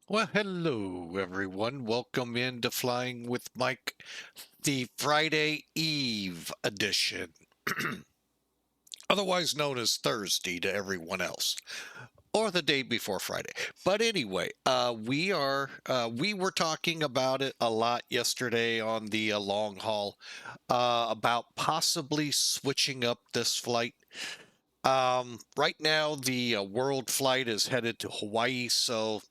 Well, hello everyone. Welcome into Flying with Mike, the Friday Eve edition, otherwise known as Thursday to everyone else, or the day before Friday. But anyway, we were talking about it a lot yesterday on the long haul about possibly switching up this flight. Right now, the world flight is headed to Hawaii, so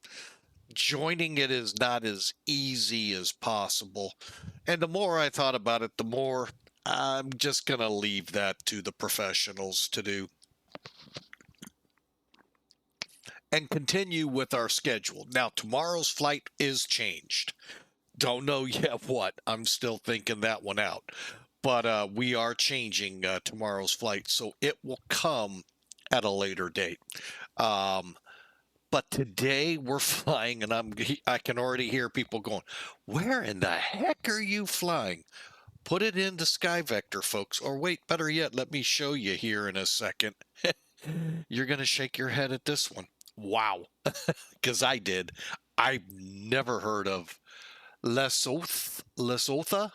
joining it is not as easy as possible. And the more I thought about it, the more I'm just going to leave that to the professionals to do and continue with our schedule. Now, tomorrow's flight is changed. Don't know yet what. I'm still thinking that one out. But we are changing tomorrow's flight, so it will come at a later date. Um, But today we're flying, and I can already hear people going, "Where in the heck are you flying?" Put it into Sky Vector, folks. Or wait, better yet, let me show you here in a second. You're going to shake your head at this one. Wow, because I did. I've never heard of Lesotho, Lesotho.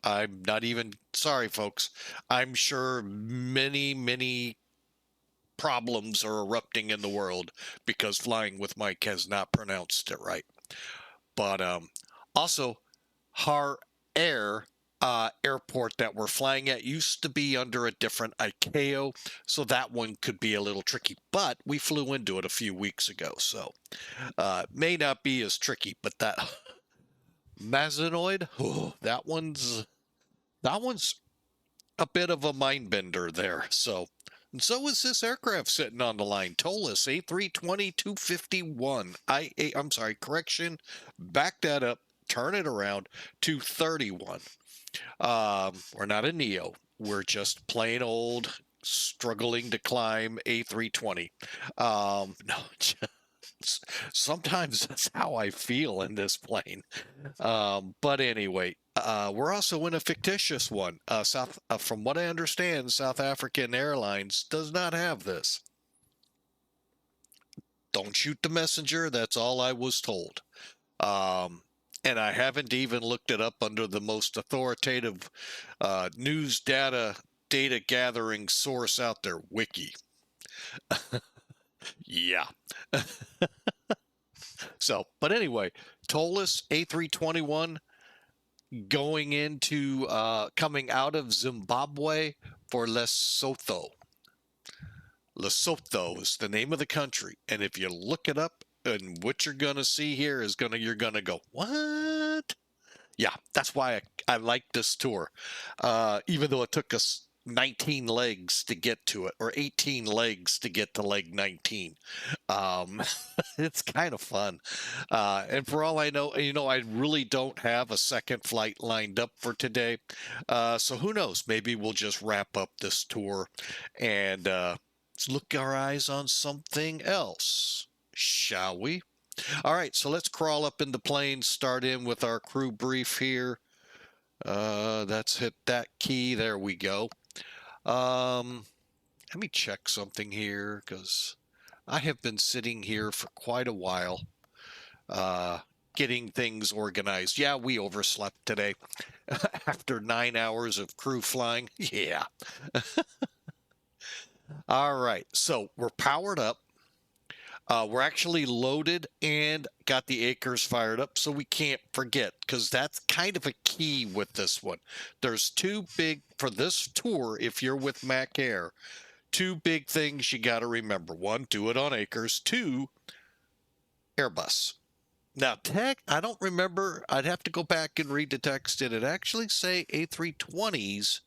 I'm not even sorry, folks. I'm sure many problems are erupting in the world because Flying with Mike has not pronounced it right. But also, Harare airport that we're flying at used to be under a different ICAO, so that one could be a little tricky. But we flew into it a few weeks ago, so may not be as tricky. But that Mazenod, oh, that one's a bit of a mind bender there. And so is this aircraft sitting on the line. ToLiss A321-251. I'm sorry, correction. Back that up. Turn it around. 231. We're not a Neo. We're just plain old struggling to climb A320. No, sometimes that's how I feel in this plane. But anyway, we're also in a fictitious one. From what I understand, South African Airlines does not have this. Don't shoot the messenger. That's all I was told. Um, and I haven't even looked it up under the most authoritative news data gathering source out there, Wiki. Yeah. So, but anyway, ToLiss A321 going into coming out of Zimbabwe for Lesotho. Lesotho is the name of the country, and if you look it up, and what you're gonna see here is you're gonna go, what? Yeah, that's why I like this tour, even though it took us 19 legs to get to it, or 18 legs to get to leg 19. Um, it's kind of fun. And for all I know, I really don't have a second flight lined up for today. So who knows? Maybe we'll just wrap up this tour and look our eyes on something else, shall we? All right, so let's crawl up in the plane, start in with our crew brief here. Let's hit that key. There we go. Um, Let me check something here because I have been sitting here for quite a while, uh, getting things organized. Yeah, we overslept today after 9 hours of crew flying. Yeah. All right, so we're powered up. We're actually loaded and got the acres fired up, so we can't forget, because that's kind of a key with this one. There's two big, for this tour, if you're with Mac Air, two big things you got to remember. One, do it on acres. Two, Airbus. Now, I don't remember. I'd have to go back and read the text. Did it actually say A320s,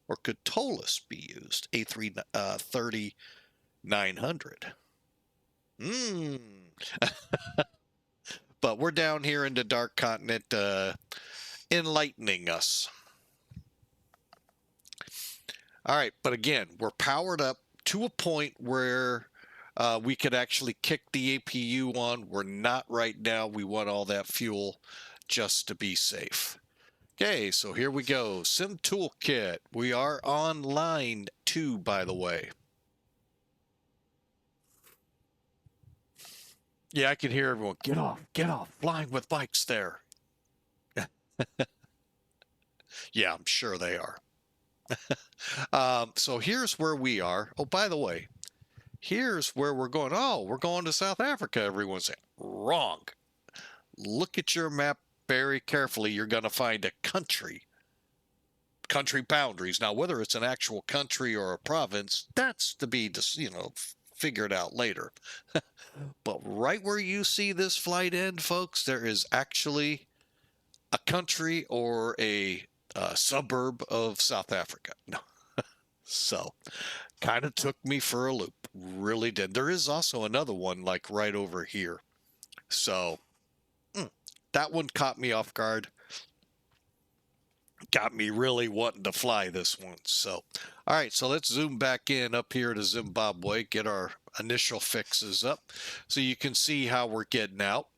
or could ToLiss be used? A330 900. Hmm. But we're down here in the dark continent, enlightening us. All right, but again, we're powered up to a point where we could actually kick the APU on. We're not right now. We want all that fuel just to be safe. Okay, so here we go. Sim Toolkit. We are on line 2, by the way. Yeah, I can hear everyone, get off, flying with bikes there. Yeah, I'm sure they are. So here's where we are. Oh, by the way, here's where we're going. Oh, we're going to South Africa. Everyone's saying, wrong. Look at your map very carefully. You're going to find a country boundaries. Now, whether it's an actual country or a province, that's to be just, figured out later. But right where you see this flight end, folks, there is actually a country or a suburb of South Africa. No. So, kind of took me for a loop. Really did. There is also another one like right over here. So, that one caught me off guard. Got me really wanting to fly this one. So, all right, so let's zoom back in up here to Zimbabwe, get our initial fixes up so you can see how we're getting out.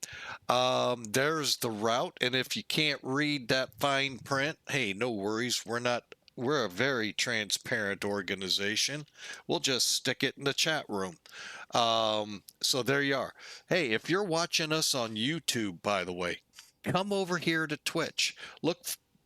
There's the route, and if you can't read that fine print, hey, no worries. We're a very transparent organization. We'll just stick it in the chat room. So there you are. Hey, if you're watching us on YouTube, by the way, come over here to Twitch.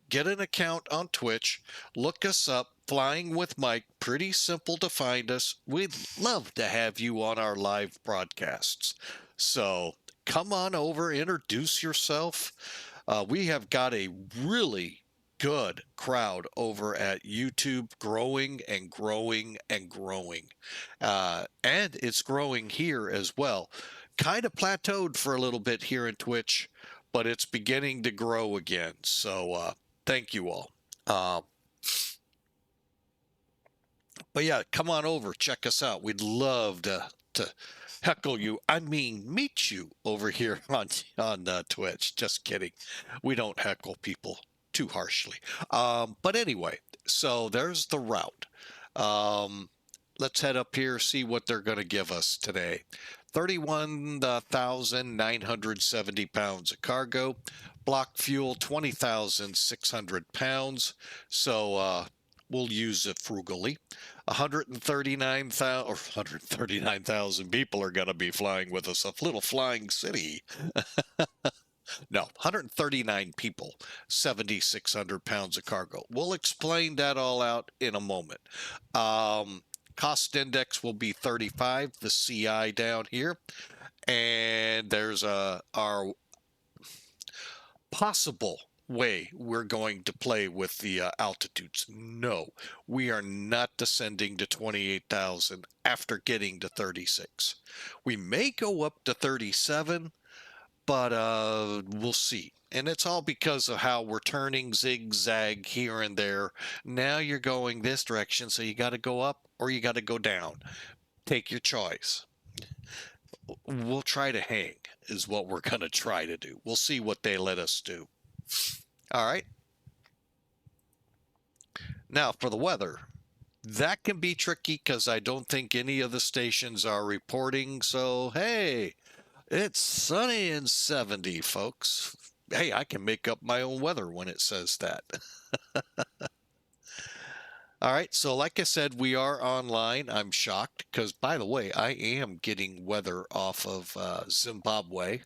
Get an account on Twitch, look us up, Flying with Mike. Pretty simple to find us. We'd love to have you on our live broadcasts. So come on over, introduce yourself. We have got a really good crowd over at YouTube, growing and growing and growing. And it's growing here as well. Kind of plateaued for a little bit here in Twitch, but it's beginning to grow again. So thank you all. But yeah, come on over, check us out. We'd love to heckle you. I mean, meet you over here on Twitch. Just kidding. We don't heckle people too harshly. But anyway, so there's the route. Let's head up here, see what they're going to give us today. 31,970 pounds of cargo. Block fuel, 20,600 pounds. So we'll use it frugally. 139,000 people are going to be flying with us. A little flying city. No, 139 people, 7,600 pounds of cargo. We'll explain that all out in a moment. Cost index will be 35, the CI down here. And there's our possible way we're going to play with the altitudes. No, we are not descending to 28,000 after getting to 36. We may go up to 37, but we'll see. And it's all because of how we're turning zigzag here and there. Now you're going this direction, so you got to go up or you got to go down. Take your choice. We'll try to hang is what we're going to try to do. We'll see what they let us do. All right. Now for the weather. That can be tricky because I don't think any of the stations are reporting. So, hey, it's sunny and 70, folks. Hey, I can make up my own weather when it says that. All right, so like I said, we are online. I'm shocked because, by the way, I am getting weather off of Zimbabwe.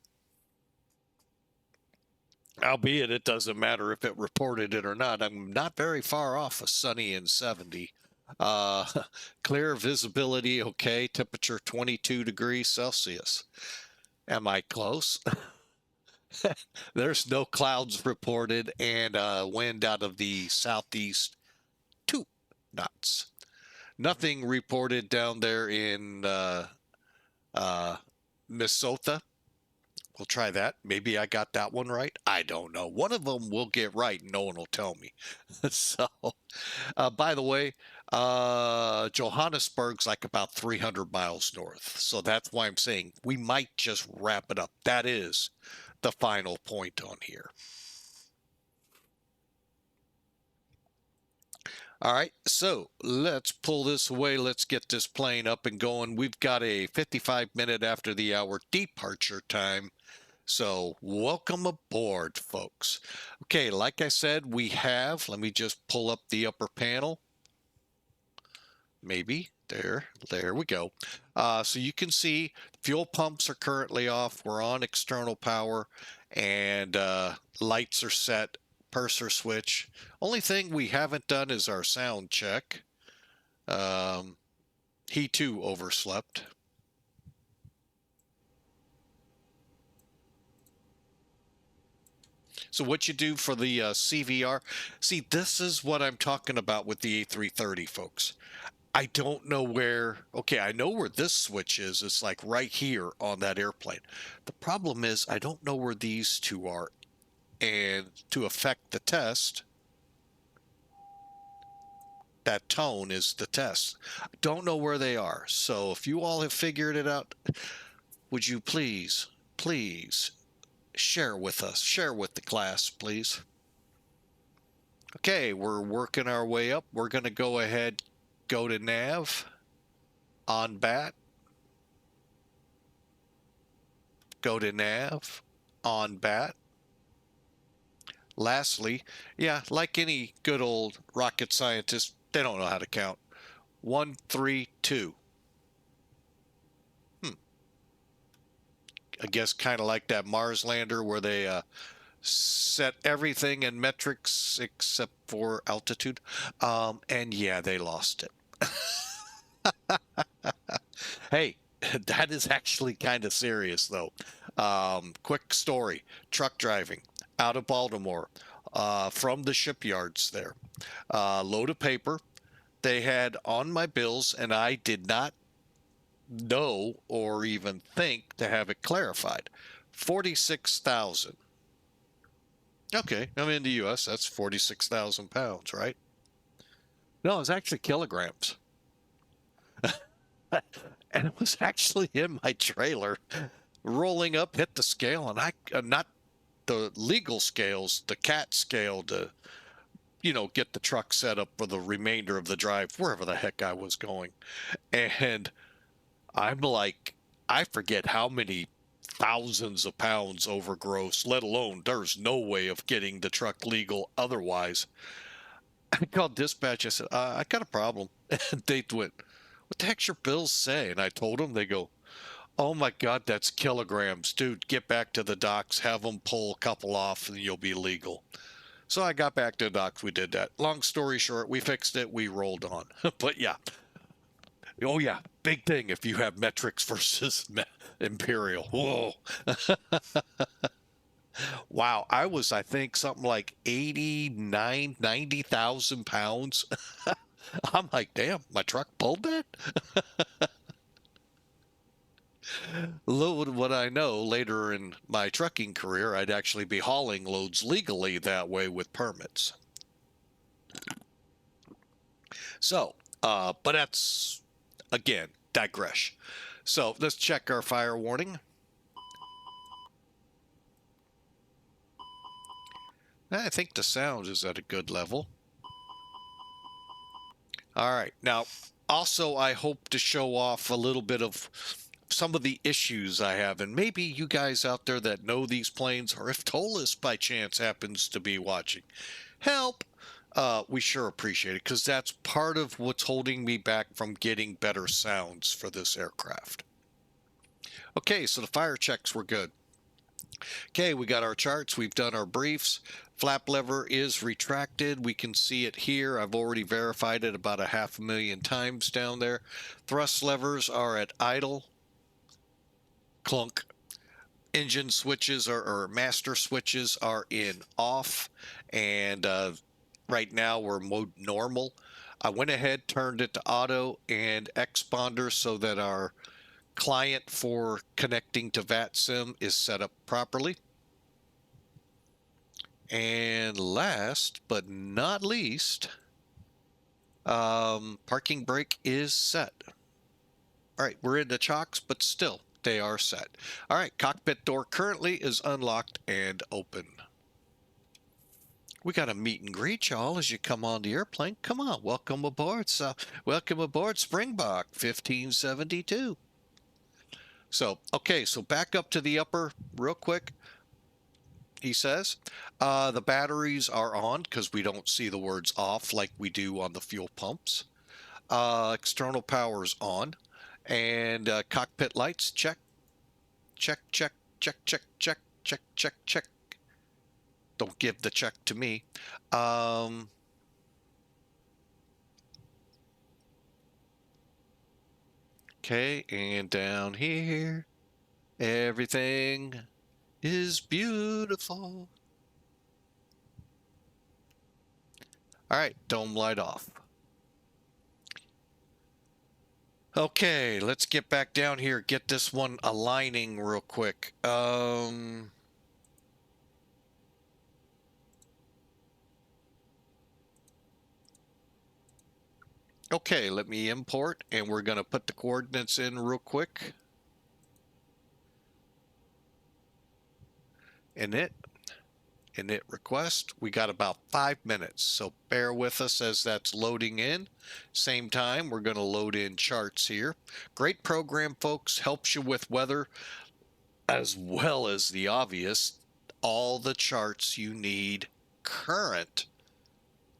Albeit it doesn't matter if it reported it or not. I'm not very far off of sunny and 70. Clear visibility, okay. Temperature 22 degrees Celsius. Am I close? There's no clouds reported and wind out of the southeast 2 knots. Nothing reported down there in Lesotho. We'll try that. Maybe I got that one right. I don't know. One of them will get right and no one will tell me. So, by the way, Johannesburg's like about 300 miles north. So that's why I'm saying we might just wrap it up. That is the final point on here. All right, so let's pull this away. Let's get this plane up and going. We've got a 55-minute after the hour departure time. So welcome aboard, folks. Okay, like I said, we have, let me just pull up the upper panel. Maybe. There we go. So you can see fuel pumps are currently off. We're on external power, and lights are set. Purser switch. Only thing we haven't done is our sound check. He too overslept. So what you do for the CVR, see, this is what I'm talking about with the A330, folks. I don't know where, okay, I know where this switch is. It's like right here on that airplane. The problem is I don't know where these two are. And to affect the test, that tone is the test. I don't know where they are. So if you all have figured it out, would you please share with us, share with the class, please. Okay, we're working our way up. We're going to go ahead, go to nav, on bat, go to nav, on bat. Lastly, yeah, like any good old rocket scientist, they don't know how to count. 1, 3, 2. I guess kind of like that Mars lander where they set everything in metrics except for altitude. And yeah, they lost it. Hey, that is actually kind of serious though. Quick story, truck driving out of Baltimore, from the shipyards there. Load of paper they had on my bills, and I did not know or even think to have it clarified. 46,000. Okay, I'm in the US. That's 46,000 pounds, right? No, it's actually kilograms. And it was actually in my trailer, rolling up, hit the scale, and not the legal scales, the cat scale to, get the truck set up for the remainder of the drive, wherever the heck I was going. And I'm like, I forget how many thousands of pounds over gross, let alone there's no way of getting the truck legal otherwise. I called dispatch. I said, I got a problem. And they went, what the heck's your bills say? And I told them, they go, oh my God, that's kilograms. Dude, get back to the docks, have them pull a couple off, and you'll be legal. So I got back to the docks. We did that. Long story short, we fixed it. We rolled on. But yeah. Oh yeah, big thing if you have metrics versus imperial. Whoa. Wow, I think, something like 89, 90,000 pounds. I'm like, damn, my truck pulled that? Little would I know, later in my trucking career, I'd actually be hauling loads legally that way with permits. So, but that's, again, digress. So let's check our fire warning. I think the sound is at a good level. All right. Now, also, I hope to show off a little bit of some of the issues I have. And maybe you guys out there that know these planes, or if ToLiss by chance happens to be watching, help. We sure appreciate it, because that's part of what's holding me back from getting better sounds for this aircraft. Okay, so the fire checks were good. Okay, we got our charts. We've done our briefs. Flap lever is retracted. We can see it here. I've already verified it about 500,000 times down there. Thrust levers are at idle. Clunk. Engine switches or master switches are in off. And right now we're mode normal. I went ahead, turned it to auto and exponder so that our client for connecting to VATSIM is set up properly. And last but not least, parking brake is set. All right, we're in the chocks, but still, they are set. All right, cockpit door currently is unlocked and open. We got a meet and greet, y'all, as you come on the airplane. Come on, welcome aboard. Welcome aboard Springbok 1572. So, okay, so back up to the upper real quick. He says the batteries are on because we don't see the words off like we do on the fuel pumps. External power's on. And cockpit lights, check. Check, check, check, check, check, check, check, check. Don't give the check to me. Okay, and down here, everything is beautiful. All right, dome light off. Okay, let's get back down here, get this one aligning real quick. Okay, let me import, and we're going to put the coordinates in real quick. Init request. We got about 5 minutes, so bear with us as that's loading in. Same time, we're going to load in charts here. Great program, folks. Helps you with weather as well as the obvious. All the charts you need current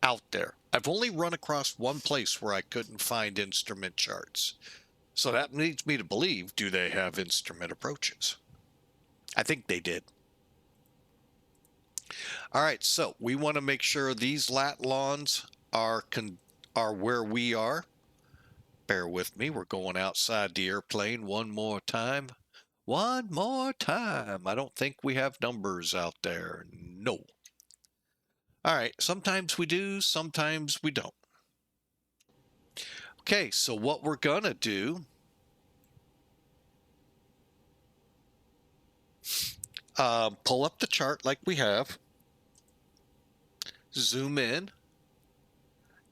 out there. I've only run across one place where I couldn't find instrument charts. So that leads me to believe, do they have instrument approaches? I think they did. All right, so we want to make sure these lat lawns are where we are. Bear with me, we're going outside the airplane one more time. One more time. I don't think we have numbers out there. No. All right, sometimes we do, sometimes we don't. Okay, so what we're gonna do, pull up the chart like we have, zoom in,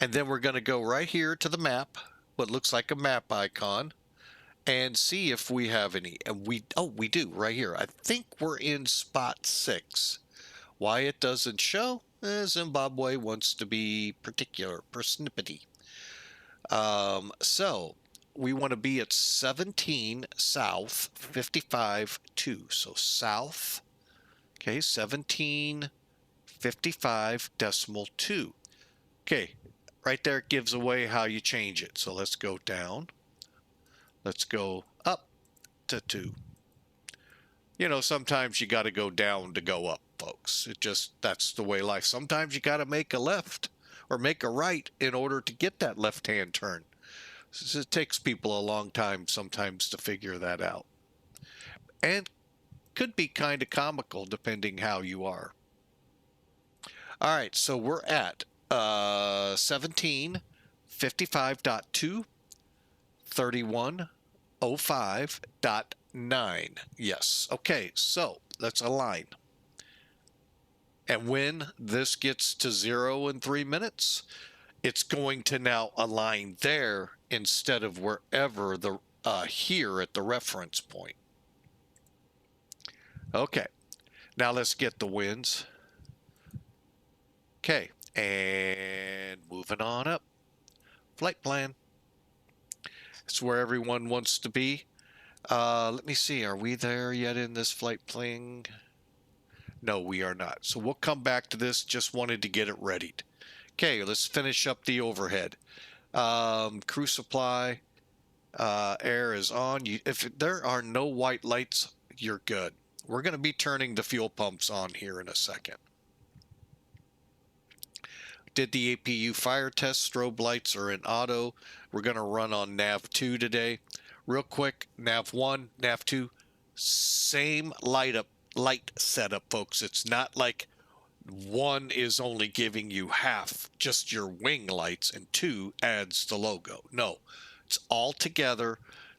and then we're gonna go right here to the map, what looks like a map icon, and see if we have any. And we do right here. I think we're in spot 6. Why it doesn't show? Zimbabwe wants to be particular, persnippety. So we want to be at 17 south 55.2. So south, okay, 1755.2. Okay, right there gives away how you change it. So let's go down. Let's go up to 2. You know, sometimes you got to go down to go up, folks. That's the way life. Sometimes you got to make a left or make a right in order to get that left-hand turn. It takes people a long time sometimes to figure that out. And could be kind of comical depending how you are. All right, so we're at 1755.2, 3105.9. Yes. Okay, so let's align. And when this gets to 0 in 3 minutes, it's going to now align there instead of wherever the here at the reference point. Okay, now let's get the winds. Okay, and moving on up. Flight plan. It's where everyone wants to be. Let me see, are we there yet in this flight plan? No, we are not. So we'll come back to this. Just wanted to get it readied. Okay, let's finish up the overhead. Crew supply, air is on. If there are no white lights, you're good. We're going to be turning the fuel pumps on here in a second. Did the APU fire test. Strobe lights are in auto. We're going to run on nav2 today. Real quick, nav1, nav2, same light setup, folks. It's not like one is only giving you half, just your wing lights, and 2 adds the logo. No, it's all together.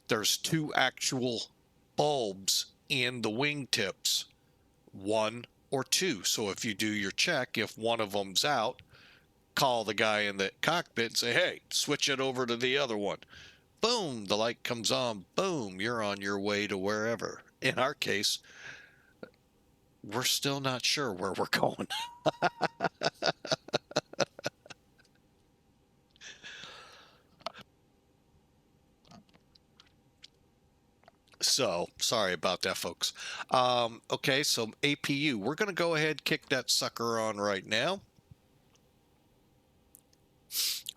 There's 2 actual bulbs in the wing tips, 1 or 2. So if you do your check, if one of them's out, call the guy in the cockpit and say, hey, switch it over to the other one. Boom, the light comes on. Boom, you're on your way to wherever. In our case, we're still not sure where we're going. So, sorry about that, folks. Okay, so APU. We're going to go ahead and kick that sucker on right now.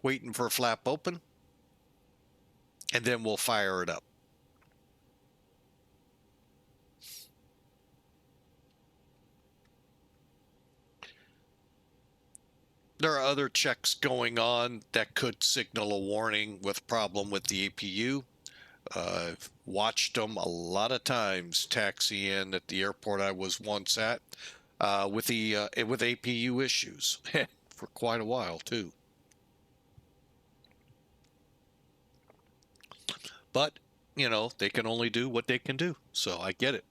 Waiting for flap open. and then we'll fire it up. There are other checks going on that could signal a warning with problem with the APU. I've watched them a lot of times taxi in at the airport I was once at with APU issues for quite a while too. But you know, they can only do what they can do, so I get it.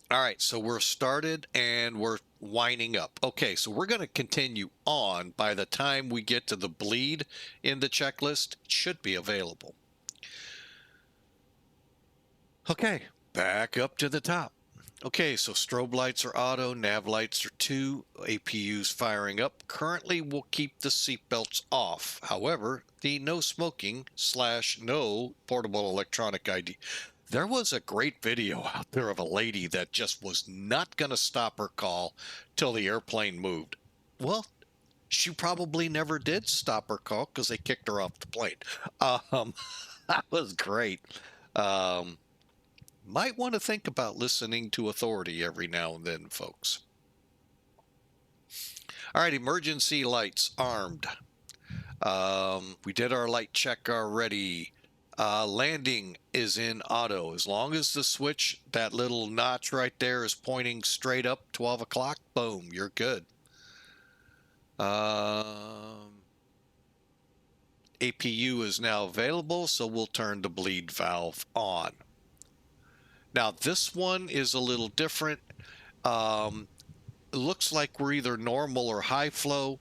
All right, so we're started and we're winding up. Okay, so we're going to continue on. By the time we get to the bleed in the checklist, it should be available. Okay, back up to the top. Okay, so strobe lights are auto, nav lights are 2, APUs firing up. Currently, we'll keep the seatbelts off. However, the no smoking / no portable electronic ID. There was a great video out there of a lady that just was not going to stop her call till the airplane moved. Well, she probably never did stop her call because they kicked her off the plane. That was great. Might want to think about listening to authority every now and then, folks. All right, emergency lights armed. We did our light check already. Landing is in auto. As long as the switch, that little notch right there, is pointing straight up 12 o'clock, boom, you're good. APU is now available, so we'll turn the bleed valve on. Now, this one is a little different. It looks like we're either normal or high flow,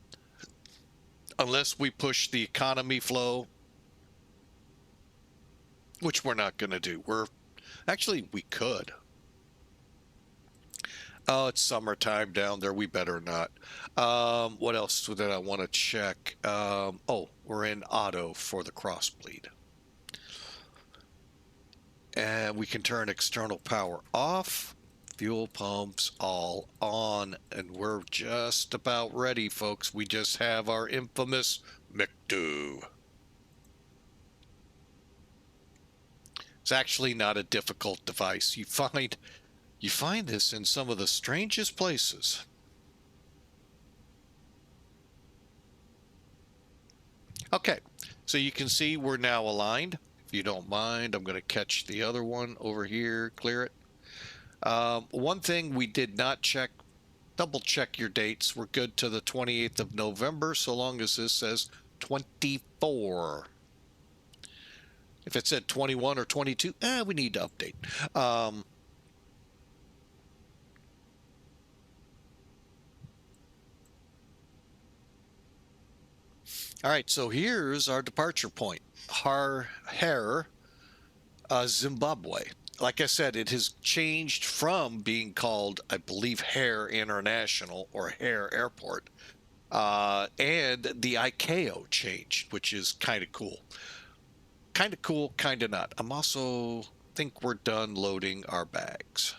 unless we push the economy flow, which we're not going to do. We could. Oh, it's summertime down there. We better not. What else did I want to check? Oh, we're in auto for the cross bleed. And we can turn external power off. Fuel pumps all on. And we're just about ready, folks. We just have our infamous McDo. It's actually not a difficult device. You find this in some of the strangest places. Okay, so you can see we're now aligned. If you don't mind, I'm going to catch the other one over here, clear it. One thing we did not check, double check your dates. We're good to the 28th of November, so long as this says 24. If it said 21 or 22, we need to update. All right, so here's our departure point, Harare, Zimbabwe. Like I said, it has changed from being called, I believe, Hare International or Hare Airport, and the ICAO changed, which is kind of cool. Kind of cool, kind of not. I'm also think we're done loading our bags.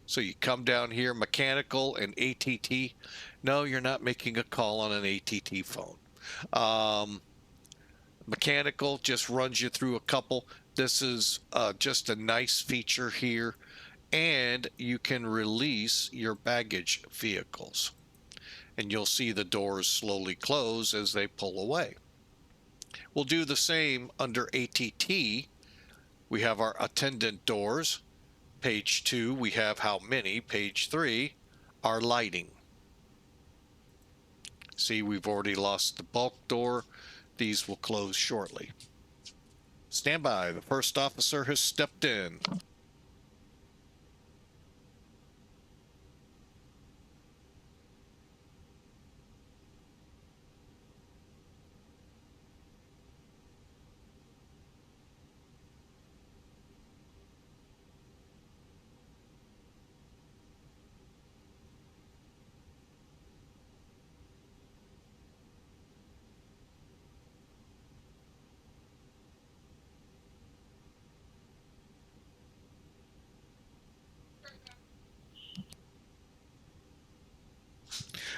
So you come down here, mechanical and ATT. No, you're not making a call on an ATT phone. Mechanical just runs you through a couple. This is just a nice feature here, and you can release your baggage vehicles, and you'll see the doors slowly close as they pull away. We'll do the same under ATT. We have our attendant doors. Page 2, we have how many. Page 3, our lighting. See, we've already lost the bulk door. These will close shortly. Stand by. The first officer has stepped in.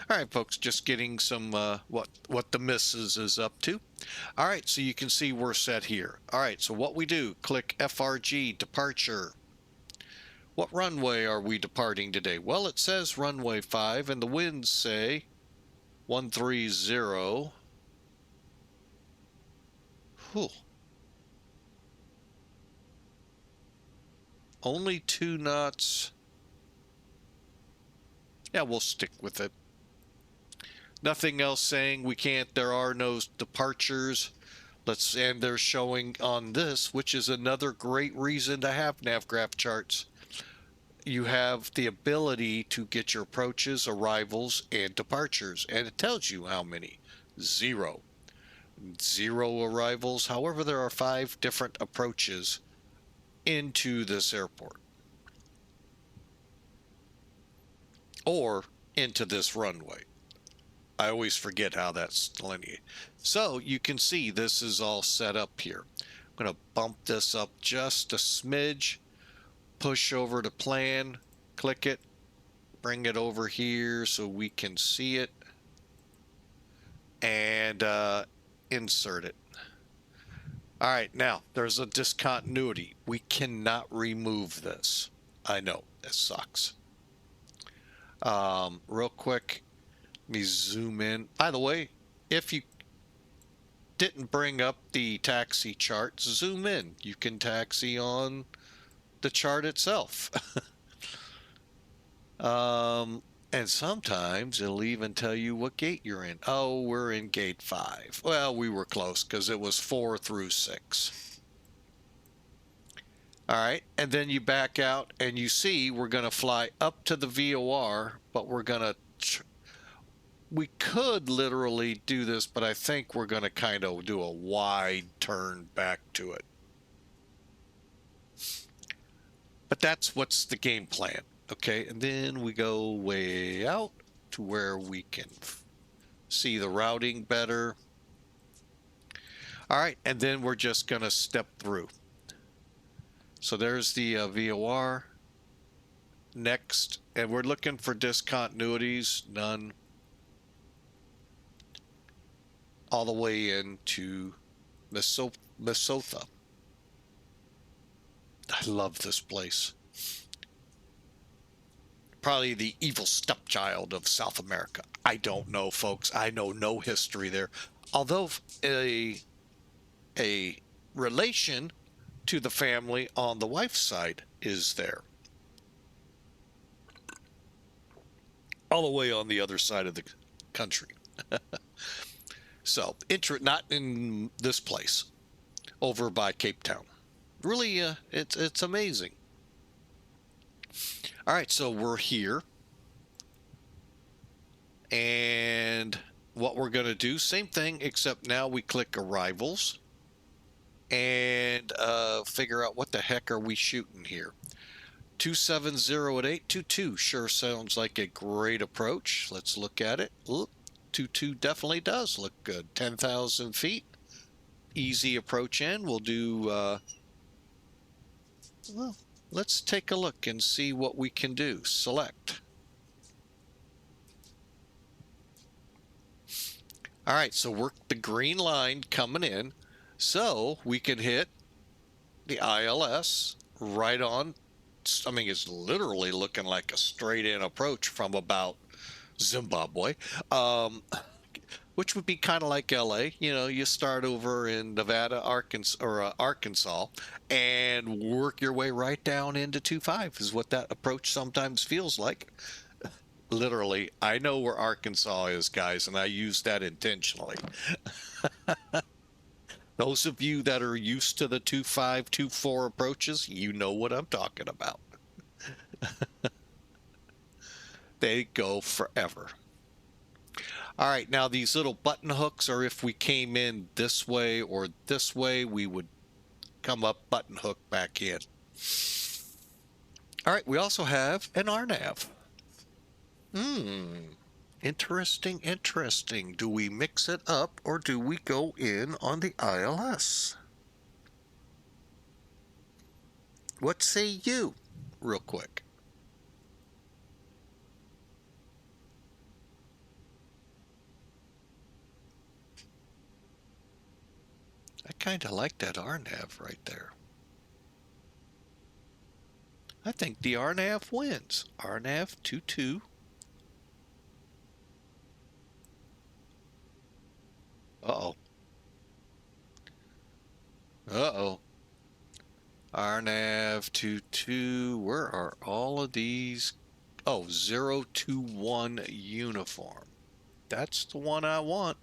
All right, folks, just getting some what the missus is up to. All right, so you can see we're set here. All right, so what we do, click FRG, departure. What runway are we departing today? Well, it says runway 5, and the winds say 130. Whew. Only 2 knots. Yeah, we'll stick with it. Nothing else saying we can't, there are no departures. And they're showing on this, which is another great reason to have navgraph charts. You have the ability to get your approaches, arrivals, and departures, and it tells you how many. 0 arrivals. However, there are 5 different approaches into this airport or into this runway. I always forget how that's delineated. So you can see this is all set up here. I'm going to bump this up just a smidge, push over to plan, click it, bring it over here so we can see it, and insert it. All right, now there's a discontinuity. We cannot remove this. I know, it sucks. Real quick, let me zoom in. By the way, if you didn't bring up the taxi chart, zoom in. You can taxi on the chart itself. And sometimes it'll even tell you what gate you're in. Oh, we're in gate 5. Well, we were close because it was 4 through 6. All right, and then you back out and you see we're going to fly up to the VOR, but we're going to we could literally do this, but I think we're going to kind of do a wide turn back to it. But that's what's the game plan. Okay, and then we go way out to where we can see the routing better. All right, and then we're just going to step through. So there's the VOR. Next, and we're looking for discontinuities, none. All the way into Lesotho. I love this place. Probably the evil stepchild of South America. I don't know, folks. I know no history there. Although a relation to the family on the wife's side is there. All the way on the other side of the country. So, not in this place, over by Cape Town. Really, it's amazing. All right, so we're here. And what we're going to do, same thing, except now we click arrivals and figure out what the heck are we shooting here. 270 at 822 sure sounds like a great approach. Let's look at it. Oop. 22 definitely does look good. 10,000 feet. Easy approach in. We'll do, well, let's take a look and see what we can do. Select. All right, so we're the green line coming in. So we can hit the ILS right on. I mean, it's literally looking like a straight in approach from about Zimbabwe, which would be kind of like LA. You know, you start over in Nevada, Arkansas, and work your way right down into 25 is what that approach sometimes feels like. Literally, I know where Arkansas is, guys, and I use that intentionally. Those of you that are used to the 25, 24 approaches, you know what I'm talking about. They go forever. All right, now these little button hooks are if we came in this way or this way, we would come up button hook back in. All right, we also have an RNAV. Interesting, interesting. Do we mix it up or do we go in on the ILS? What say you, real quick? I kind of like that RNAV right there. I think the RNAV wins. RNAV 22. Uh-oh. Uh-oh. RNAV 22. Where are all of these? Oh, 021 uniform. That's the one I want.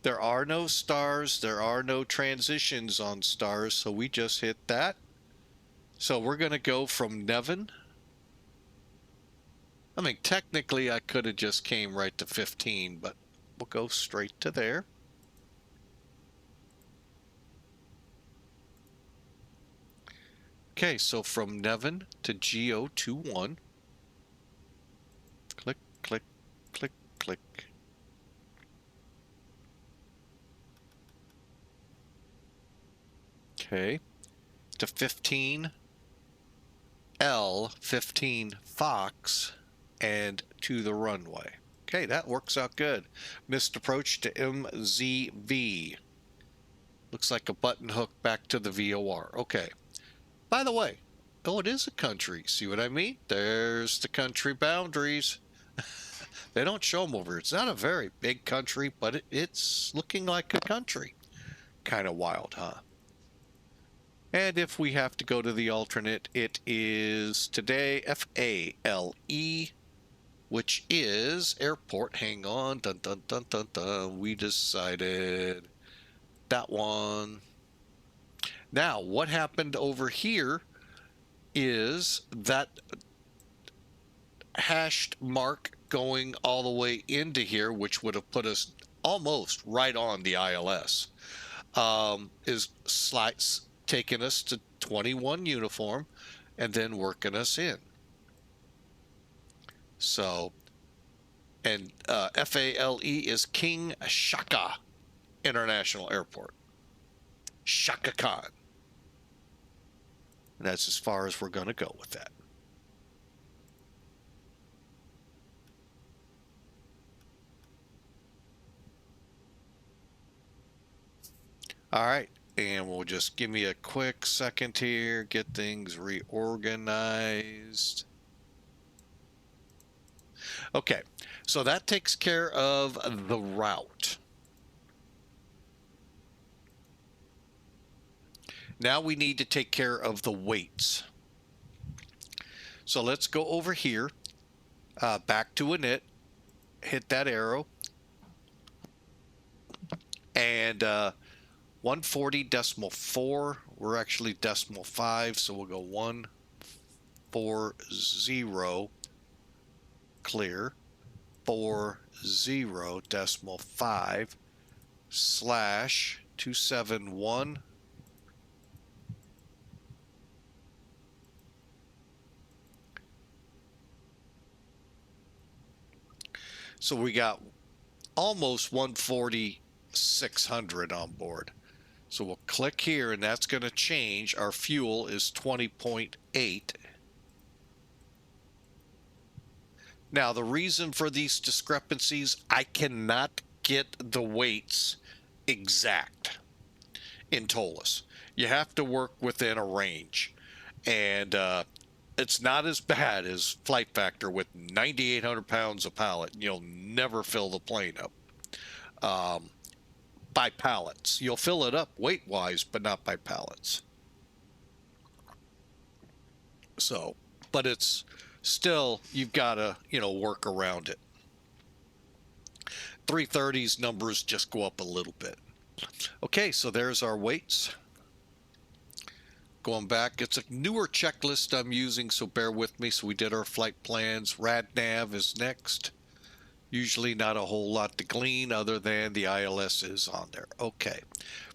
There are no stars. There are no transitions on stars. So we just hit that. So we're going to go from NEVEN. I mean, technically I could have just came right to 15, but we'll go straight to there. Okay, so from NEVEN to GO21. Click, click, click, click. Okay, to 15 L, 15 Fox, and to the runway. Okay, that works out good. Missed approach to MZV. Looks like a button hook back to the VOR. Okay. By the way, oh, it is a country. See what I mean? There's the country boundaries. They don't show them over. It's not a very big country, but it's looking like a country. Kind of wild, huh? And if we have to go to the alternate, it is today FALE, which is airport. Hang on. Dun, dun, dun, dun, dun. We decided that one. Now, what happened over here is that hashed mark going all the way into here, which would have put us almost right on the ILS, is taking us to 21 uniform and then working us in. So, and FALE is King Shaka International Airport. Shaka Khan. And that's as far as we're going to go with that. All right, and we'll just give me a quick second here, get things reorganized. Okay, so that takes care of the route. Now we need to take care of the weights. So let's go over here, back to init, hit that arrow, and 140.4, we're actually decimal 5, so we'll go 140 clear, 40.5 slash 271. So we got almost 140,600 on board. So we'll click here, and that's going to change. Our fuel is 20.8. Now, the reason for these discrepancies, I cannot get the weights exact in ToLiss. You have to work within a range. And it's not as bad as Flight Factor with 9,800 pounds of pallet. You'll never fill the plane up by pallets. You'll fill it up weight-wise, but not by pallets. So, but it's still, you've got to, work around it. 330's numbers just go up a little bit. Okay, so there's our weights. Going back, it's a newer checklist I'm using, so bear with me. So we did our flight plans. RadNav is next. Usually not a whole lot to glean other than the ILS is on there. Okay.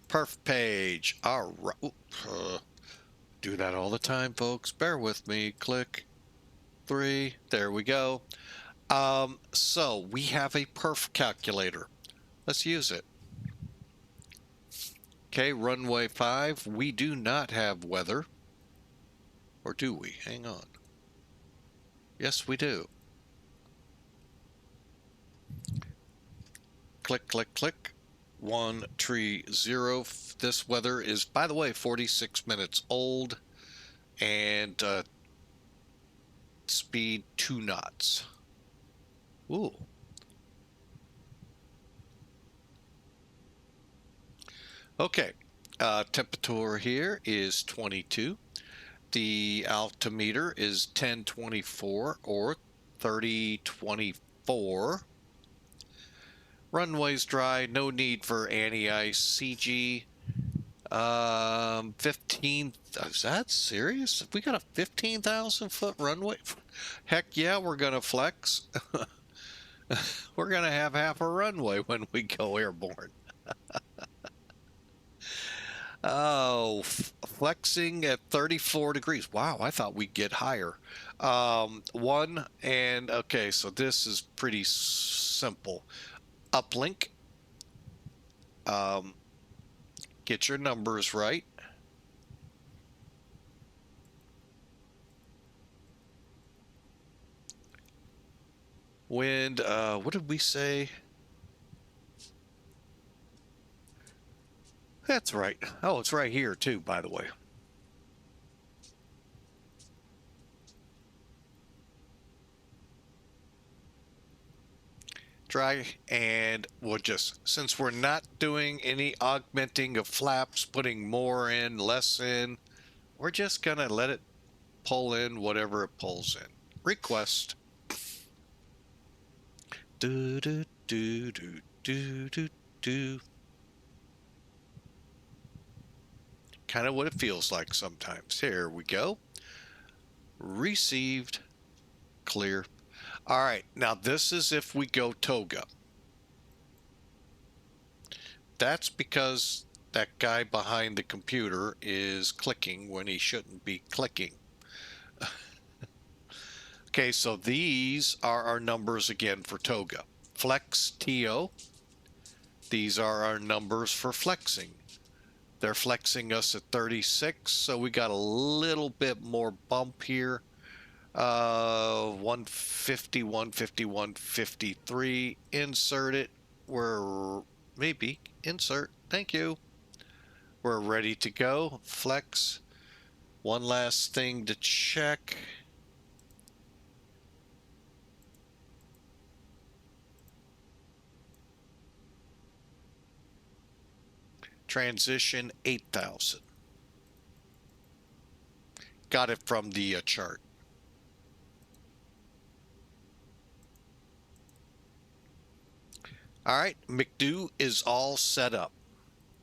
Perf page. All right. Do that all the time, folks. Bear with me. Click. 3. There we go. So we have a perf calculator. Let's use it. Okay, runway 5. We do not have weather. Or do we? Hang on. Yes, we do. Click, click, click. 130. This weather is, by the way, 46 minutes old, and speed 2 knots. Ooh. Okay, temperature here is 22. The altimeter is 1024 or 3024. Runway's dry, no need for anti-ice. CG 15. Is that serious? We got a 15,000 foot runway? Heck yeah, we're gonna flex. We're gonna have half a runway when we go airborne. Oh, flexing at 34 degrees. Wow, I thought we'd get higher. Okay, so this is pretty simple. Uplink. Get your numbers right. Wind, what did we say? That's right. Oh, it's right here too, by the way. Dry, and we'll just, since we're not doing any augmenting of flaps, putting more in, less in, we're just gonna let it pull in whatever it pulls in. Request. Do do do do do do do. Kind of what it feels like sometimes. Here we go. Received. Clear. All right, now this is if we go toga. That's because that guy behind the computer is clicking when he shouldn't be clicking. Okay, so these are our numbers again for toga. Flex TO. These are our numbers for flexing. They're flexing us at 36, so we got a little bit more bump here. 150, 150, 153. Insert it. We're maybe insert. Thank you. We're ready to go. Flex. One last thing to check. Transition 8,000. Got it from the chart. All right, McDo is all set up.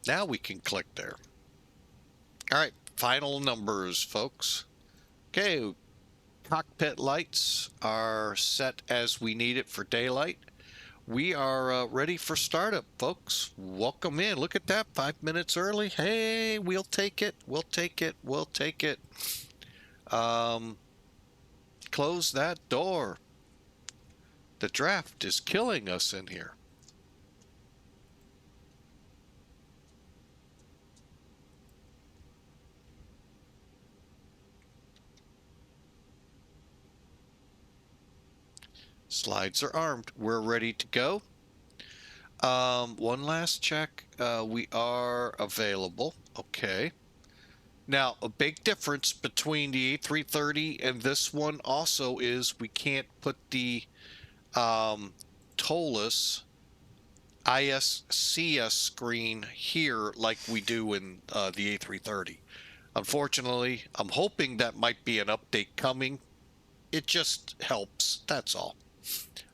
Now we can click there. All right, final numbers, folks. Okay, cockpit lights are set as we need it for daylight. We are ready for startup, folks. Welcome in. Look at that, 5 minutes early. Hey, we'll take it. We'll take it. We'll take it. Close that door. The draft is killing us in here. Slides are armed. We're ready to go. One last check. We are available. Okay. Now, a big difference between the A330 and this one also is we can't put the ToLiss ISCS screen here like we do in the A330. Unfortunately, I'm hoping that might be an update coming. It just helps. That's all.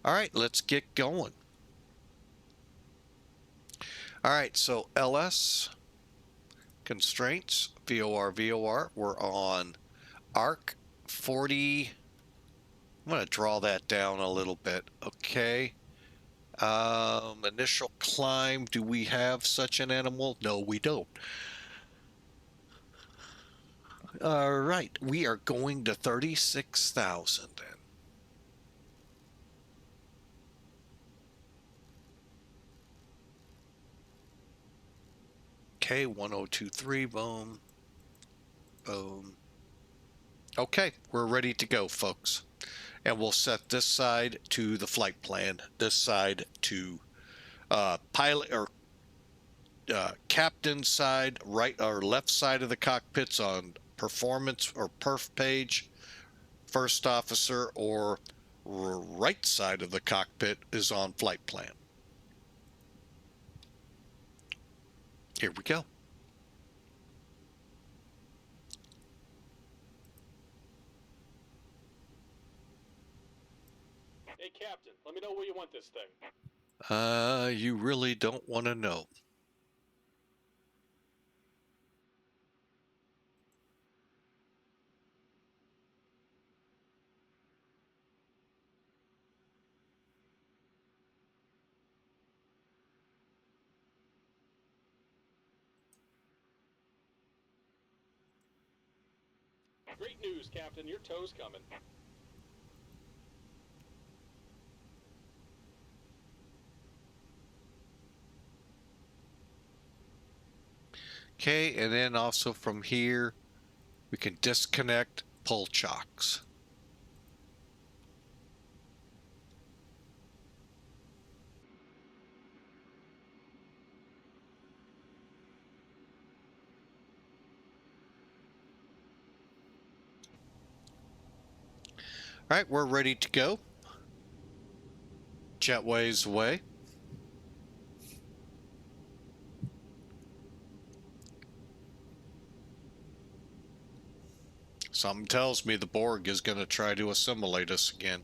All right, let's get going. All right, so LS constraints, VOR, we're on arc 40. I'm going to draw that down a little bit. Okay. Initial climb, do we have such an animal? No, we don't. All right, we are going to 36,000 then. Okay, 1023, boom, boom. Okay, we're ready to go, folks. And we'll set this side to the flight plan, this side to pilot or captain side, right or left side of the cockpit's on performance or perf page. First officer or right side of the cockpit is on flight plan. Here we go. Hey, Captain, let me know where you want this thing. You really don't want to know. Great news, Captain. Your tow's coming. Okay, and then also from here, we can disconnect pull chocks. All right, we're ready to go. Jetways away. Something tells me the Borg is going to try to assimilate us again.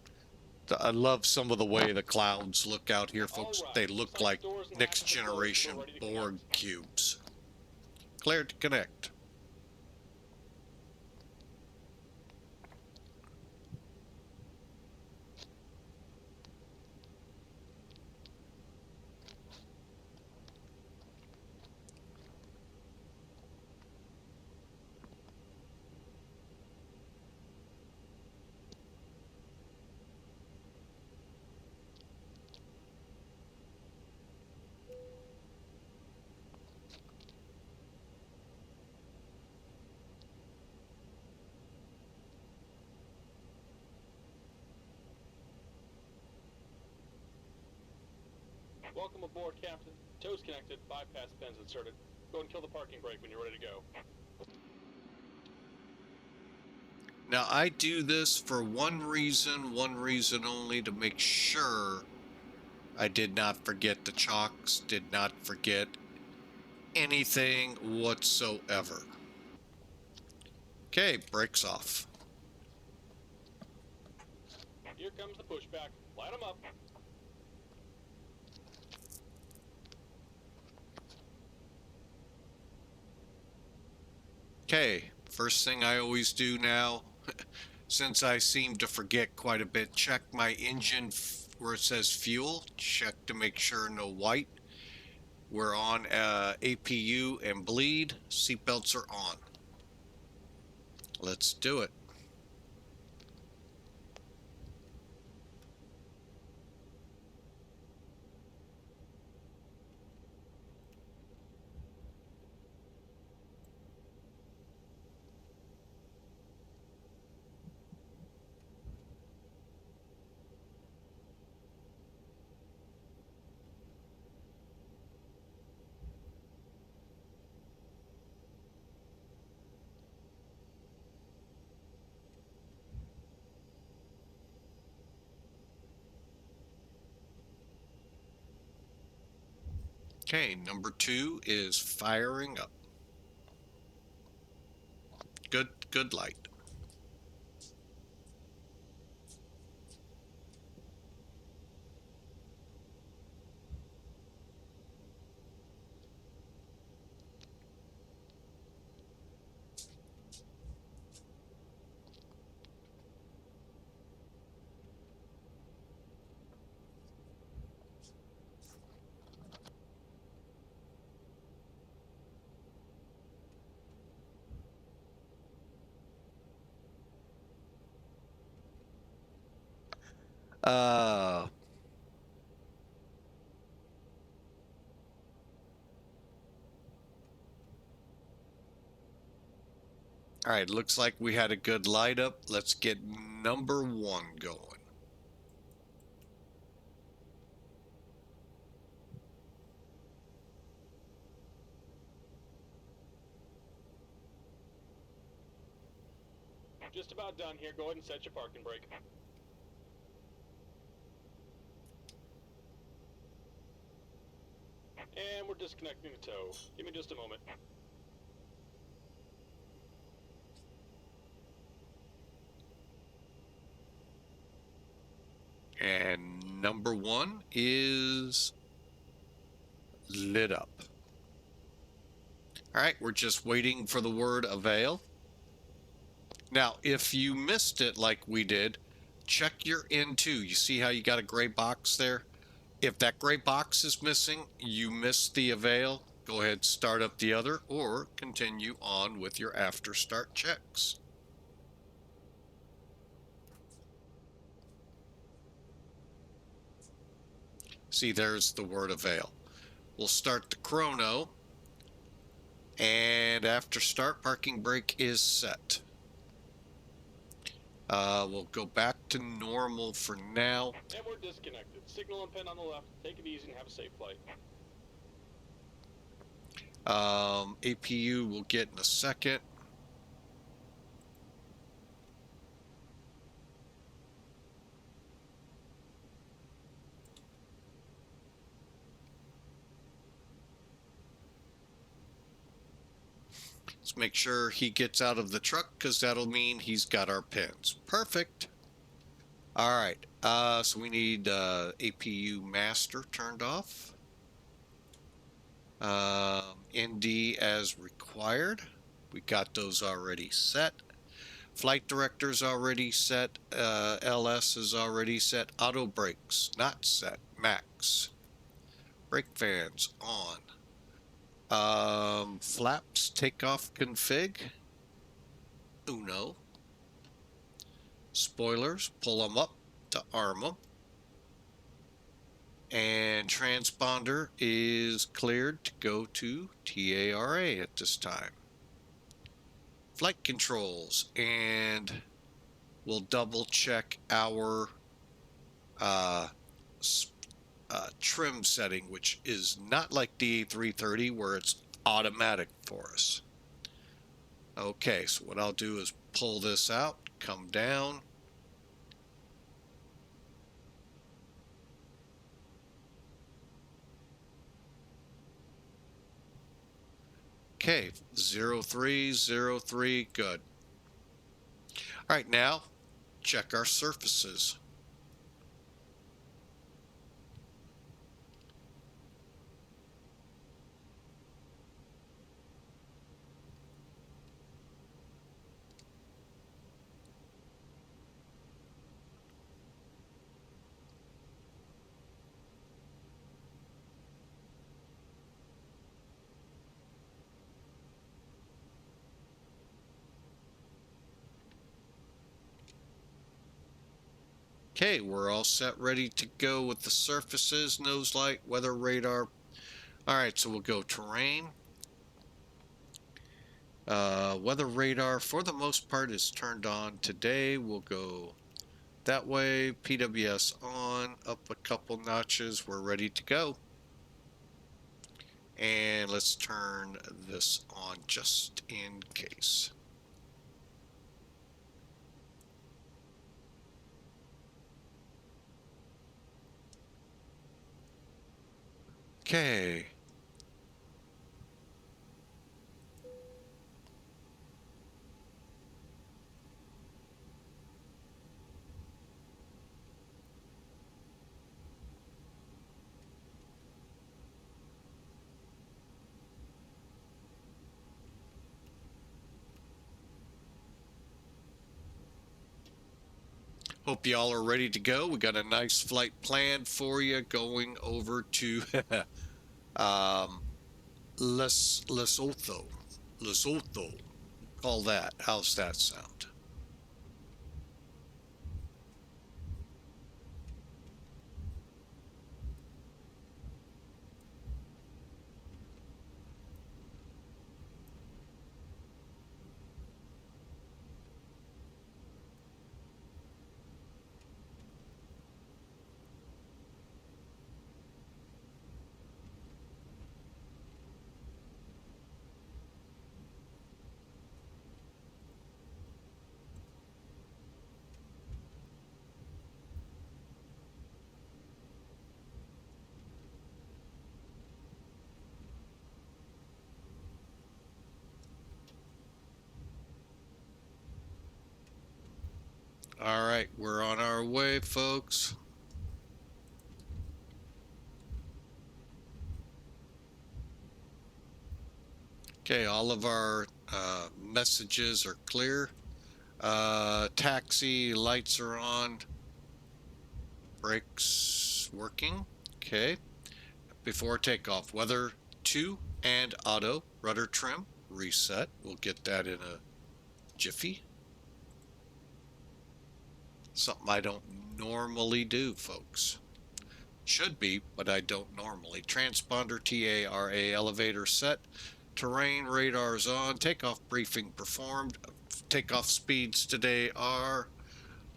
I love some of the way the clouds look out here, folks. Right. They look like next generation Borg cubes. Cleared to connect. Welcome aboard, Captain. Tow's connected, bypass pins inserted. Go and kill the parking brake when you're ready to go. Now, I do this for one reason only, to make sure I did not forget the chocks, did not forget anything whatsoever. Okay, brakes off. Here comes the pushback. Light them up. Okay, first thing I always do now, since I seem to forget quite a bit, check my engine where it says fuel, check to make sure no white. We're on APU and bleed, seatbelts are on. Let's do it. Okay, number 2 is firing up. Good light. Uh, all right, looks like we had a good light up. Let's get number 1 going. Just about done here. Go ahead and set your parking brake. And we're disconnecting the tow. Give me just a moment. And number 1 is lit up. All right, we're just waiting for the word avail. Now, if you missed it like we did, check your N2. You see how you got a gray box there? If that gray box is missing, you missed the avail. Go ahead, start up the other, or continue on with your after start checks. See, there's the word avail. We'll start the chrono, and after start, parking brake is set. We'll go back to normal for now. And we're disconnected. Signal and pin on the left. Take it easy and have a safe flight. APU we'll get in a second. Let's make sure he gets out of the truck, because that'll mean he's got our pins. Perfect. All right. So we need APU master turned off. ND as required. We got those already set. Flight director's already set. LS is already set. Auto brakes not set. Max. Brake fans on. Flaps takeoff config. Uno. Spoilers, pull them up to arm them. And transponder is cleared to go to TARA at this time. Flight controls, and we'll double check our trim setting, which is not like the A330 where it's automatic for us. Okay, so what I'll do is pull this out, come down. Okay, 0303, good. All right, now check our surfaces. Okay, we're all set, ready to go with the surfaces, nose light, weather radar. All right, so we'll go terrain. Weather radar, for the most part, is turned on today. We'll go that way. PWS on, up a couple notches. We're ready to go. And let's turn this on just in case. Okay. Hope y'all are ready to go. We got a nice flight planned for you going over to Lesotho. Lesotho. Call that. How's that sound? All right, we're on our way, folks. Okay, all of our messages are clear. Taxi lights are on. Brakes working. Okay. Before takeoff, weather 2 and auto. Rudder trim reset. We'll get that in a jiffy. Something I don't normally do, folks. Should be, but I don't normally. Transponder TARA elevator set. Terrain radars on. Takeoff briefing performed. Takeoff speeds today are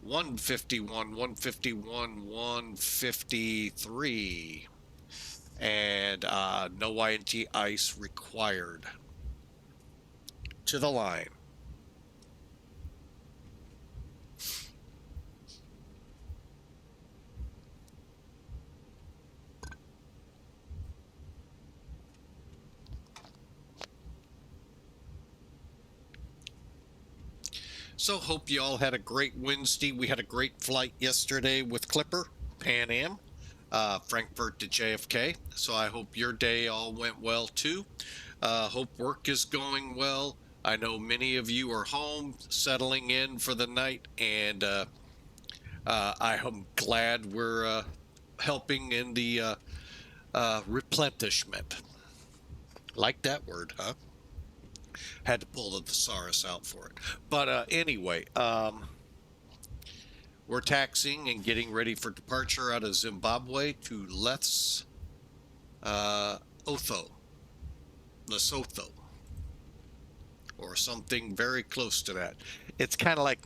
151, 151, 153. And no INT ice required. To the line. So hope you all had a great Wednesday. We had a great flight yesterday with Clipper, Pan Am, Frankfurt to JFK. So I hope your day all went well too. Hope work is going well. I know many of you are home, settling in for the night, and I'm glad we're helping in the replenishment. Like that word, huh? Had to pull the thesaurus out for it. But anyway, we're taxiing and getting ready for departure out of Zimbabwe to Lesotho, or something very close to that. It's kind of like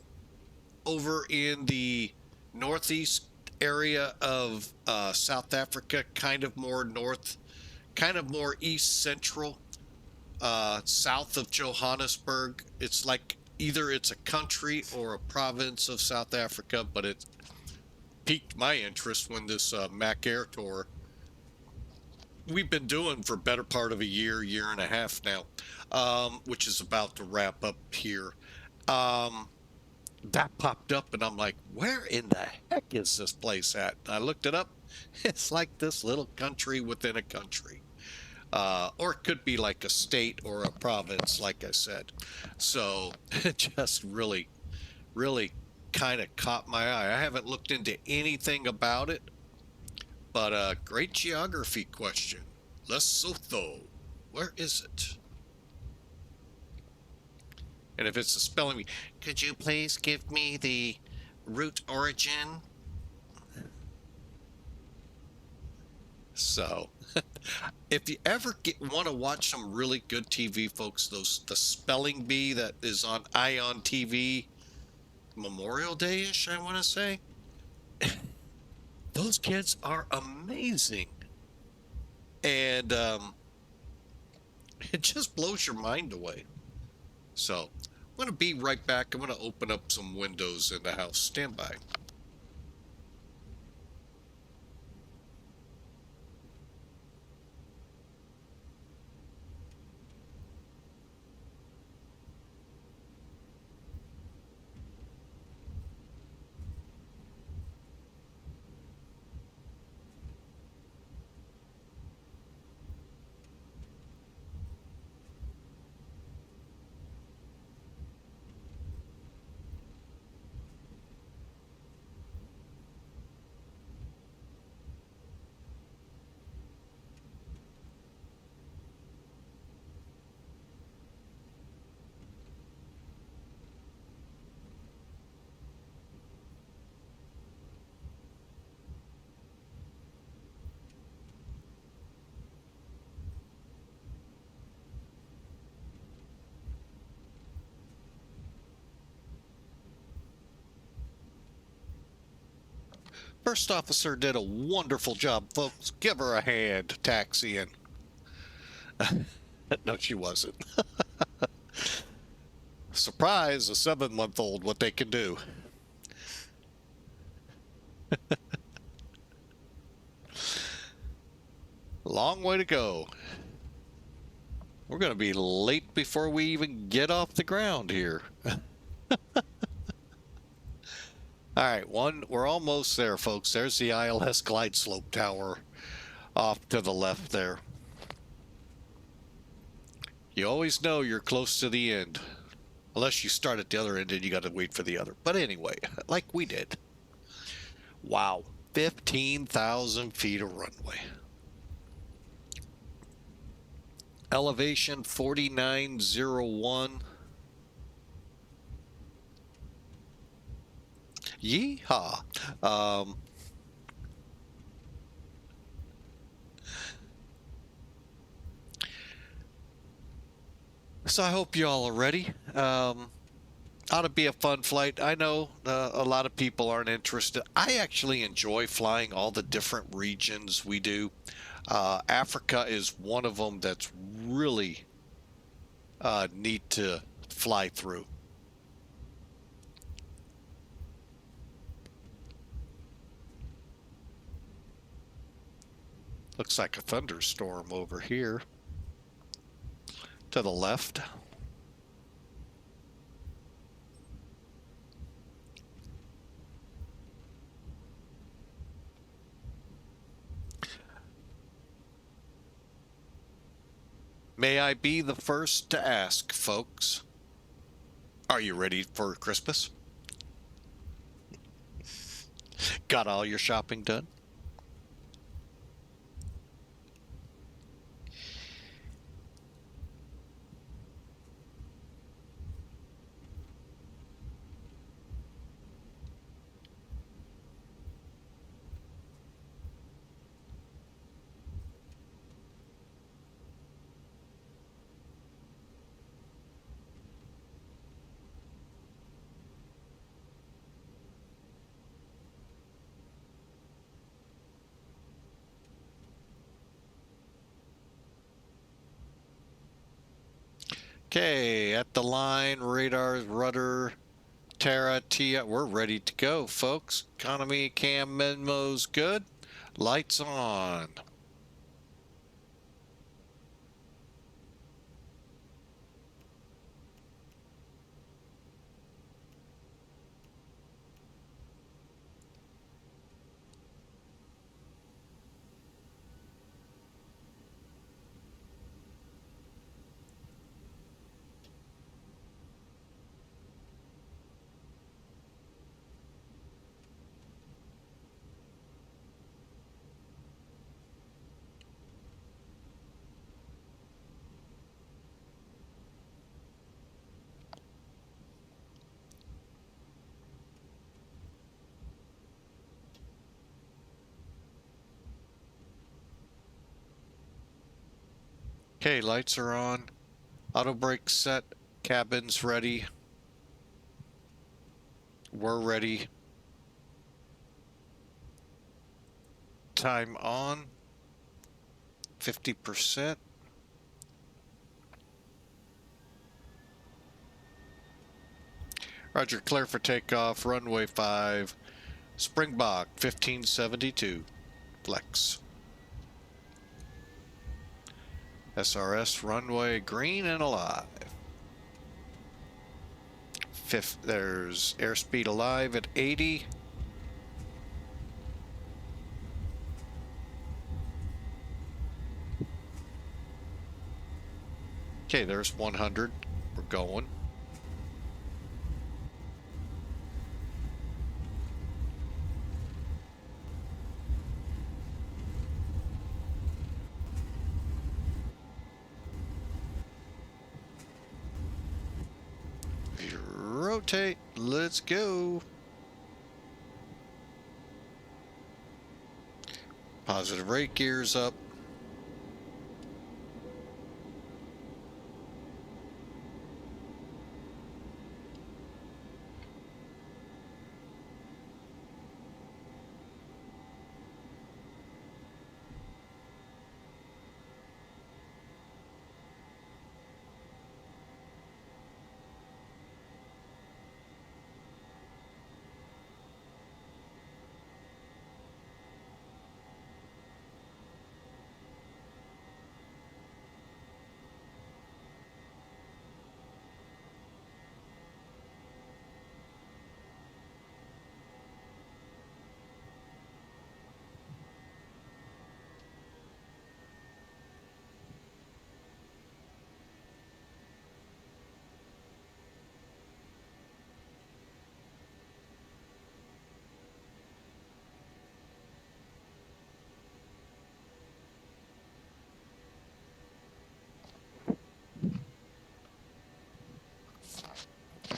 over in the northeast area of South Africa, kind of more north, kind of more east central, south of Johannesburg. It's like either it's a country or a province of South Africa, but it piqued my interest when this Mac Air tour we've been doing for better part of a year, year and a half now, which is about to wrap up here. That popped up, and I'm like, where in the heck is this place at? I looked it up. It's like this little country within a country. Or it could be like a state or a province, like I said. So it just really, really kind of caught my eye. I haven't looked into anything about it, but great geography question. Lesotho, where is it? And if it's a spelling bee, could you please give me the root origin? So, if you ever want to watch some really good TV, folks, the spelling bee that is on Ion TV, Memorial Day-ish, I want to say. Those kids are amazing, and it just blows your mind away. So, I'm going to be right back. I'm going to open up some windows in the house. Stand by. First officer did a wonderful job, folks. Give her a hand taxiing. No, she wasn't. Surprise, a 7-month-old, what they can do. Long way to go. We're going to be late before we even get off the ground here. All right, we're almost there, folks. There's the ILS glide slope tower off to the left there. You always know you're close to the end. Unless you start at the other end and you got to wait for the other. But anyway, like we did. Wow, 15,000 feet of runway. Elevation 4901. Yeehaw. So I hope you all are ready. Ought to be a fun flight. I know a lot of people aren't interested. I actually enjoy flying all the different regions we do. Africa is one of them that's really neat to fly through. Looks like a thunderstorm over here to the left. May I be the first to ask, folks, are you ready for Christmas? Got all your shopping done? Okay, at the line, radars, rudder, Terra, Tia, we're ready to go, folks. Economy, cam, memos, good. Lights on. Okay, lights are on. Auto brake set. Cabin's ready. We're ready. Time on. 50%. Roger, clear for takeoff. Runway 5. Springbok 1572. Flex. SRS runway green and alive. Fifth, there's airspeed alive at 80. Okay, there's 100. We're going. Rotate. Let's go. Positive rate gears up.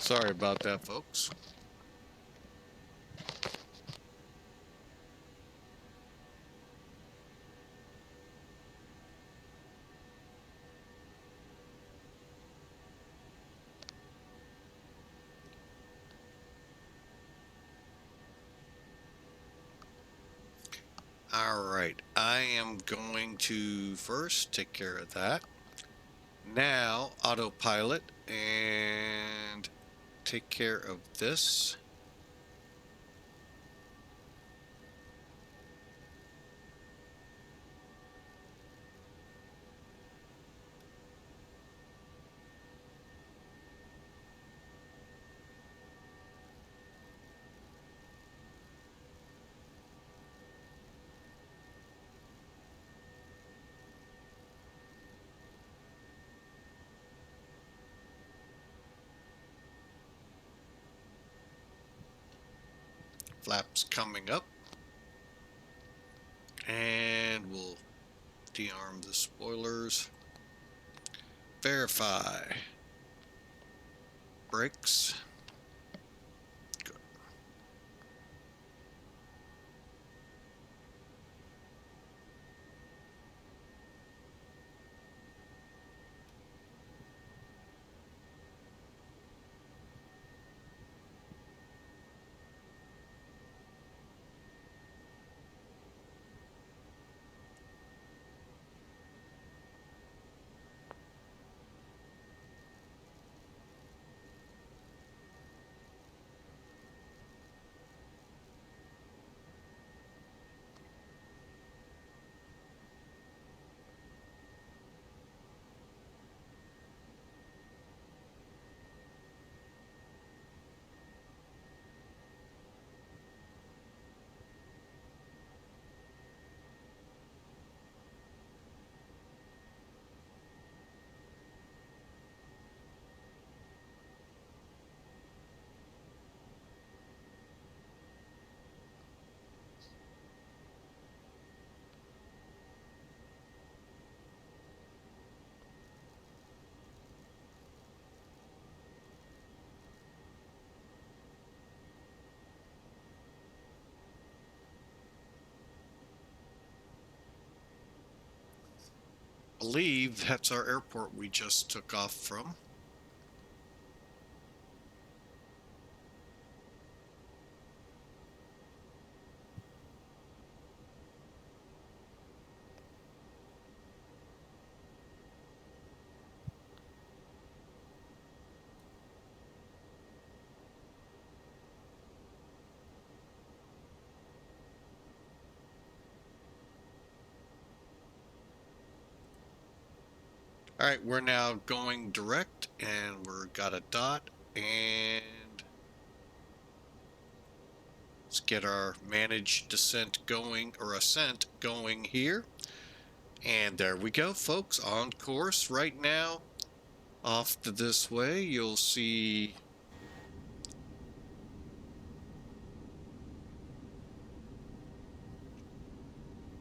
Sorry about that, folks. All right, I am going to first take care of that. Now, autopilot and take care of this. Flaps coming up. And we'll de-arm the spoilers. Verify. Brakes. Good. Believe that's our airport we just took off from. All right, we're now going direct, and we're got a dot, and let's get our managed descent going, or ascent going here. And there we go, folks, on course right now. Off to this way, you'll see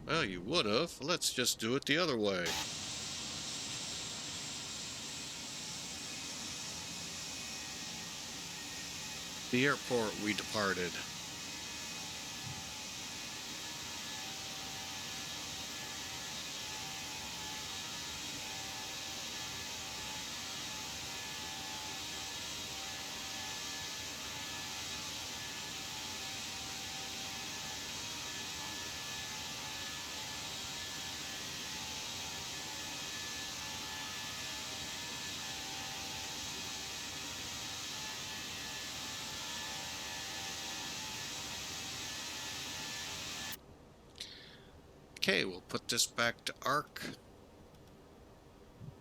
well, you would have. Let's just do it the other way. The airport we departed. Okay, we'll put this back to arc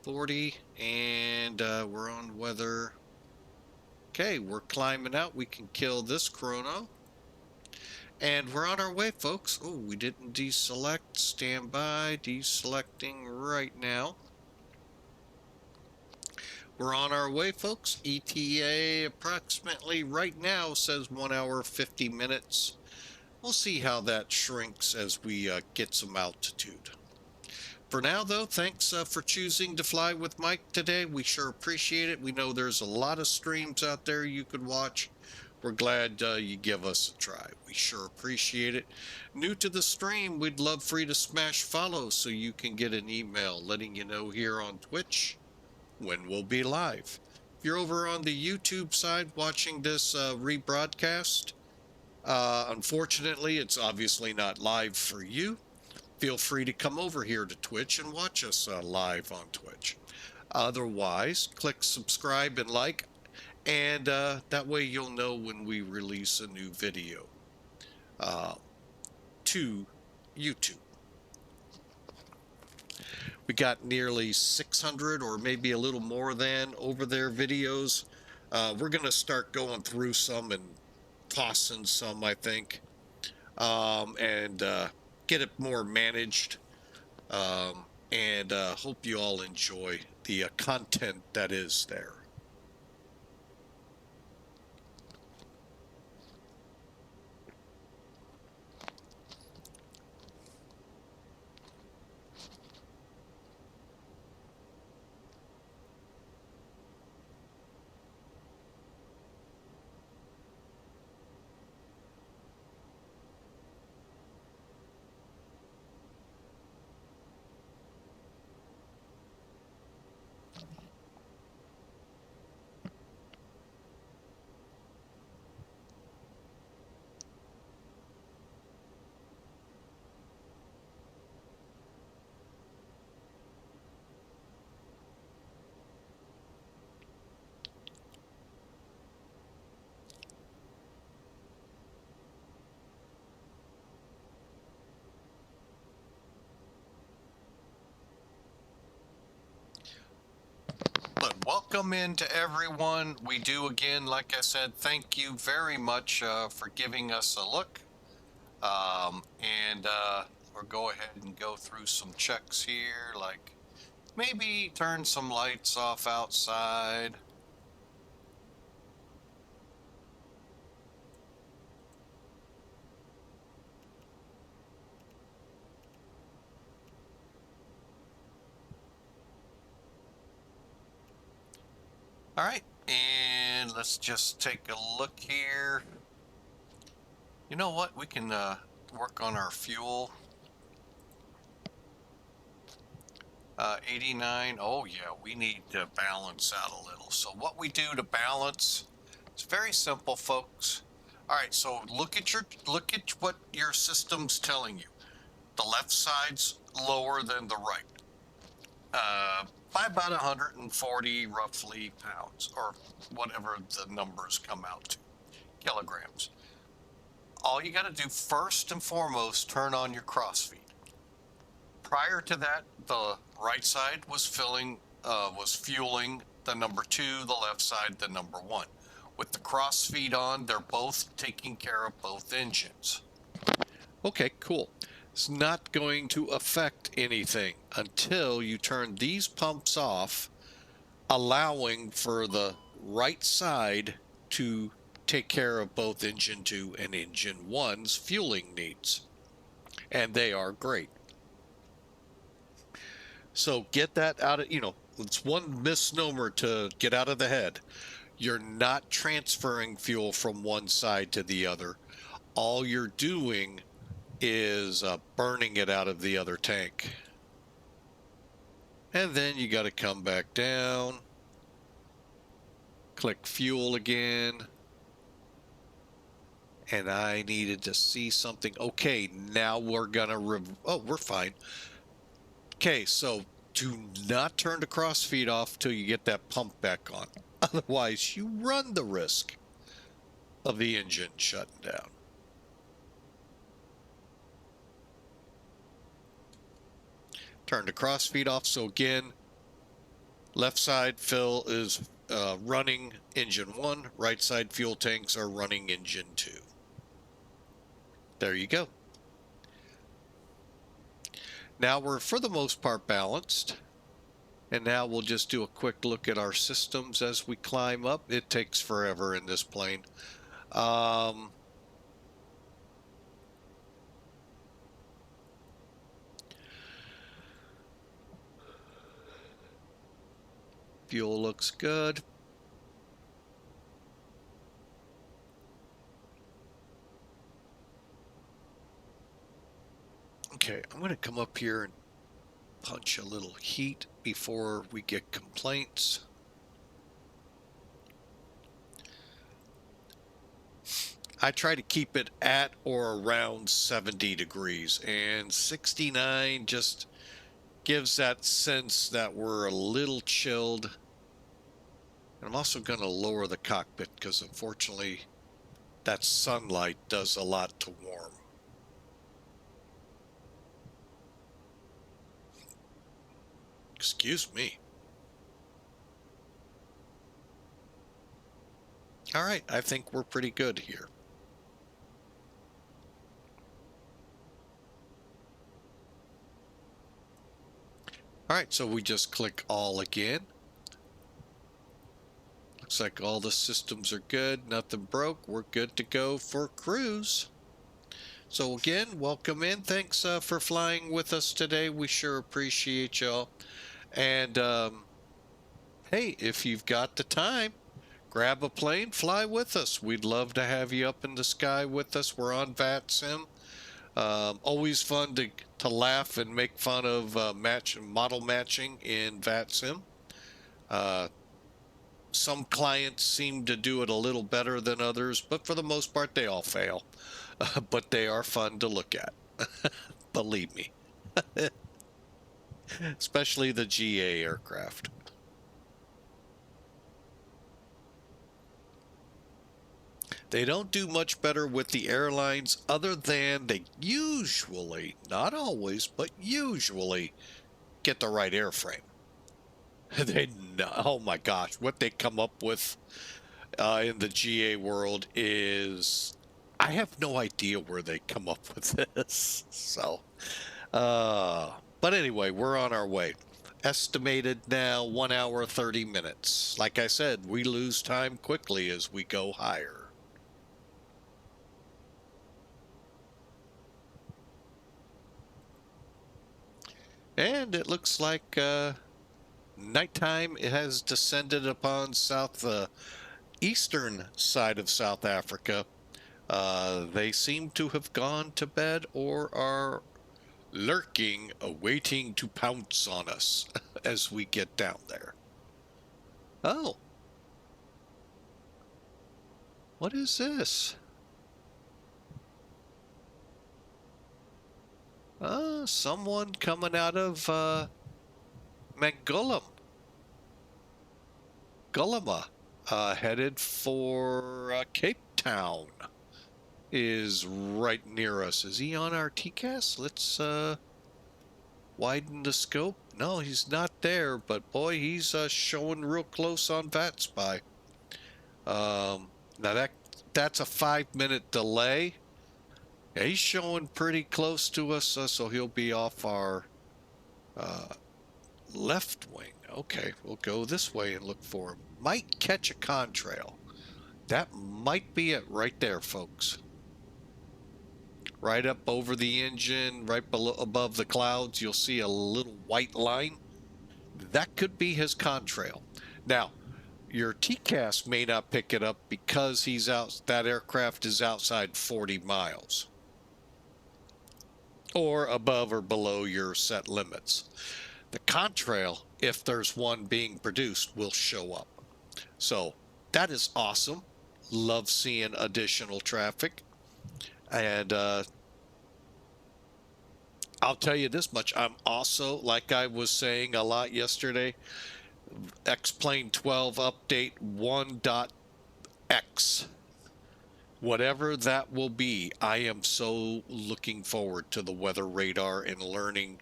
40, and we're on weather. Okay, we're climbing out. We can kill this chrono. And we're on our way, folks. Oh, we didn't deselect. Stand by. Deselecting right now. We're on our way, folks. ETA approximately right now says 1 hour 50 minutes. We'll see how that shrinks as we get some altitude. For now, though, thanks for choosing to fly with Mike today. We sure appreciate it. We know there's a lot of streams out there you could watch. We're glad you give us a try. We sure appreciate it. New to the stream, we'd love for you to smash follow so you can get an email letting you know here on Twitch when we'll be live. If you're over on the YouTube side watching this rebroadcast, unfortunately, it's obviously not live for you. Feel free to come over here to Twitch and watch us live on Twitch. Otherwise, click subscribe and like, and that way you'll know when we release a new video to YouTube. We got nearly 600 or maybe a little more than over there videos. We're going to start going through some and tossing some, I think, and get it more managed. And hope you all enjoy the content that is there. But welcome into everyone. We do again, like I said, thank you very much for giving us a look. And we'll go ahead and go through some checks here, like maybe turn some lights off outside. All right, and let's just take a look here. You know what? We can work on our fuel. 89. Oh yeah, we need to balance out a little. So what we do to balance, it's very simple, folks. All right, so look at what your system's telling you. The left side's lower than the right. By about 140 roughly pounds, or whatever the numbers come out to, kilograms. All you got to do first and foremost, turn on your crossfeed. Prior to that, the right side was fueling the number 2, the left side the number 1. With the crossfeed on, they're both taking care of both engines. Okay, cool. It's not going to affect anything until you turn these pumps off, allowing for the right side to take care of both engine 2 and engine 1's fueling needs. And they are great. So get that out of, it's one misnomer to get out of the head. You're not transferring fuel from one side to the other. All you're doing is burning it out of the other tank. And then you got to come back down, click fuel again. And I needed to see something. Okay, now we're gonna we're fine. Okay, so do not turn the crossfeed off till you get that pump back on. Otherwise, you run the risk of the engine shutting down. Turn the crossfeed off. So again, left side fill is running engine 1. Right side fuel tanks are running engine 2. There you go. Now we're for the most part balanced. And now we'll just do a quick look at our systems as we climb up. It takes forever in this plane. Fuel looks good. Okay, I'm going to come up here and punch a little heat before we get complaints. I try to keep it at or around 70 degrees, and 69 just gives that sense that we're a little chilled. And I'm also going to lower the cockpit because unfortunately that sunlight does a lot to warm. Excuse me. All right, I think we're pretty good here. All right, so we just click all again. Looks like all the systems are good, nothing broke. We're good to go for cruise. So again, welcome in. Thanks for flying with us today. We sure appreciate y'all. And hey, if you've got the time, grab a plane, fly with us. We'd love to have you up in the sky with us. We're on VATSIM. Always fun to laugh and make fun of model matching in VATSIM. Some clients seem to do it a little better than others, but for the most part, they all fail. But they are fun to look at. Believe me. Especially the GA aircraft. They don't do much better with the airlines other than they usually, not always, but usually get the right airframe. Oh my gosh, what they come up with in the GA world is, I have no idea where they come up with this. So, but anyway, we're on our way. Estimated now 1 hour 30 minutes. Like I said, we lose time quickly as we go higher. And it looks like nighttime has descended upon eastern side of South Africa. They seem to have gone to bed or are lurking, awaiting to pounce on us as we get down there. Oh. What is this? Someone coming out of Gulama, headed for Cape Town, is right near us. Is he on our TCAS? Let's widen the scope. No, he's not there, but boy, he's showing real close on VATSPY. Now that's a 5-minute delay. Yeah, he's showing pretty close to us, so he'll be off our left wing. Okay, we'll go this way and look for him. Might catch a contrail. That might be it right there, folks. Right up over the engine, right below, above the clouds, you'll see a little white line. That could be his contrail. Now, your TCAS may not pick it up because he's out. That aircraft is outside 40 miles. Or above or below your set limits. The contrail, if there's one being produced, will show up. So that is awesome. Love seeing additional traffic. And I'll tell you this much. I'm also, like I was saying a lot yesterday, XP12 update 1.x. Whatever that will be, I am so looking forward to the weather radar and learning,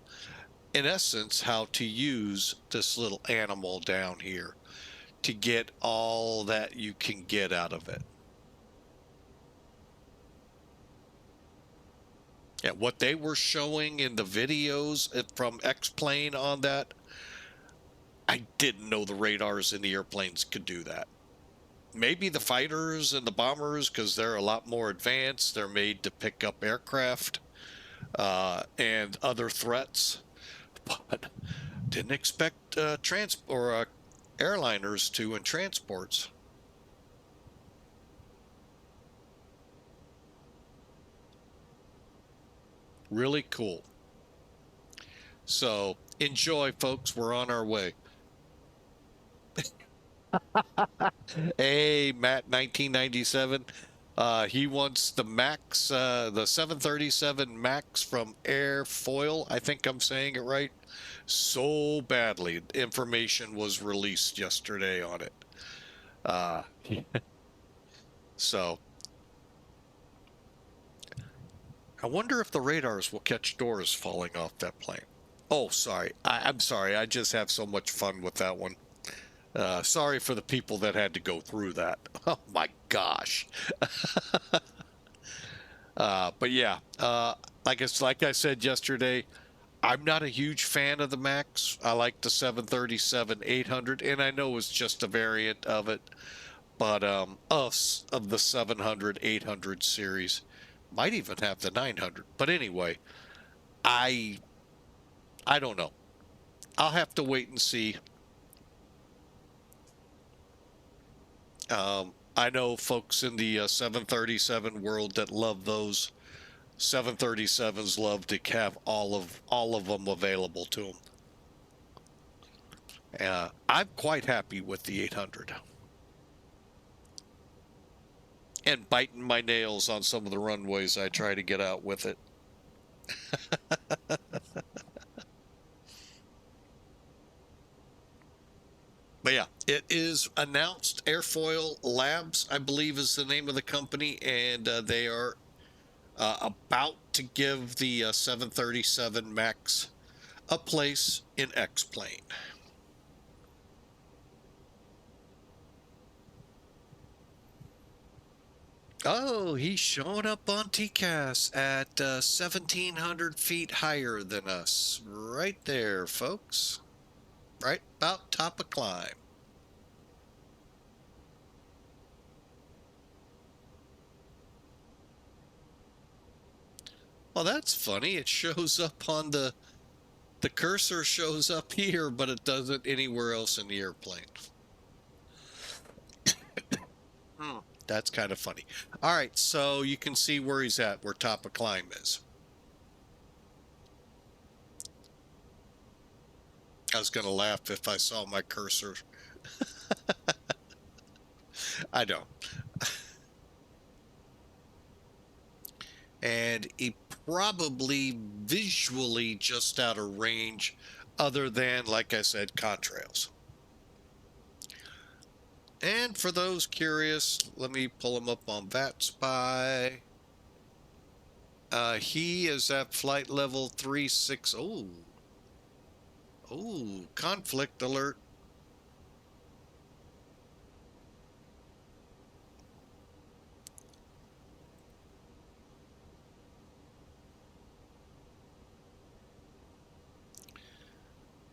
in essence, how to use this little animal down here to get all that you can get out of it. Yeah, what they were showing in the videos from X-Plane on that, I didn't know the radars in the airplanes could do that. Maybe the fighters and the bombers, because they're a lot more advanced. They're made to pick up aircraft and other threats. But didn't expect airliners to and transports. Really cool. So enjoy, folks. We're on our way. Hey, Matt, 1997. He wants the Max, the 737 Max from Airfoil. I think I'm saying it right. So badly. Information was released yesterday on it. So I wonder if the radars will catch doors falling off that plane. Oh, sorry. I'm sorry. I just have so much fun with that one. Sorry for the people that had to go through that. Oh my gosh. But yeah, like I said yesterday, I'm not a huge fan of the Max. I like the 737-800, and I know it's just a variant of it. But us of the 700-800 series might even have the 900. But anyway, I I don't know. I'll have to wait and see. I know folks in the 737 world that love those 737s, love to have all of them available to them. I'm quite happy with the 800 and biting my nails on some of the runways I try to get out with it. But yeah, it is announced. Airfoil Labs, I believe, is the name of the company, and they are about to give the 737 Max a place in X-Plane. Oh, he's showing up on TCAS at 1,700 feet higher than us. Right there, folks. Right about top of climb. Well, that's funny. It shows up on the cursor shows up here, but it doesn't anywhere else in the airplane. That's kind of funny. All right, so you can see where he's at, where top of climb is. I was going to laugh if I saw my cursor. I don't. And he probably visually just out of range, other than, like I said, contrails. And for those curious, let me pull him up on VATSPY. He is at flight level 36. Oh, conflict alert.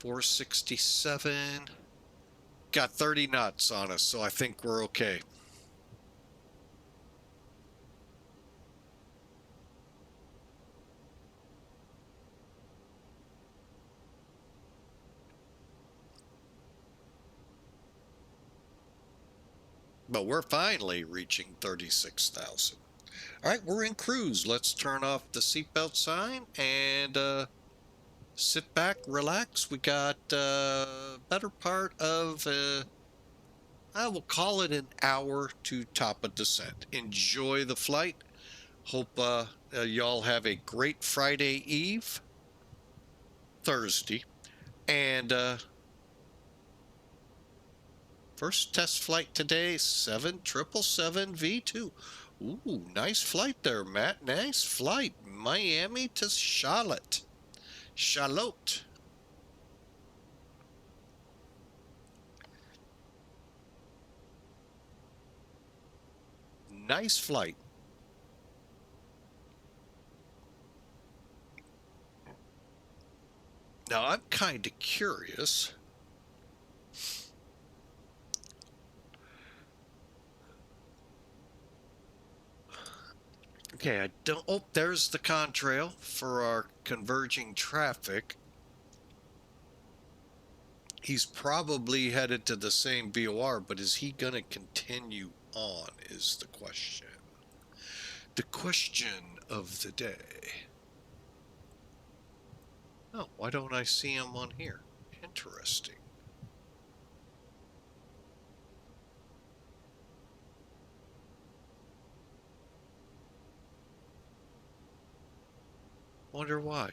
.467. Got 30 knots on us, so I think we're okay. But we're finally reaching 36,000. All right, we're in cruise. Let's turn off the seatbelt sign and sit back, relax. We got better part of, I will call it an hour to top of descent. Enjoy the flight. Hope y'all have a great Friday Eve, Thursday, and first test flight today, 777 V2. Ooh, nice flight there, Matt. Nice flight. Miami to Charlotte. Charlotte. Nice flight. Now, I'm kind of curious. Okay, I don't. Oh, there's the contrail for our converging traffic. He's probably headed to the same VOR, but is he going to continue on is the question. The question of the day. Oh, why don't I see him on here? Interesting. Wonder why.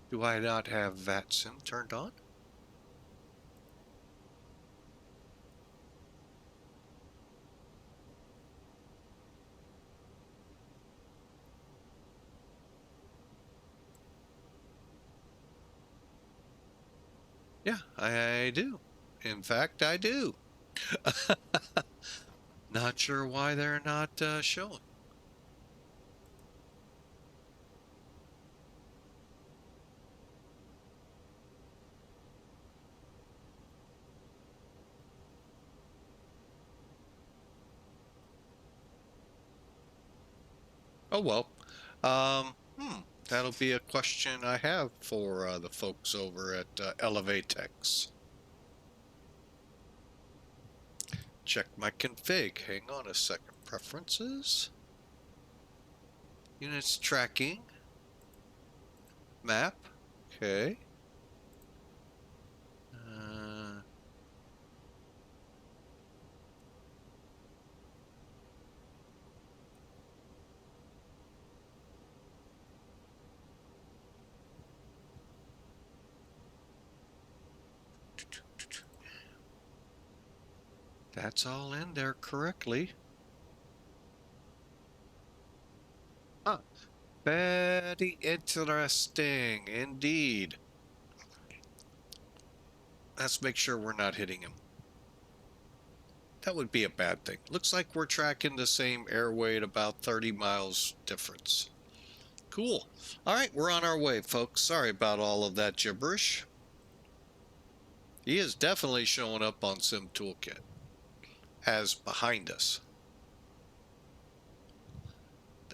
Do I not have VATSIM turned on? Yeah, I do. In fact, I do. Not sure why they're not showing. Oh well. That'll be a question I have for the folks over at Elevatex. Check my config. Hang on a second. Preferences. Units tracking. Map. Okay. That's all in there correctly. Huh. Very interesting indeed. Let's make sure we're not hitting him. That would be a bad thing. Looks like we're tracking the same airway at about 30 miles difference. Cool. All right, we're on our way, folks. Sorry about all of that gibberish. He is definitely showing up on Sim Toolkit as behind us.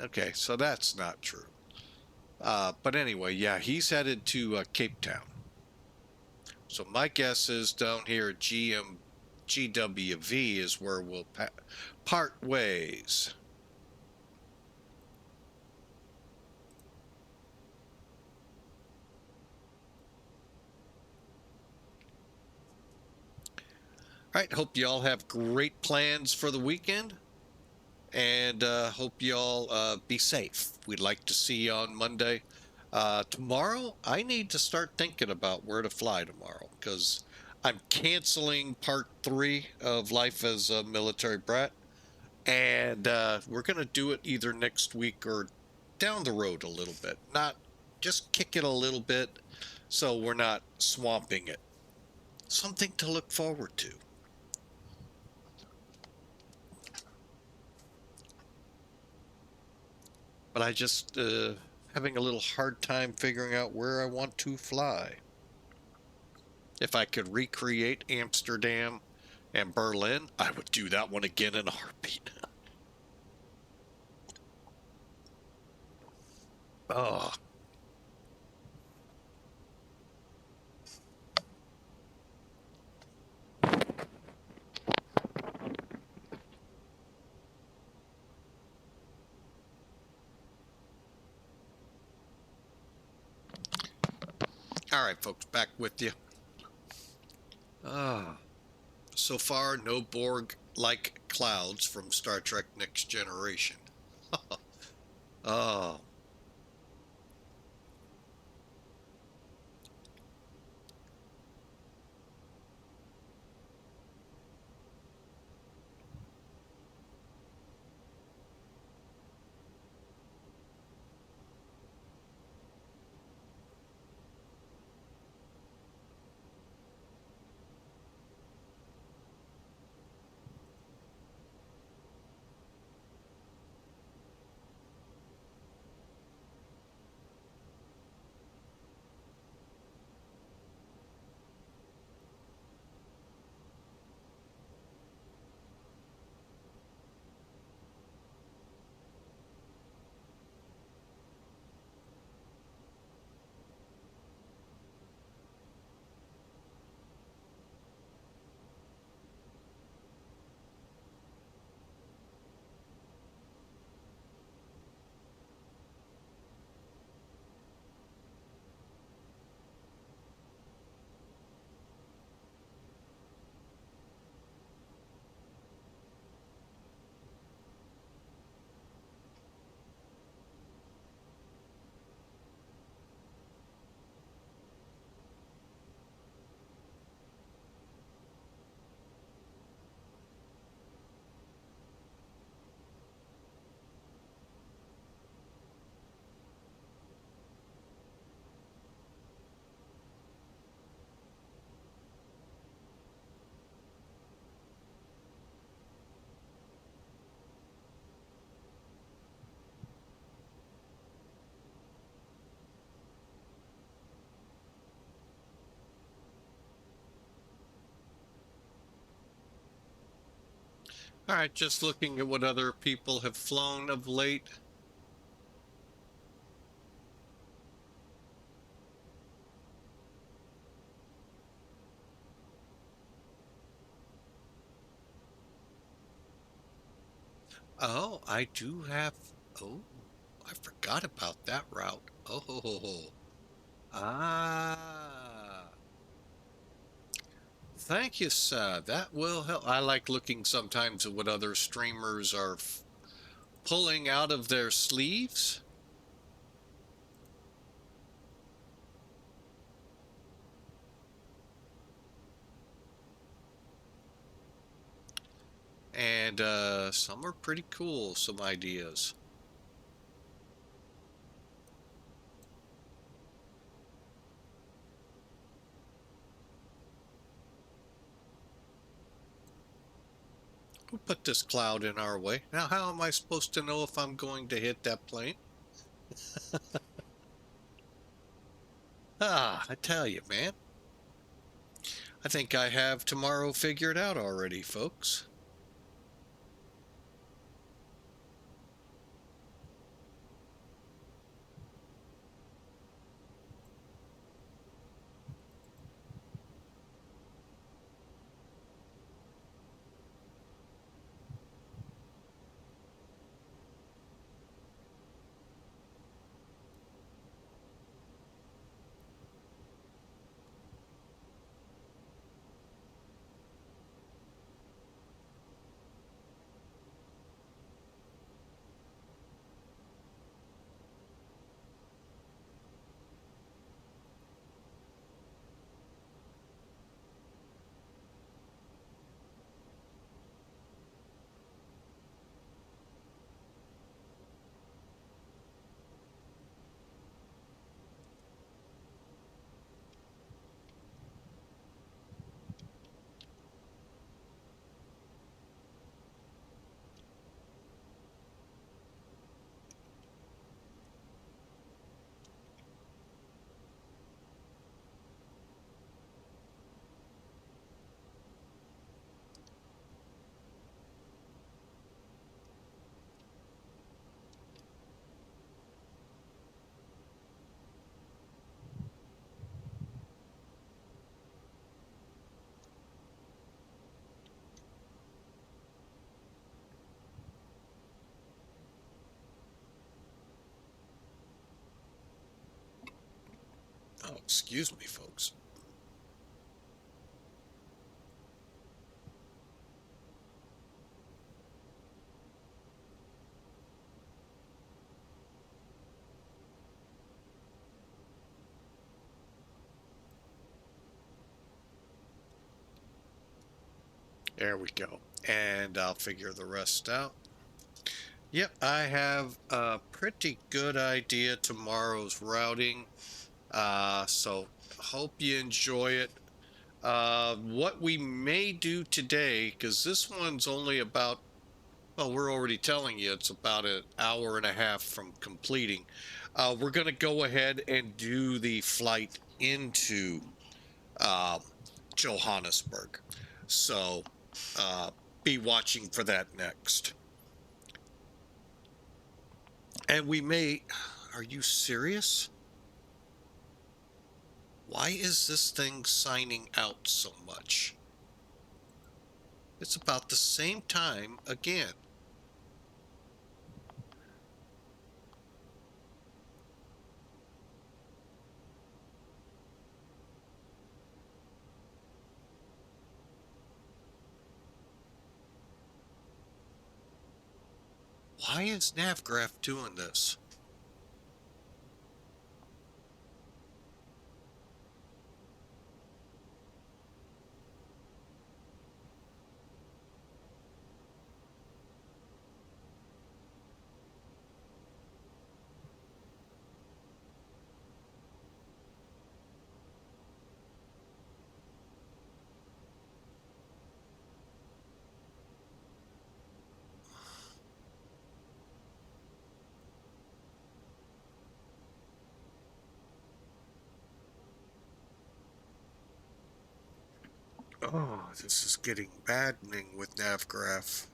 Okay, so that's not true. But anyway, yeah, he's headed to Cape Town. So my guess is down here at GWV is where we'll part ways. All right, hope you all have great plans for the weekend, and hope you all be safe. We'd like to see you on Monday. Tomorrow, I need to start thinking about where to fly tomorrow, because I'm canceling part 3 of Life as a Military Brat, and we're going to do it either next week or down the road a little bit. Not just kick it a little bit so we're not swamping it. Something to look forward to. But I just having a little hard time figuring out where I want to fly. If I could recreate Amsterdam and Berlin, I would do that one again in a heartbeat. Oh. All right, folks, back with you. So far, no Borg-like clouds from Star Trek Next Generation. Oh. All right, just looking at what other people have flown of late. Oh, I do have. Oh, I forgot about that route. Oh, ah. Thank you, sir. That will help. I like looking sometimes at what other streamers are pulling out of their sleeves. And some are pretty cool, some ideas. Who put this cloud in our way? Now, how am I supposed to know if I'm going to hit that plane? Ah, I tell you, man. I think I have tomorrow figured out already, folks. Oh, excuse me, folks. There we go. And I'll figure the rest out. Yep, I have a pretty good idea tomorrow's routing. So hope you enjoy it. What we may do today, because this one's only about, well, we're already telling you it's about an hour and a half from completing. We're going to go ahead and do the flight into um, Johannesburg. So uh, be watching for that next. And we may, are you serious? Why is this thing signing out so much? It's about the same time again. Why is NavGraph doing this? Oh, this is getting maddening with NavGraph.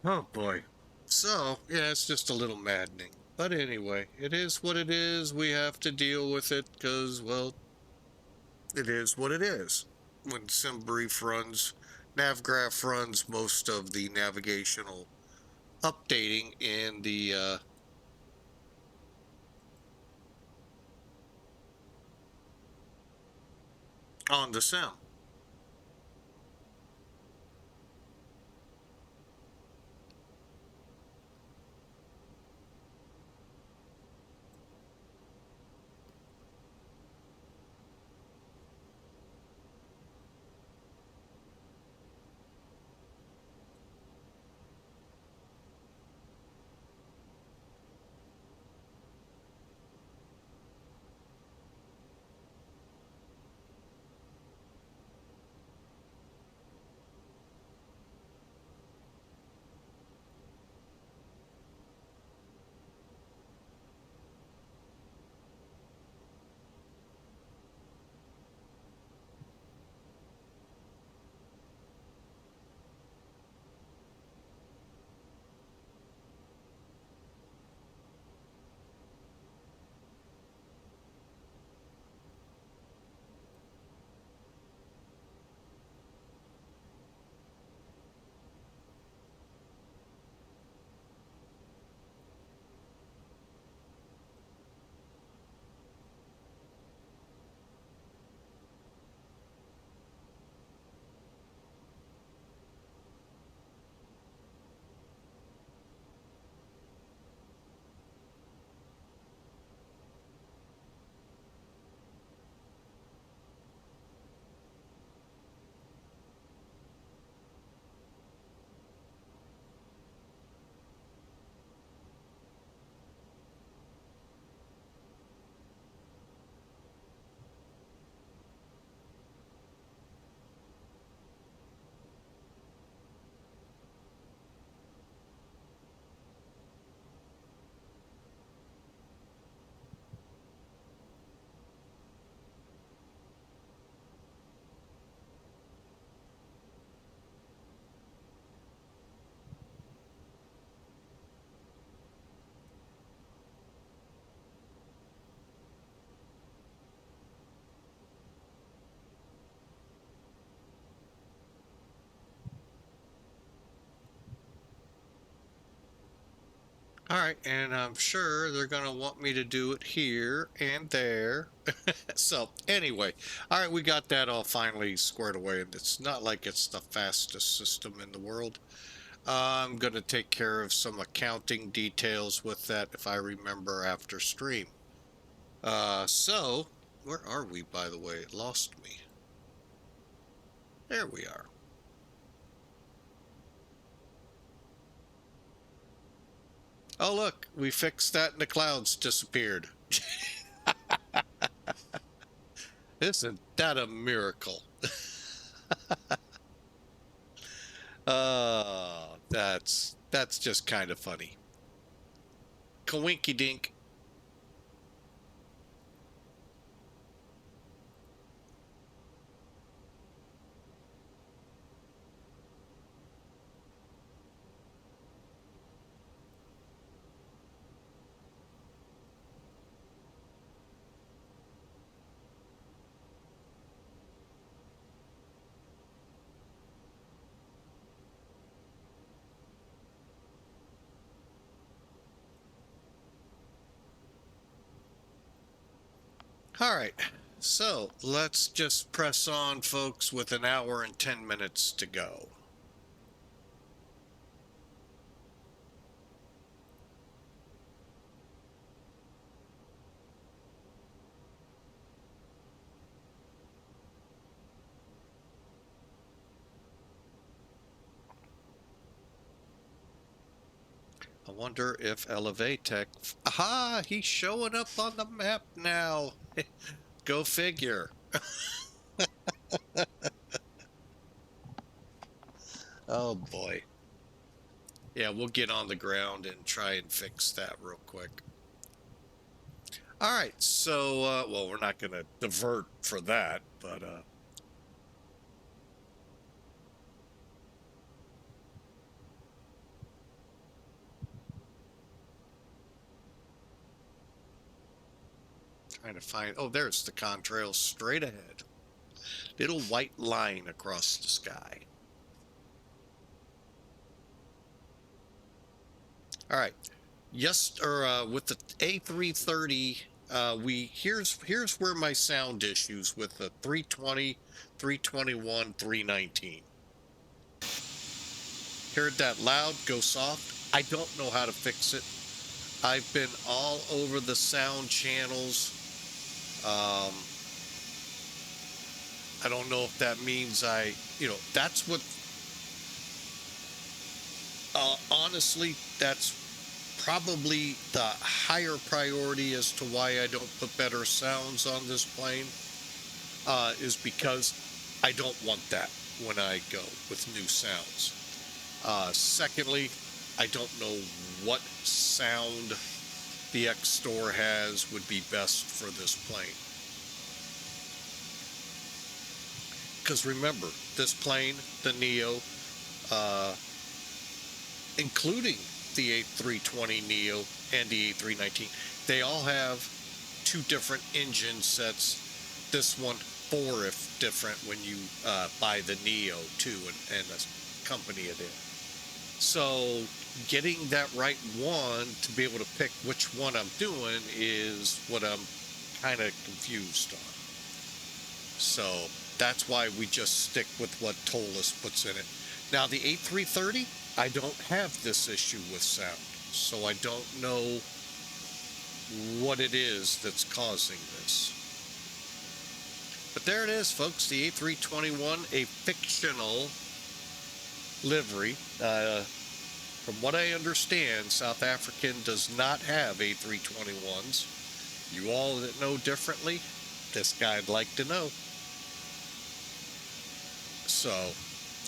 Oh boy. So, yeah, it's just a little maddening. But anyway, it is what it is. We have to deal with it because, well, it is what it is. When SimBrief runs, NavGraph runs most of the navigational updating in the on the sim. All right, and I'm sure they're going to want me to do it here and there. So, anyway, all right, we got that all finally squared away, and it's not like it's the fastest system in the world. I'm going to take care of some accounting details with that if I remember after stream. So, where are we, by the way? It lost me. There we are. Oh, look, we fixed that and the clouds disappeared. Isn't that a miracle? That's just kind of funny. Kawinky dink. All right, so let's just press on, folks, with an hour and 10 minutes to go. I wonder if Elevatech. Aha! He's showing up on the map now. Go figure. Oh boy. Yeah, we'll get on the ground and try and fix that real quick. All right, so, well, we're not going to divert for that, but, Trying to find, oh, there's the contrail straight ahead. Little white line across the sky. All right. Yes, or with the A330, here's where my sound issues with the 320, 321, 319. Heard that loud, go soft. I don't know how to fix it. I've been all over the sound channels. I don't know if that means that's what, honestly, that's probably the higher priority as to why I don't put better sounds on this plane, is because I don't want that when I go with new sounds. Secondly, I don't know what sound the X Store has would be best for this plane. Because remember, this plane, the Neo, including the A320neo and the A319, they all have two different engine sets. This one, four if different when you buy the Neo too, and accompany it in. So getting that right one to be able to pick which one I'm doing is what I'm kind of confused on. So that's why we just stick with what ToLiss puts in it. Now the A330, I don't have this issue with sound, so I don't know what it is that's causing this. But there it is, folks, the A321, a fictional livery. From what I understand, South African does not have A321s. You all that know differently, this guy'd like to know. So,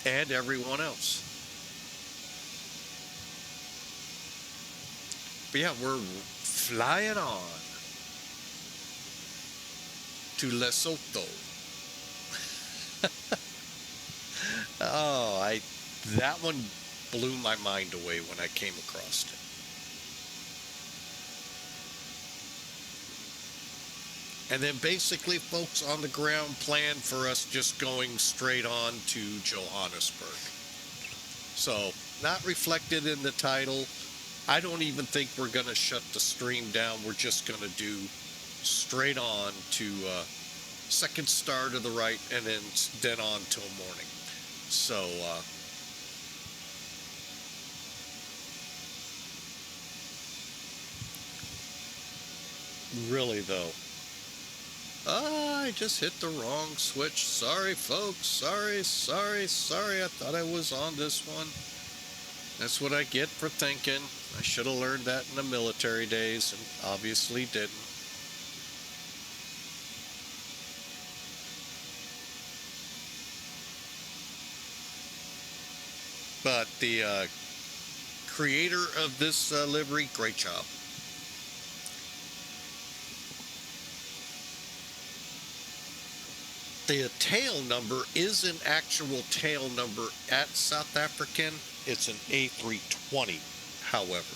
and everyone else. But yeah, we're flying on to Lesotho. Oh, that one blew my mind away when I came across it. And then basically, folks, on the ground plan for us just going straight on to Johannesburg. So, not reflected in the title. I don't even think we're going to shut the stream down. We're just going to do straight on to second star to the right and then on till morning. So, really though, I just hit the wrong switch. Sorry, folks. Sorry. I thought I was on this one. That's what I get for thinking. I should have learned that in the military days, and obviously didn't. But the creator of this livery, great job. The tail number is an actual tail number at South African. It's an A320, however.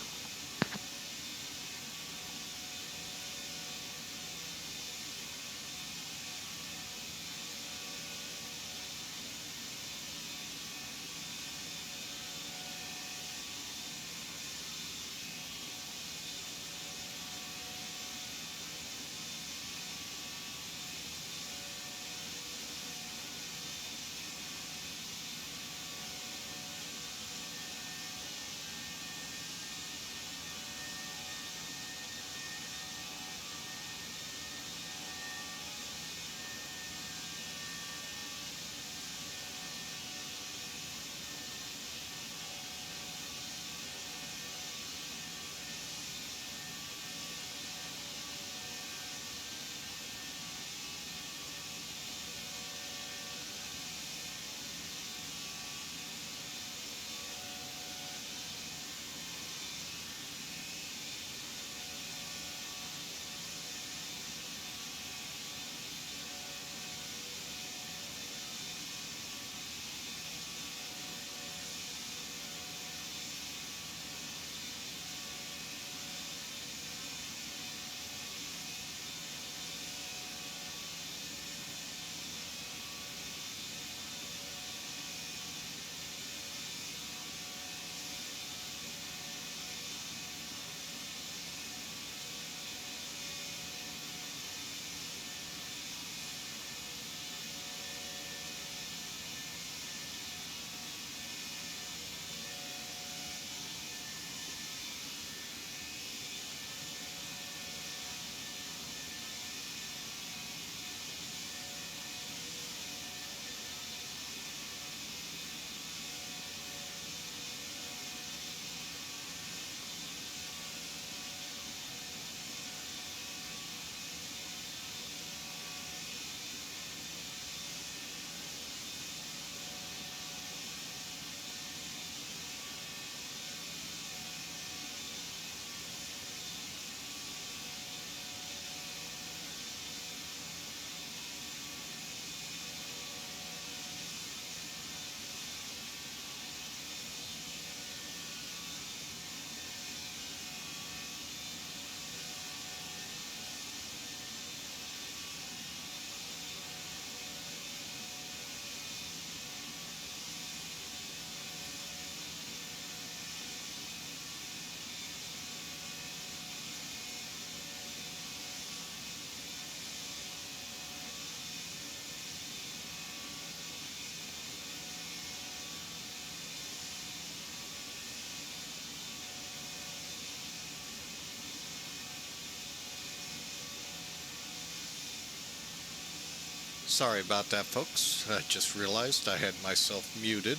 Sorry about that, folks. I just realized I had myself muted.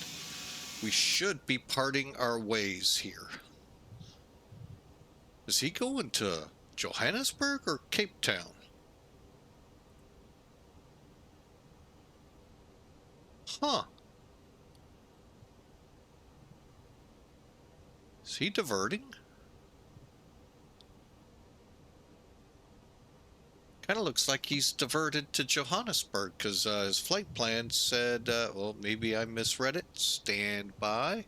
We should be parting our ways here. Is he going to Johannesburg or Cape Town? Huh. Is he diverting? Kind of looks like he's diverted to Johannesburg because his flight plan said, well, maybe I misread it. Stand by.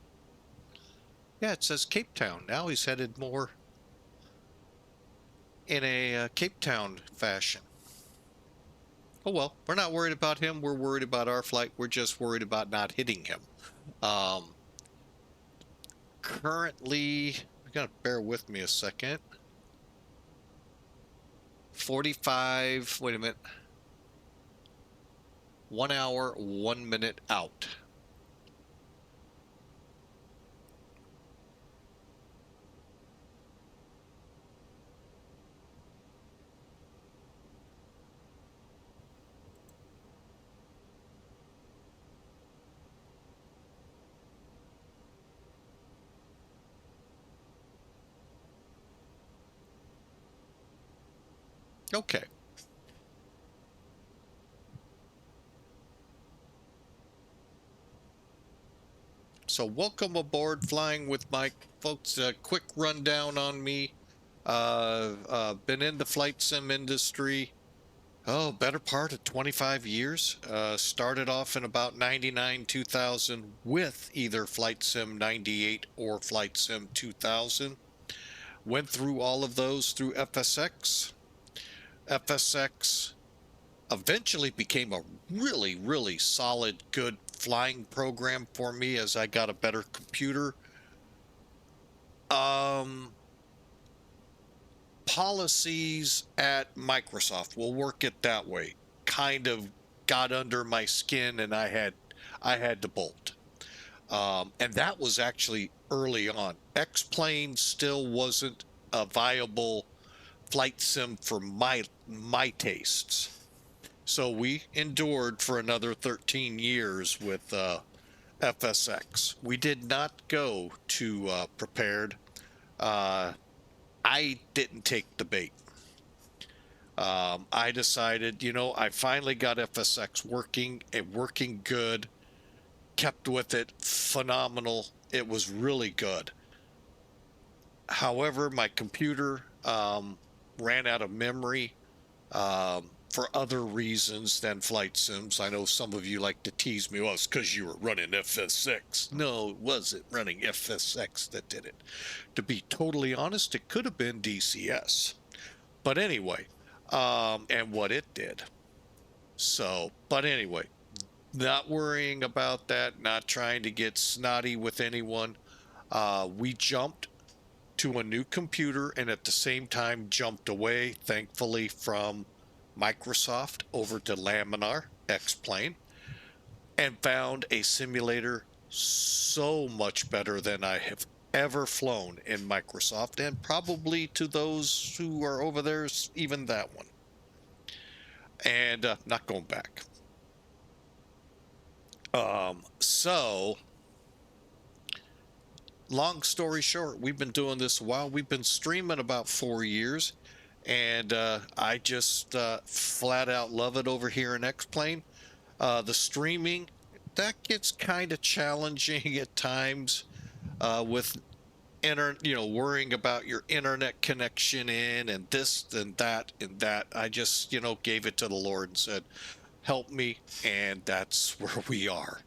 Yeah, it says Cape Town. Now he's headed more in a Cape Town fashion. Oh well, we're not worried about him. We're worried about our flight. We're just worried about not hitting him. Currently, you gotta bear with me a second. 45, wait a minute. 1 hour, 1 minute out. Okay. So welcome aboard Flying with Mike. Folks, a quick rundown on me. Been in the flight sim industry, oh, better part of 25 years. Started off in about 99, 2000 with either Flight Sim 98 or Flight Sim 2000. Went through all of those through FSX. FSX eventually became a really, really solid, good flying program for me as I got a better computer. Policies at Microsoft, we'll work it that way, kind of got under my skin, and I had to bolt. And that was actually early on. X-Plane still wasn't a viable flight sim for my tastes. So we endured for another 13 years with FSX. We did not go to prepared. I didn't take the bait. I decided, I finally got FSX working and working good, kept with it, phenomenal. It was really good. However, my computer ran out of memory for other reasons than flight sims. I know some of you like to tease me, well, it's because you were running FSX. No, it wasn't running FSX that did it. To be totally honest, it could have been DCS. But anyway, and what it did. So, but anyway, not worrying about that, not trying to get snotty with anyone. We jumped to a new computer and at the same time jumped away, thankfully, from Microsoft over to Laminar X-Plane and found a simulator so much better than I have ever flown in Microsoft, and probably to those who are over there, even that one. And not going back. So, long story short, we've been doing this a while. We've been streaming about 4 years, and I just flat out love it over here in X-Plane. The streaming, that gets kind of challenging at times with worrying about your internet connection in and this and that and that. I just, gave it to the Lord and said, help me, and that's where we are.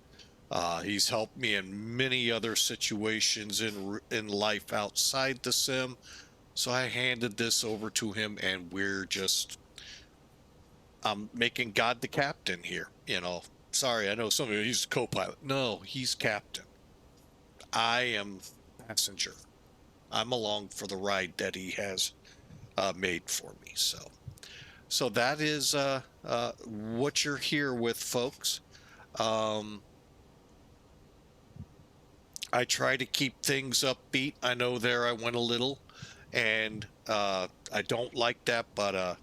He's helped me in many other situations in life outside the sim. So I handed this over to him, and I'm making God the captain here. Sorry, I know some of you, he's co-pilot. No, he's captain. I am passenger. I'm along for the ride that he has made for me. So that is what you're here with, folks. I try to keep things upbeat. I know there I went a little, and I don't like that, but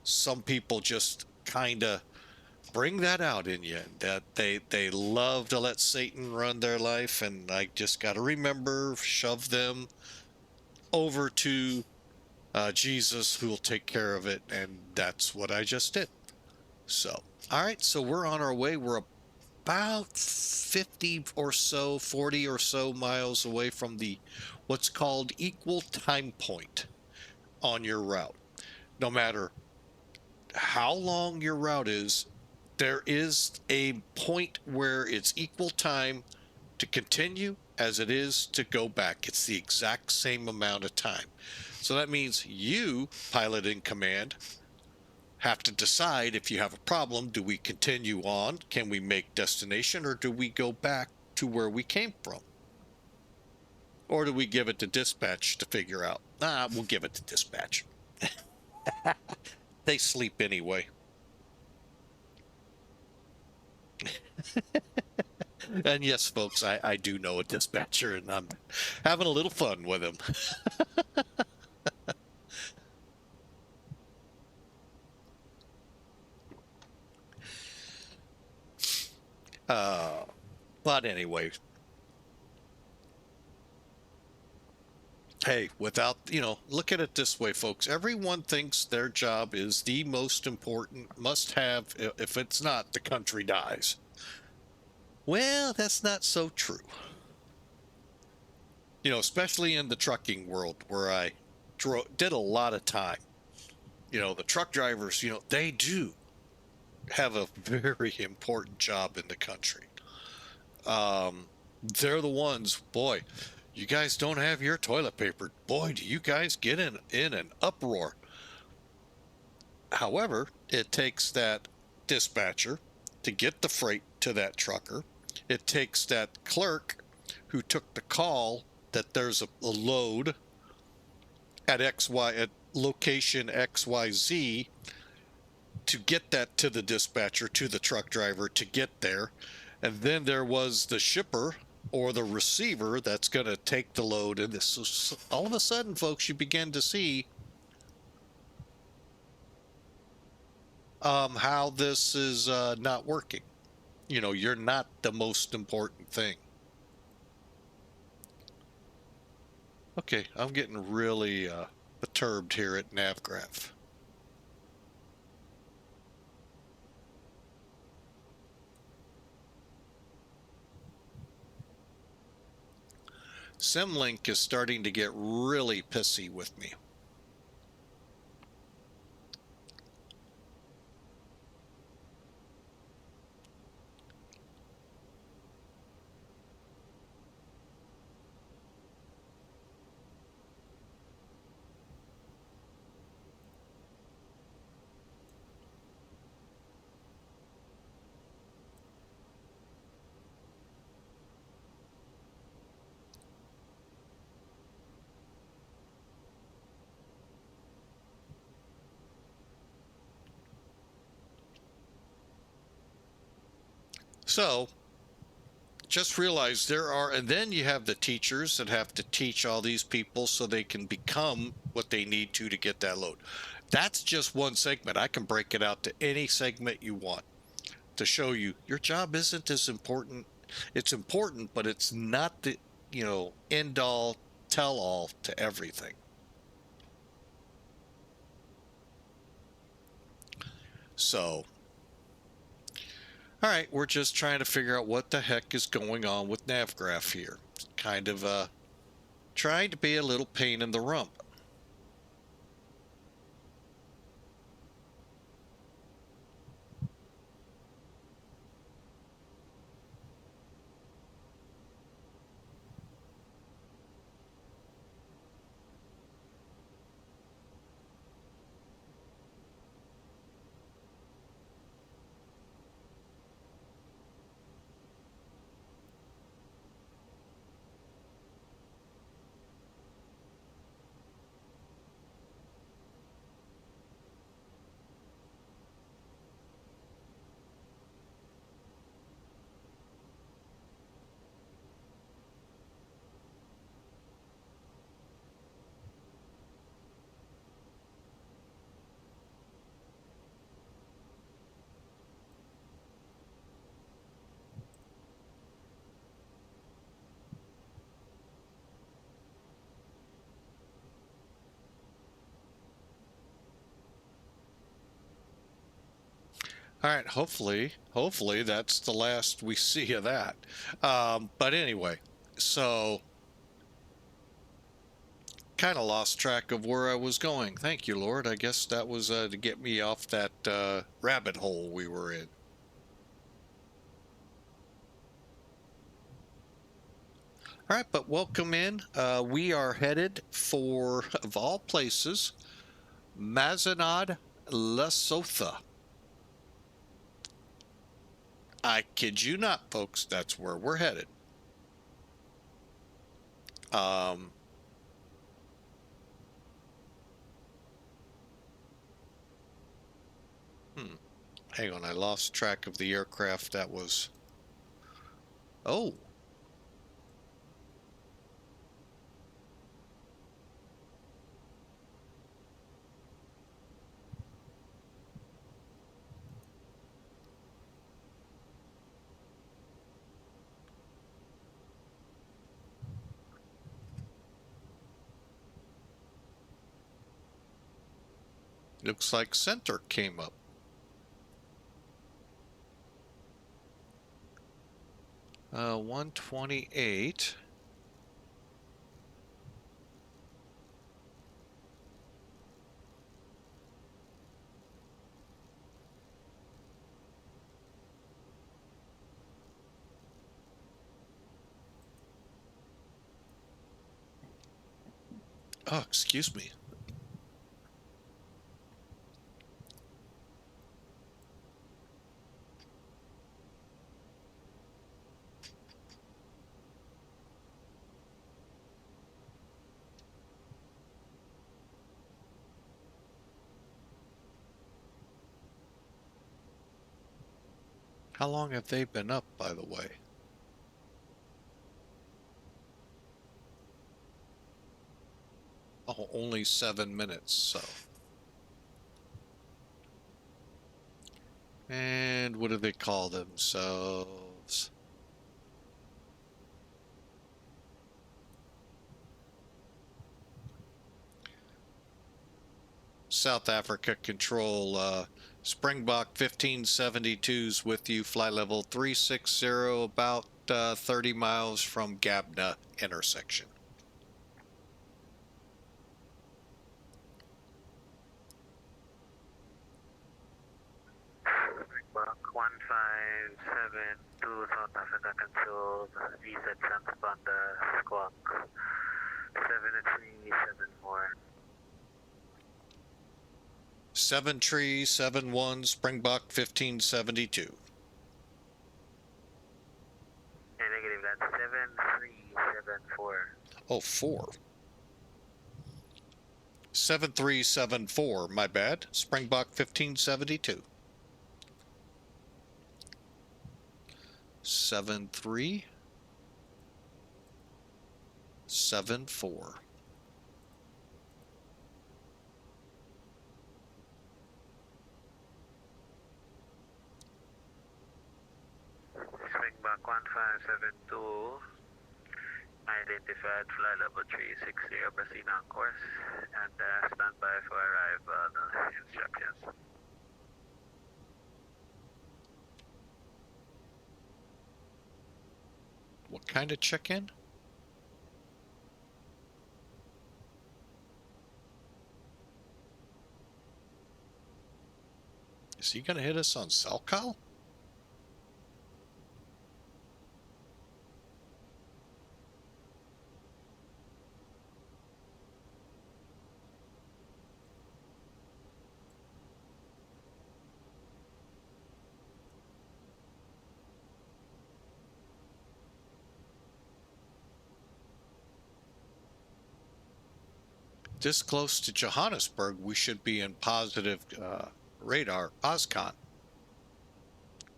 some people just kind of bring that out in you, that they love to let Satan run their life, and I just got to remember, shove them over to Jesus, who will take care of it, and that's what I just did. So, all right, so we're on our way. We're about 50 or so, 40 or so miles away from the what's called equal time point on your route. No matter how long your route is, there is a point where it's equal time to continue as it is to go back. It's the exact same amount of time. So that means you, pilot in command, have to decide if you have a problem. Do we continue on? Can we make destination, or do we go back to where we came from? Or do we give it to dispatch to figure out? We'll give it to dispatch. They sleep anyway. And yes, folks, I do know a dispatcher, and I'm having a little fun with him. But anyway, hey, without, look at it this way, folks. Everyone thinks their job is the most important, must have. If it's not, the country dies. Well, that's not so true. Especially in the trucking world where I did a lot of time. The truck drivers, they do have a very important job in the country. They're the ones, boy, you guys don't have your toilet paper. Boy, do you guys get in an uproar. However, it takes that dispatcher to get the freight to that trucker. It takes that clerk who took the call that there's a load at location XYZ to get that to the dispatcher, to the truck driver to get there. And then there was the shipper or the receiver that's going to take the load. And this, all of a sudden, folks, you begin to see how this is not working. You're not the most important thing. Okay, I'm getting really perturbed here at NavGraph. Simlink is starting to get really pissy with me. So just realize and then you have the teachers that have to teach all these people so they can become what they need to get that load. That's just one segment. I can break it out to any segment you want to show you your job isn't as important. It's important, but it's not the, end all, tell all to everything. So, all right, we're just trying to figure out what the heck is going on with NavGraph here. Kind of trying to be a little pain in the rump. All right, hopefully that's the last we see of that. But anyway, so kind of lost track of where I was going. Thank you, Lord. I guess that was to get me off that rabbit hole we were in. All right, but welcome in. We are headed for, of all places, Mazenod, Lesotho. I kid you not, folks. That's where we're headed. Um, Hang on, I lost track of the aircraft that was. Oh, looks like center came up. Uh, 128. Oh, excuse me. How long have they been up, by the way? Oh, only 7 minutes, so. And what do they call themselves? South Africa Control, Springbok 1572's with you, flight level 360, about 30 miles from Gabna intersection. Springbok 1572 South Africa Control, VZ Transponder, Squawk 7374. 7371 Springbok 1572. Negative, that's 7374. Oh, 4. 7374, my bad. Springbok 1572. 7374. Springbok 1572, identified flight level 360, proceed on course, and stand by for arrival instructions. What kind of check-in? Is he going to hit us on Selcal? This close to Johannesburg, we should be in positive radar, OSCON.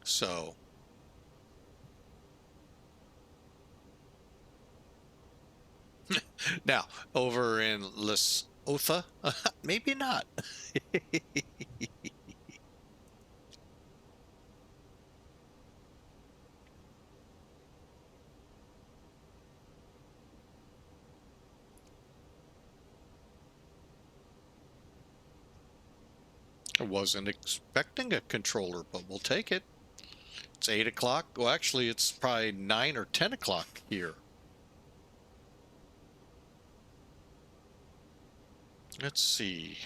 So, now, over in Lesotho, maybe not. I wasn't expecting a controller, but we'll take it. It's 8 o'clock. Well, actually, it's probably 9 or 10 o'clock here. Let's see.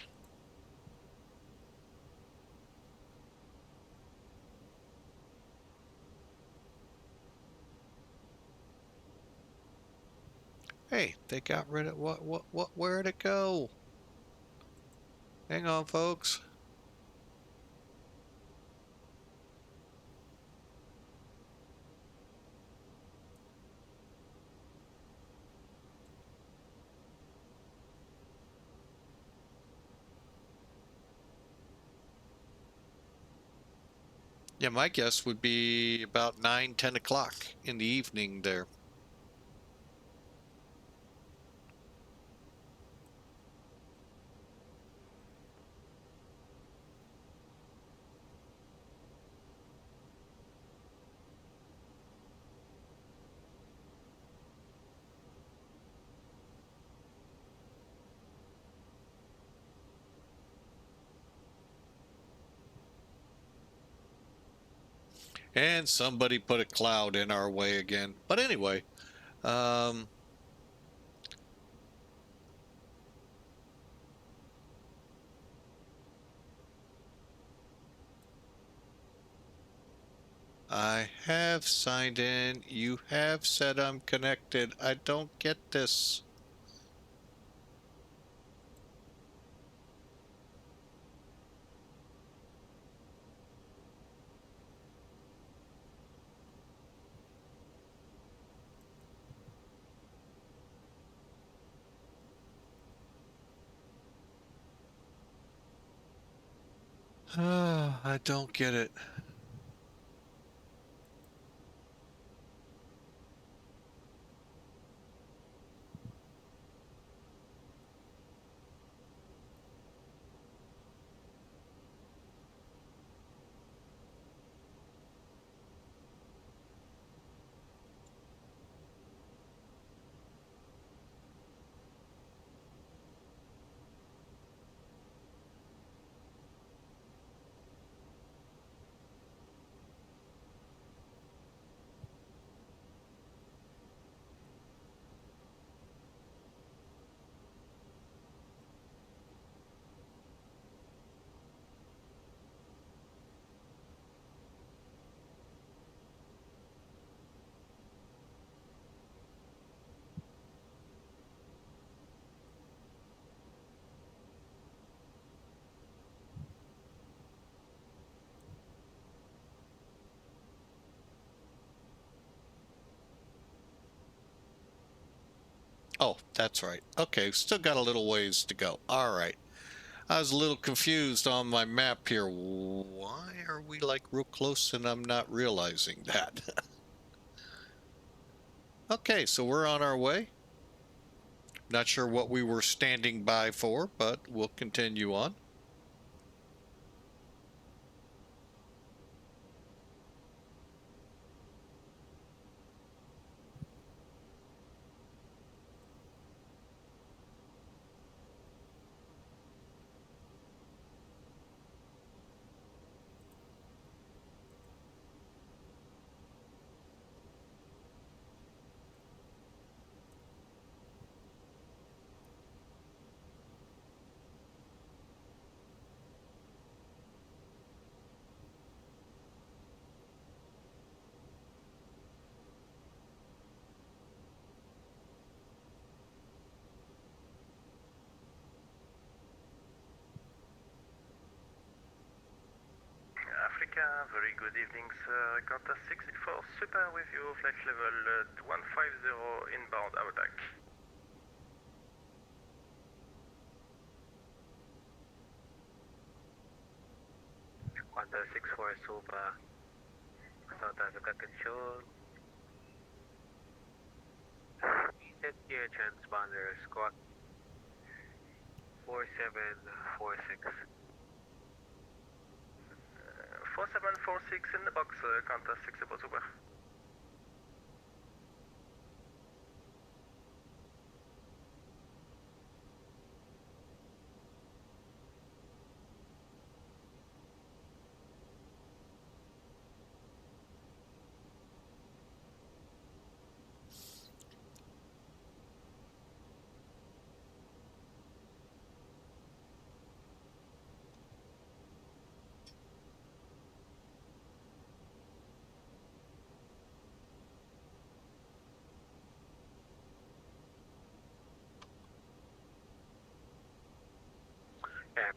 Hey, they got rid of where'd it go? Hang on, folks. Yeah, my guess would be about 9, 10 o'clock in the evening there. And somebody put a cloud in our way again. But anyway, I have signed in. You have said I'm connected. I don't get this. I don't get it. Oh, that's right. Okay, still got a little ways to go. All right. I was a little confused on my map here. Why are we like real close and I'm not realizing that? Okay, so we're on our way. Not sure what we were standing by for, but we'll continue on. Africa, very good evening, sir. Qantas 64 Super with you, flight level 150 inbound attack. Qantas 64 Super, South Africa control. Set gear transponder, squawk 4746. 4746 in the box, Qantas 64 Super.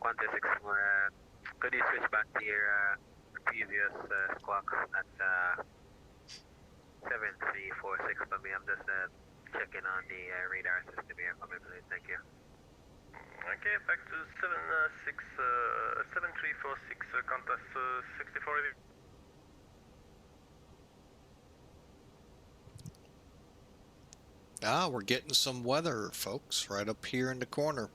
Quanta 6 more, could you switch back to your previous squawk at 7346 for me? I'm just checking on the radar system here for me, please. Thank you. Okay, back to 7346, contact 64 AV. Ah, we're getting some weather, folks, right up here in the corner.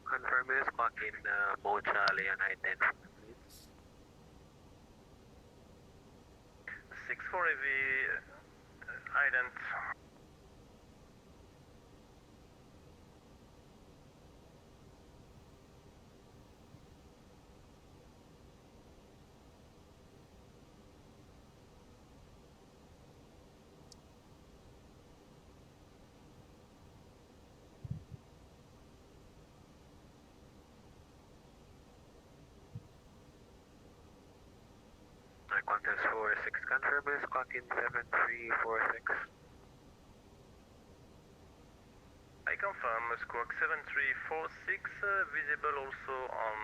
Confirm your squawk in Mo Charlie and I-10, please. 64 AV, ident. Qantas 46, confirm your squawk in 7346. I confirm squawk 7346, visible also on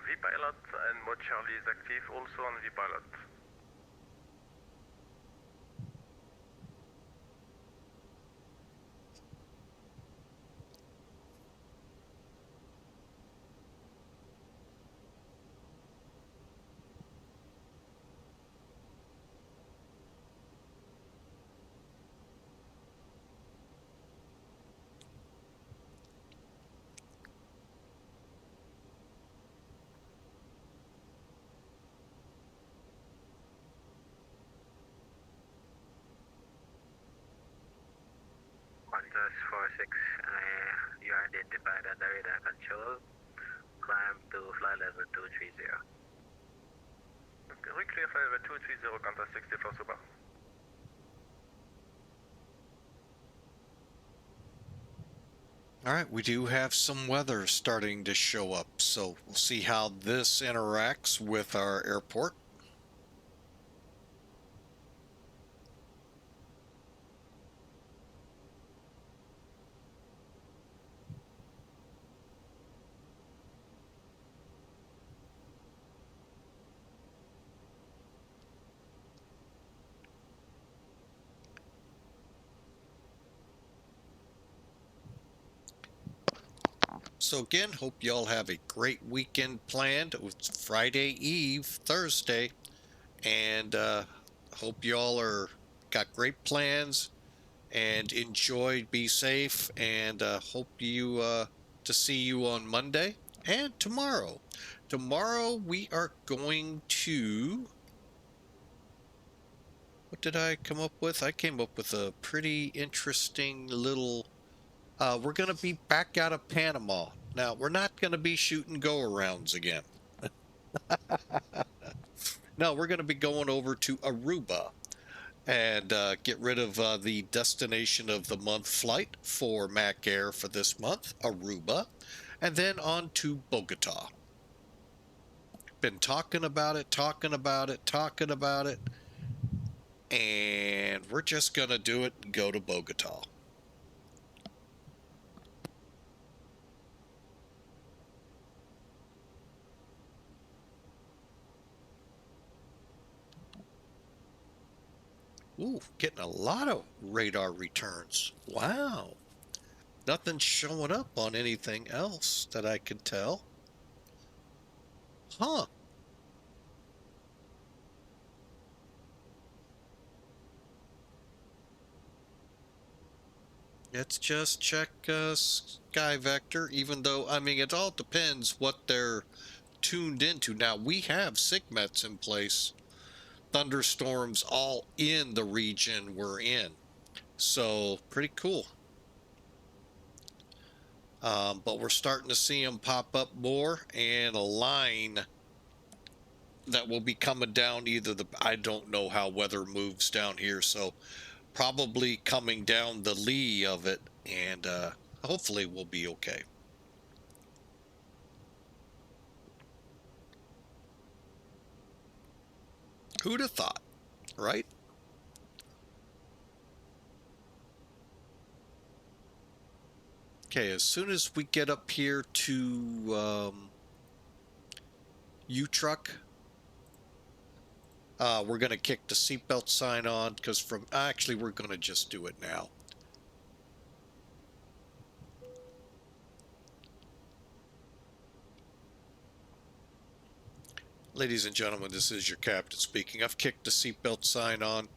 VPilot, and Mode Charlie is active also on VPilot. Qantas 46, you are identified under radar control. Climb to flight level 230. Okay, reclear flight level 230, contact 64 Super. All right, we do have some weather starting to show up, so we'll see how this interacts with our airport. So again, hope y'all have a great weekend planned. It's Friday Eve, Thursday, and hope y'all got great plans and enjoy, be safe, and hope you to see you on Monday and tomorrow. Tomorrow we are going to, what did I come up with? I came up with a pretty interesting little, we're going to be back out of Panama. Now, we're not going to be shooting go-arounds again. No, we're going to be going over to Aruba and get rid of the destination of the month flight for Mac Air for this month, Aruba, and then on to Bogota. Been talking about it, and we're just going to do it and go to Bogota. Ooh, getting a lot of radar returns. Wow. Nothing's showing up on anything else that I can tell. Huh. Let's just check Sky Vector, even though, I mean, it all depends what they're tuned into. Now, we have SIGMETs in place. Thunderstorms all in the region we're in. So, pretty cool. But we're starting to see them pop up more, and a line that will be coming down either I don't know how weather moves down here, so probably coming down the lee of it and hopefully we'll be okay. Who'd have thought, right? Okay, as soon as we get up here to UTRUK, we're going to kick the seatbelt sign on, because actually we're going to just do it now. Ladies and gentlemen, this is your captain speaking. I've kicked the seatbelt sign on.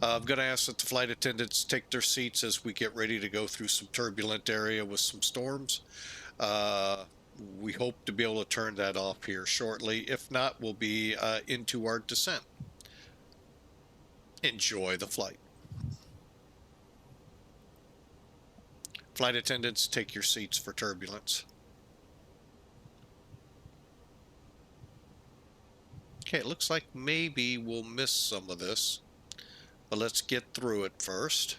I'm going to ask that the flight attendants take their seats as we get ready to go through some turbulent area with some storms. We hope to be able to turn that off here shortly. If not, we'll be into our descent. Enjoy the flight. Flight attendants, take your seats for turbulence. Okay, it looks like maybe we'll miss some of this, but let's get through it first.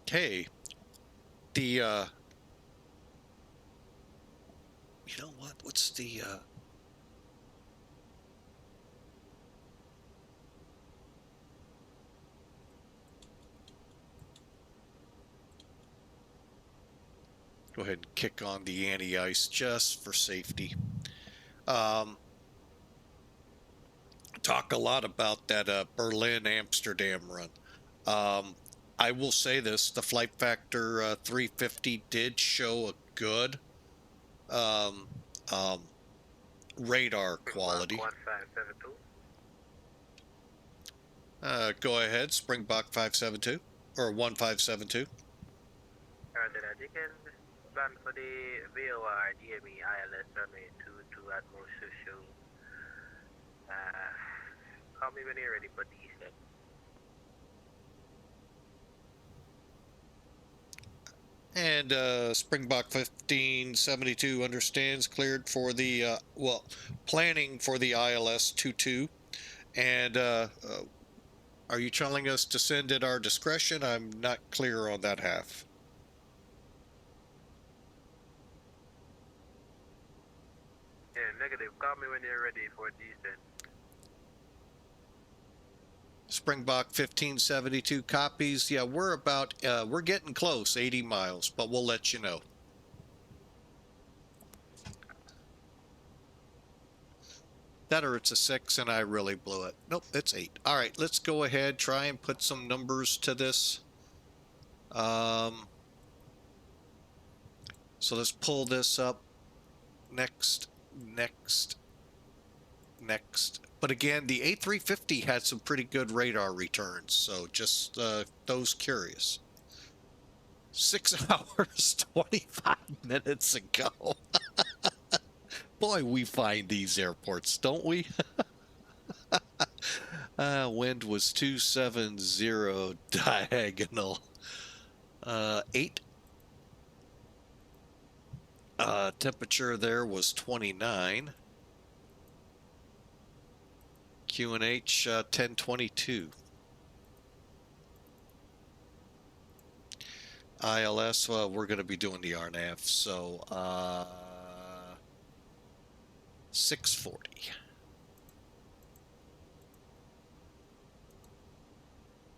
Okay, you know what? What's the go ahead and kick on the anti-ice just for safety. Talk a lot about that Berlin-Amsterdam run. I will say this, the Flight Factor 350 did show a good radar quality. 1572. Go ahead, Springbok 572 or 1572. You can plan for the VOR GME ILS runway 22 at Moshoeshoe. Call me when you're ready for the descent. And Springbok 1572 understands, cleared for the, well, planning for the ILS 22. And are you telling us to send at our discretion? I'm not clear on that half. Yeah, negative. Call me when you're ready for descent. Springbok 1572 copies. Yeah, we're getting close, 80 miles, but we'll let you know. That or it's a 6 and I really blew it. Nope, it's 8. All right, let's go ahead, try and put some numbers to this. So let's pull this up. Next. But again, the A350 had some pretty good radar returns, so just those curious. 6 hours, 25 minutes ago. Boy, we find these airports, don't we? Wind was 270 diagonal. 8. Temperature there was 29. QNH 1022. ILS, well, we're going to be doing the RNAV, so 640.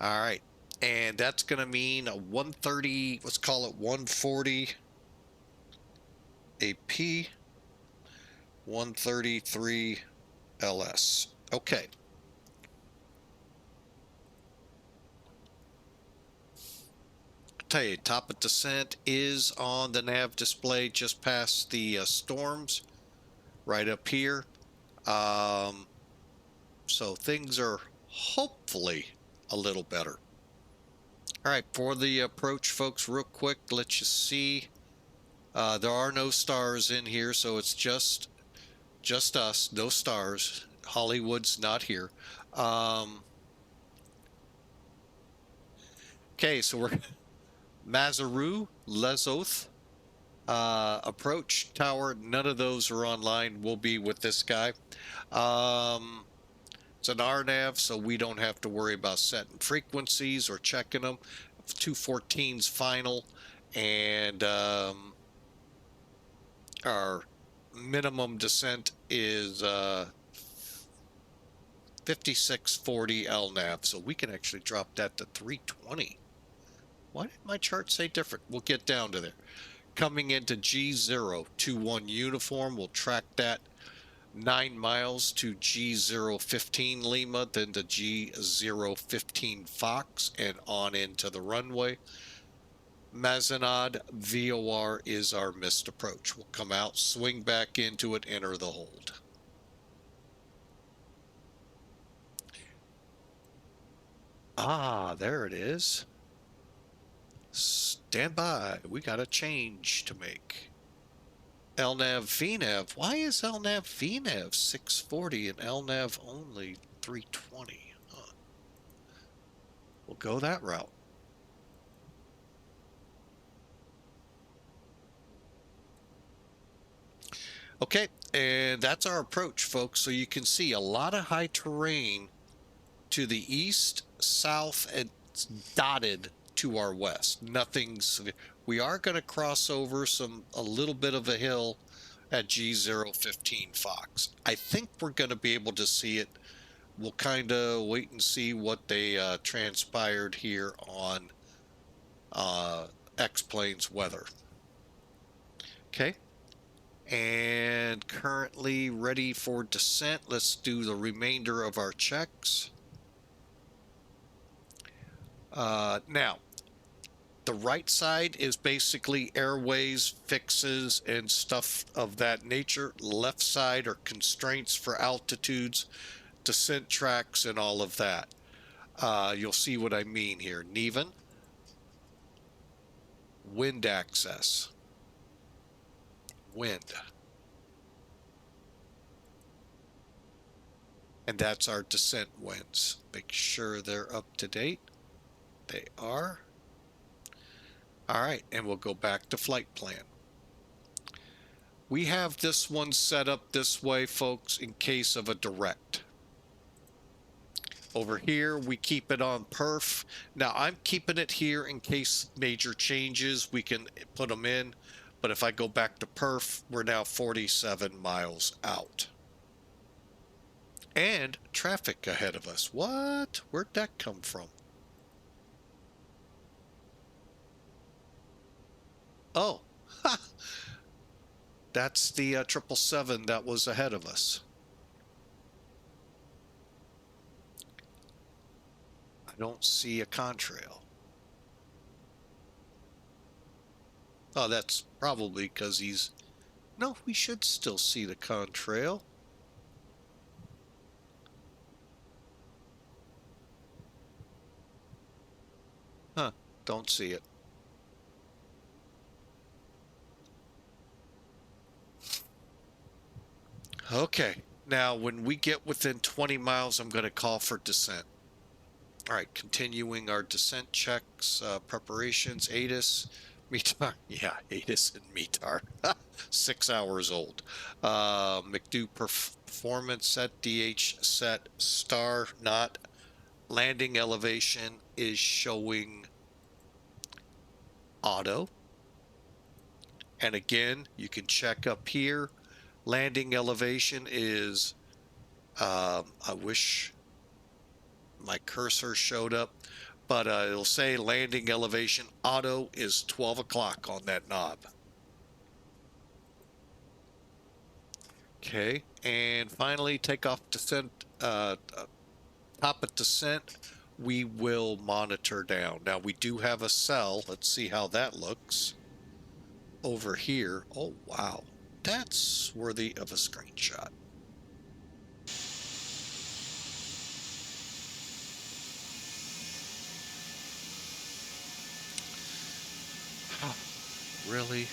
All right, and that's going to mean a 130, let's call it 140 AP, 133 LS. Okay. Tell you, top of descent is on the nav display just past the storms, right up here. So things are hopefully a little better. All right, for the approach, folks, real quick, let you see. There are no stars in here, so it's just us, no stars. Hollywood's not here. Okay, so Maseru, Lesotho, approach tower. None of those are online. We'll be with this guy. It's an RNAV, so we don't have to worry about setting frequencies or checking them. 214's final, and our minimum descent is 5640 LNAV, so we can actually drop that to 320. Why did my chart say different? We'll get down to there. Coming into G021 uniform, we'll track that 9 miles to G015 Lima, then to G015 Fox, and on into the runway. Mazenod VOR is our missed approach. We'll come out, swing back into it, enter the hold. Ah, there it is. Stand by. We got a change to make. LNAV VNAV. Why is LNAV VNAV 640 and LNAV only 320? Huh. We'll go that route. Okay, and that's our approach, folks. So you can see a lot of high terrain to the east, south, and dotted to our west. Nothing severe. We are going to cross over a little bit of a hill at G015 Fox. I think we're going to be able to see it. We'll kind of wait and see what they transpired here on X-Plane's weather. Okay. And currently ready for descent. Let's do the remainder of our checks. Now, the right side is basically airways, fixes, and stuff of that nature. Left side are constraints for altitudes, descent tracks, and all of that. You'll see what I mean here. NEVEN, wind access, wind. And that's our descent winds. Make sure they're up to date. They are. All right, and we'll go back to flight plan. We have this one set up this way, folks, in case of a direct. Over here, we keep it on perf. Now, I'm keeping it here in case major changes. We can put them in. But if I go back to perf, we're now 47 miles out. And traffic ahead of us. What? Where'd that come from? Oh, ha! That's the 777 that was ahead of us. I don't see a contrail. Oh, that's probably because he's... No, we should still see the contrail. Huh, don't see it. Okay, now when we get within 20 miles, I'm going to call for descent. All right, continuing our descent checks, preparations, ATIS, METAR. Yeah, ATIS and METAR. 6 hours old. McDo performance set, DH set, star not. Landing elevation is showing auto. And again, you can check up here. Landing elevation is, I wish my cursor showed up, but it'll say landing elevation auto is 12 o'clock on that knob. Okay, and finally takeoff descent, top of descent, we will monitor down. Now we do have a cell. Let's see how that looks over here. Oh, wow. That's worthy of a screenshot. Really?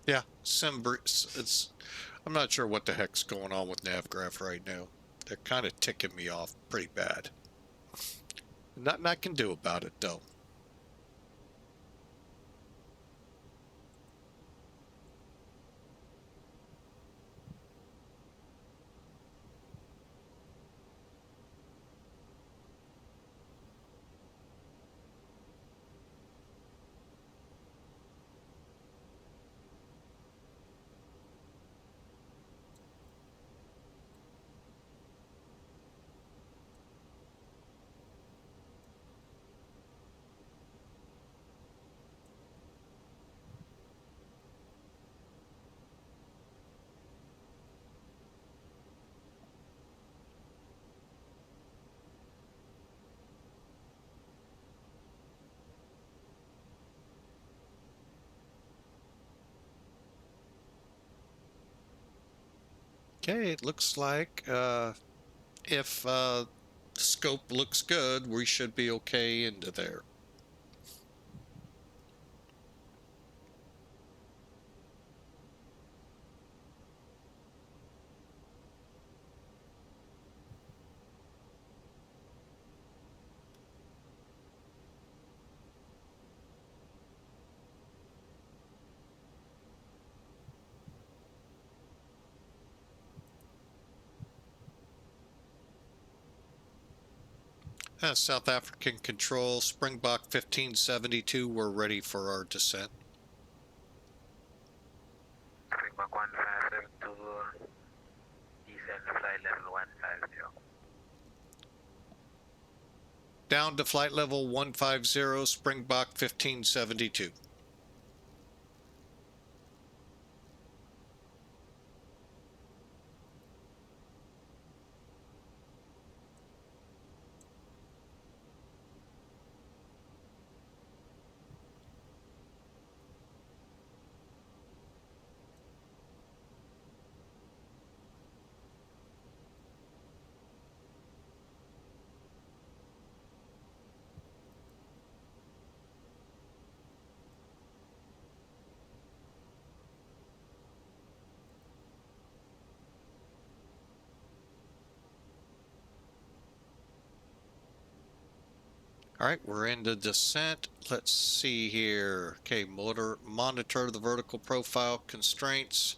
Yeah, it's. I'm not sure what the heck's going on with NavGraph right now. They're kind of ticking me off pretty bad. Nothing I can do about it though. Okay, it looks like if scope looks good, we should be okay into there. South African Control, Springbok 1572, we're ready for our descent. Springbok 1572, descend flight level 150. Down to flight level 150, Springbok 1572. All right, we're in the descent. Let's see here. Okay, monitor the vertical profile constraints.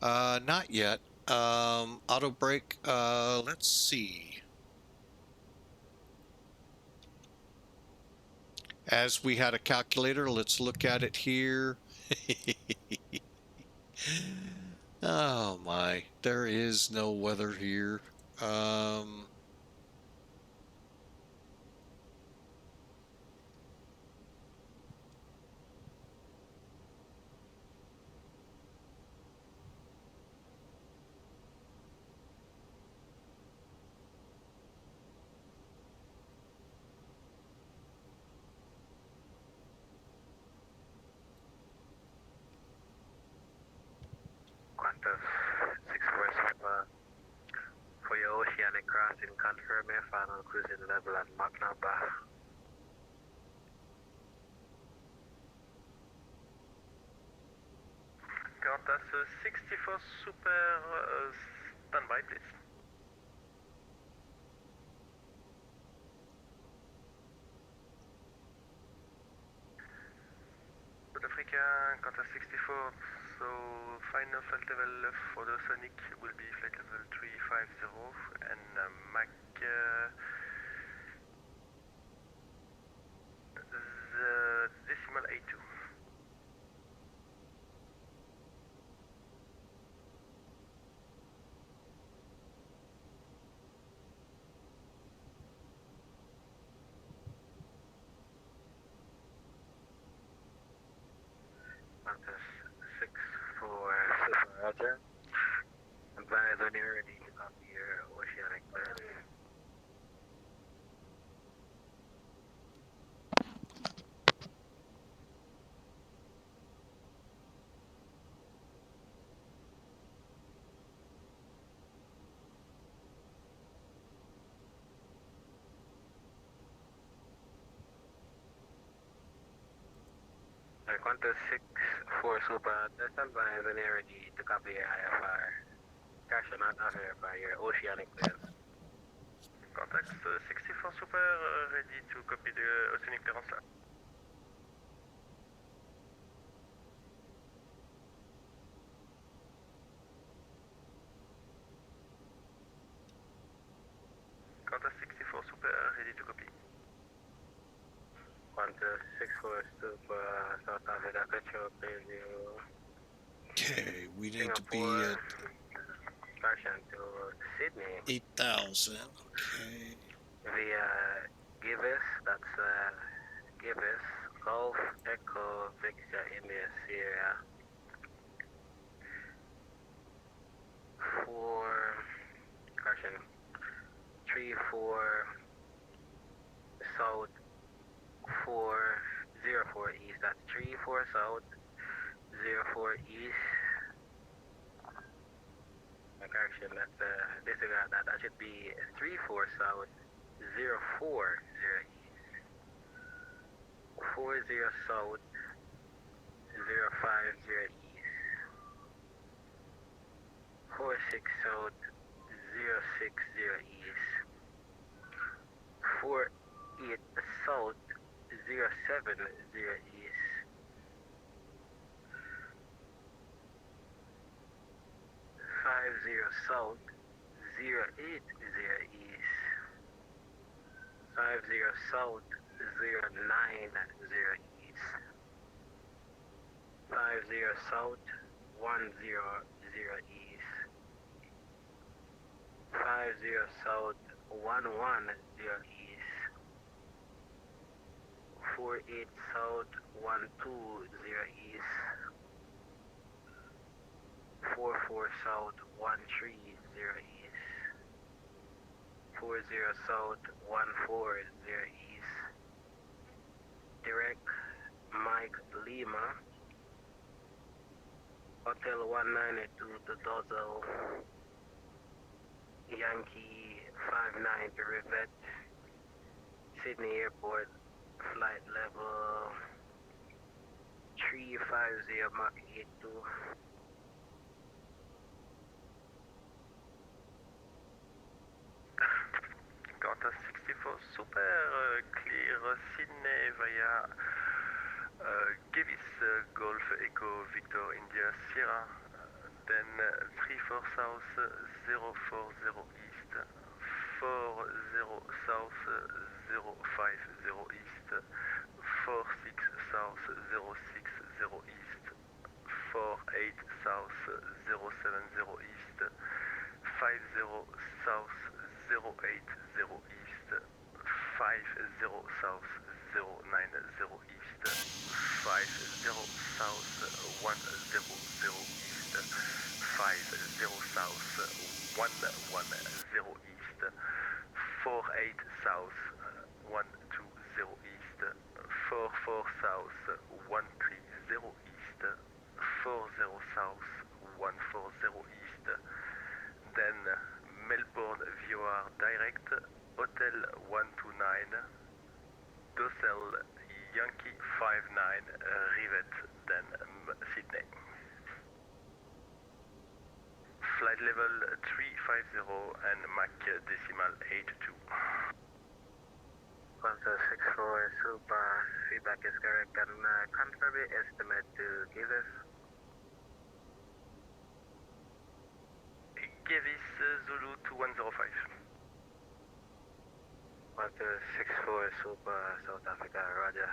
Not yet. Auto brake. Let's see. As we had a calculator, let's look at it here. Oh my, there is no weather here. Qantas 64 for your oceanic crossing, confirm your final cruising level and Mach number. Qantas 64 Super, standby please. South Africa, Qantas 64, so final flight level for the Sonic will be flight level 350 and Mach the decimal A2. Qantas 64 Super Roger. Advise when you're ready on your oceanic clearance. Qantas 64 Super, just advise an ARG to copy your IFR. Cash not verify your oceanic clearance. Contact 64 Super, ready to copy the oceanic clearance. Qantas 64 Super, ready to copy. Qantas 64 Super, South Africa, control clear 0. Okay, we need to be Singapore, at caution to Sydney 8,000. Okay. via Gibbs, that's Gibbs, Golf, Echo, Victor, India, Sierra. 34 South 404 East, that's 34 South 04 East. Correction, that's disregard that. That should be 34 South 040 East. 40 South 050 East. 46 South 060 East. 48 South 070 East. 50 South 080 East. 50 South 090 East. 50 South 100 East. 50 South 110 East. 48 South 120 East. 44 South 130 East. 40 South 140 East. Direct Mike Lima. Hotel 192 to Dozel. Yankee 59 to Rivet. Sydney Airport. Flight level 350 Mach 82. Qantas 64 Super, clear Sydney via Gavis Golf Echo Victor India Sierra, then 34 South 040 East, 40 South 050 East, 46 South 060 East, 48 South 070 East, 50 South 080 East, 50 South 090 East, 50 South 100 East, 50 South 110 East, 48 South 120 East, 44 South 130 East, 40 South 140 East, then Melbourne VOR direct, Hotel 129, Docel Yankee 59, Rivet, then Sydney. Flight level 350 and Mach decimal 82. Qantas 64 Super, feedback is correct and confirm the estimate to give us. Gavis Zulu 2105. Qantas 64 Super, South Africa, Roger.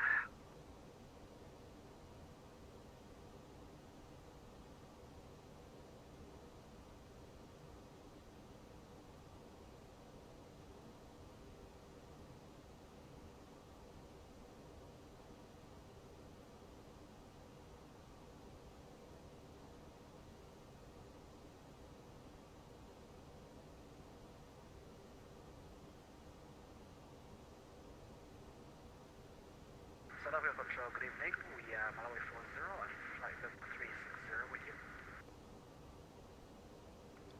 Philadelphia Control, good evening. We are Malawi 40 and flight level 360 with you.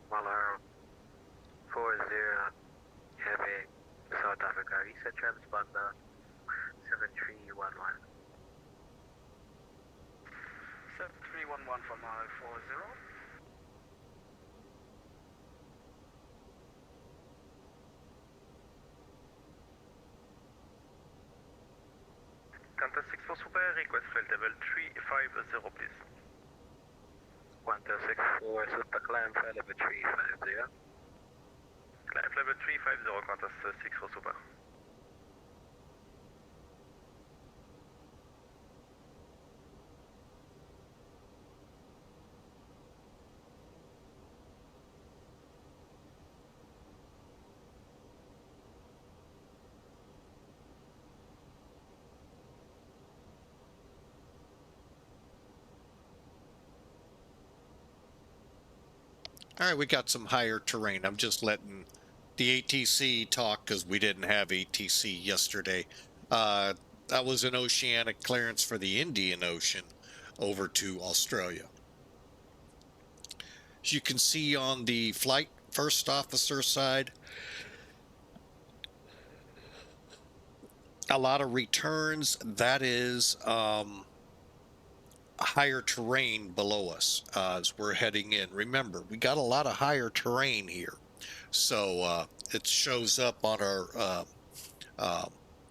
Malawi 40 Heavy, South Africa, reset transponder 7311. 7311 for mile 40. Qantas 64 Super, request flight level 350 please. Qantas 64 Super, climb flight level 350. Climb level 350, Qantas 64 Super. All right, we got some higher terrain. I'm just letting the ATC talk because we didn't have ATC yesterday. That was an oceanic clearance for the Indian Ocean over to Australia. As you can see on the flight first officer side, a lot of returns. That is higher terrain below us as we're heading in. Remember, we got a lot of higher terrain here, so it shows up on our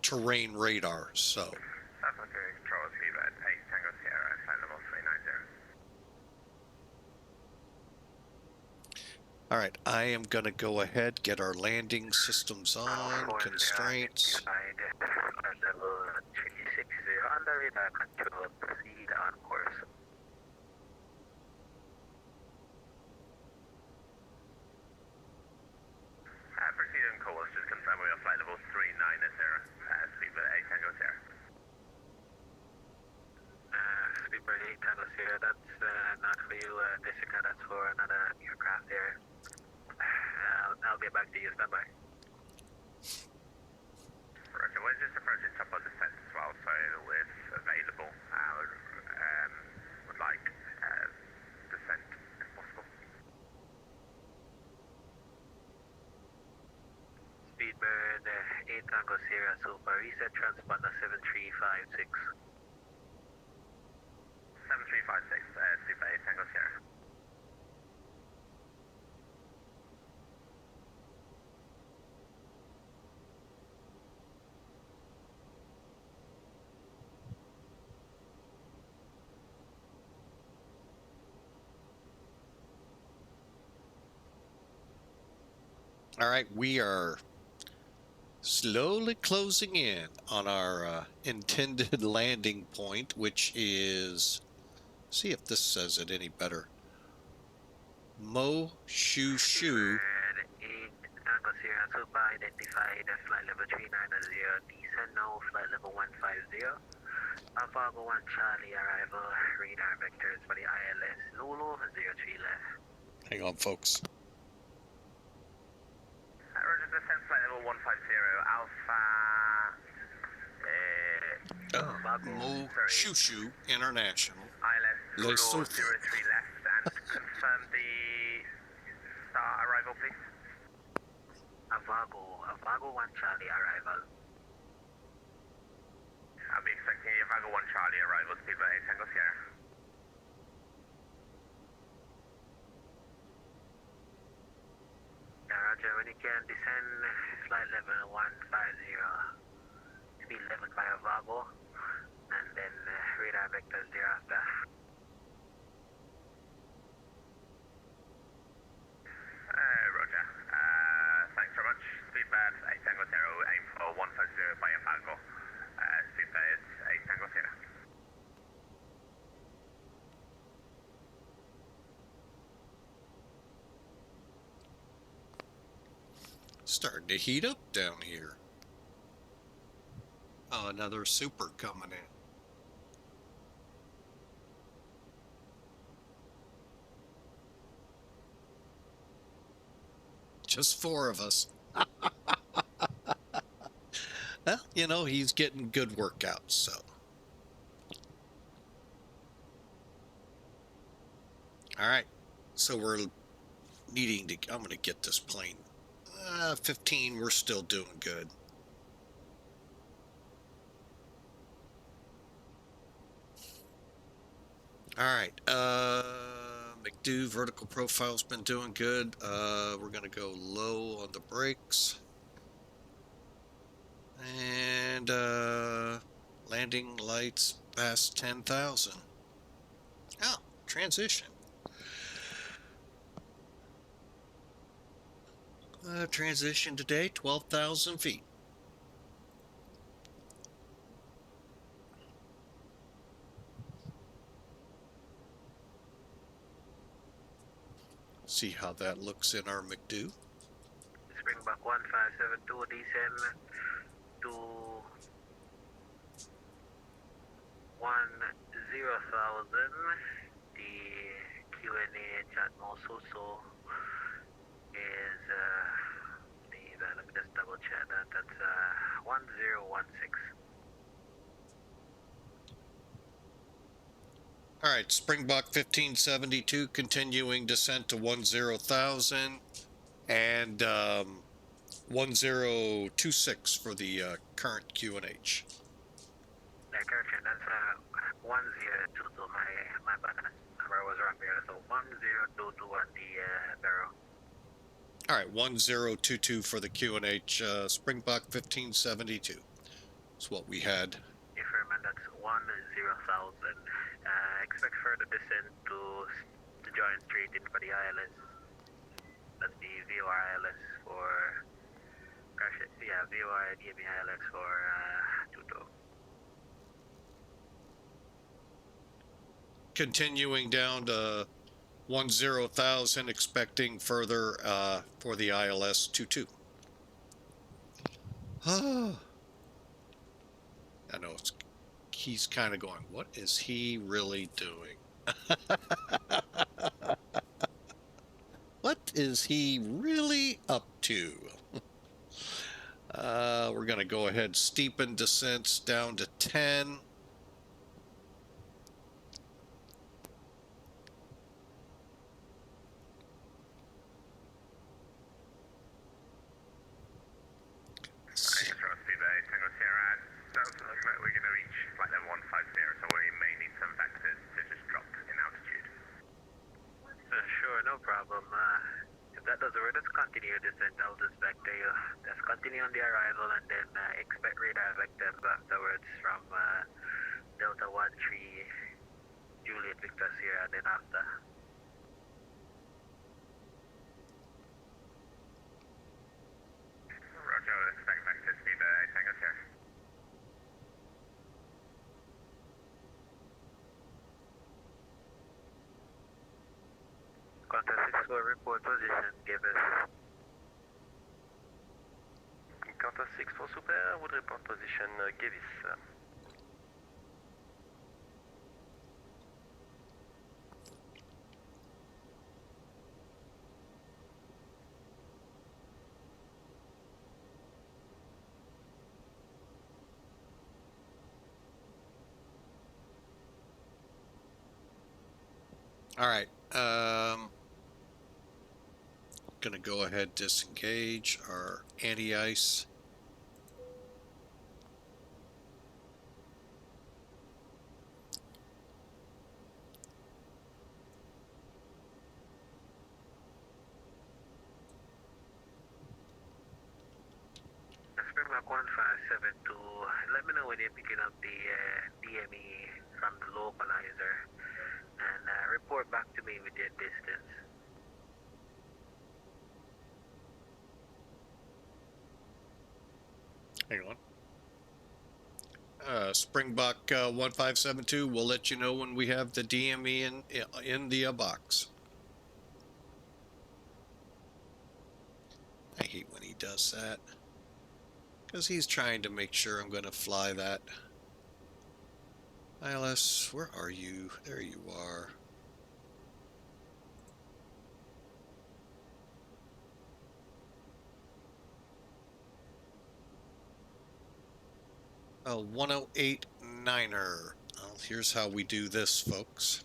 terrain radar. So South Africa control speed at 8 Tango Sierra, flight level 390. all right, I am gonna go ahead, get our landing systems on, constraints. Level 360 under radar control, proceed on course. Proceed on course, just confirm we are flight level 390, speed at 8 Tango Sierra. Speedbird 8 Tango Sierra, that's not for you, Jessica, that's for another aircraft there. I'll get back to you, stand by. Roger, we're just approaching top of the descent as well, so if available, would like descent if possible. Speedbird 8 Tango Sierra Super, reset transponder 7356. 7356, Super 8 Tango Sierra. All right, we are slowly closing in on our intended landing point, which is, see if this says it any better, Moshoeshoe. 8 Tango Sierra Super, identified flight level 390, descend now, flight level 150. Avago 1 Charlie, arrival, radar vectors for the ILS, Lulu, 03 left. Hang on, folks. Roger, descent flight level 150, Alpha. Moshoeshoe International, ILS Lulu Lesotho. 03 left, and confirm the start arrival, please. Avago 1 Charlie, arrival. I'll be expecting the Avago 1 Charlie arrival, speed by 8 Tango Sierra. Roger, when you can descend flight level 150, speed 11 by Avago, and then radar vectors thereafter. Roger. Thanks very much. Speedbird 8 Tango Sierra, aim for 150 by Avago. Speedbird 8 Tango Sierra. Starting to heat up down here. Oh, another super coming in. Just 4 of us. Well, you know, he's getting good workouts, so. All right. So we're needing to, I'm going to get this plane. 15, we're still doing good. All right. McDo vertical profile's been doing good. We're gonna go low on the brakes. And landing lights past 10,000. Oh, transition. Transition today, 12,000 feet. See how that looks in our McDo. Springbok 1572 descend to 10,000. The QNH at Moshoeshoe is, let me just double check that. That's 1016. All right, Springbok 1572 continuing descent to 10,000 and 1026 for the current QNH. Correction, that's 1022. My bad. I was wrong there. So 1022 on the barrel. All right, 1022 for the QNH Springbok 1572. That's what we had. Affirm, and that's 10,000. Expect further descent to join straight in for the ILS. That's the VOR ILS for crash. Yeah, VOR DME ILS for Tuto. Continuing down to 10,000, expecting further for the ILS 22. I know he's kind of going, what is he really doing? What is he really up to? We're going to go ahead, steepen descents down to 10. We're going to reach flight level 150, so we may need some vectors to just drop in altitude. Sure, no problem. If that doesn't work, let's continue descent. I'll just vector you. Let's continue on the arrival and then expect radar vectors afterwards from Delta 13 Juliet Victor Sierra, then after. Roger, expect vector speed 8 Tango Sierra. Contact 64, report position, give us. Contact 64 Super, would report position, give us. All right. Gonna go ahead, disengage our anti-ice. Springbok 1572, let me know when you're picking up the DME from the localizer and report back to me with your distance. Hang on. Springbok 1572, we'll let you know when we have the DME in the box. I hate when he does that, because he's trying to make sure I'm going to fly that. ILS, where are you? There you are. A 108-9er. Well, here's how we do this, folks.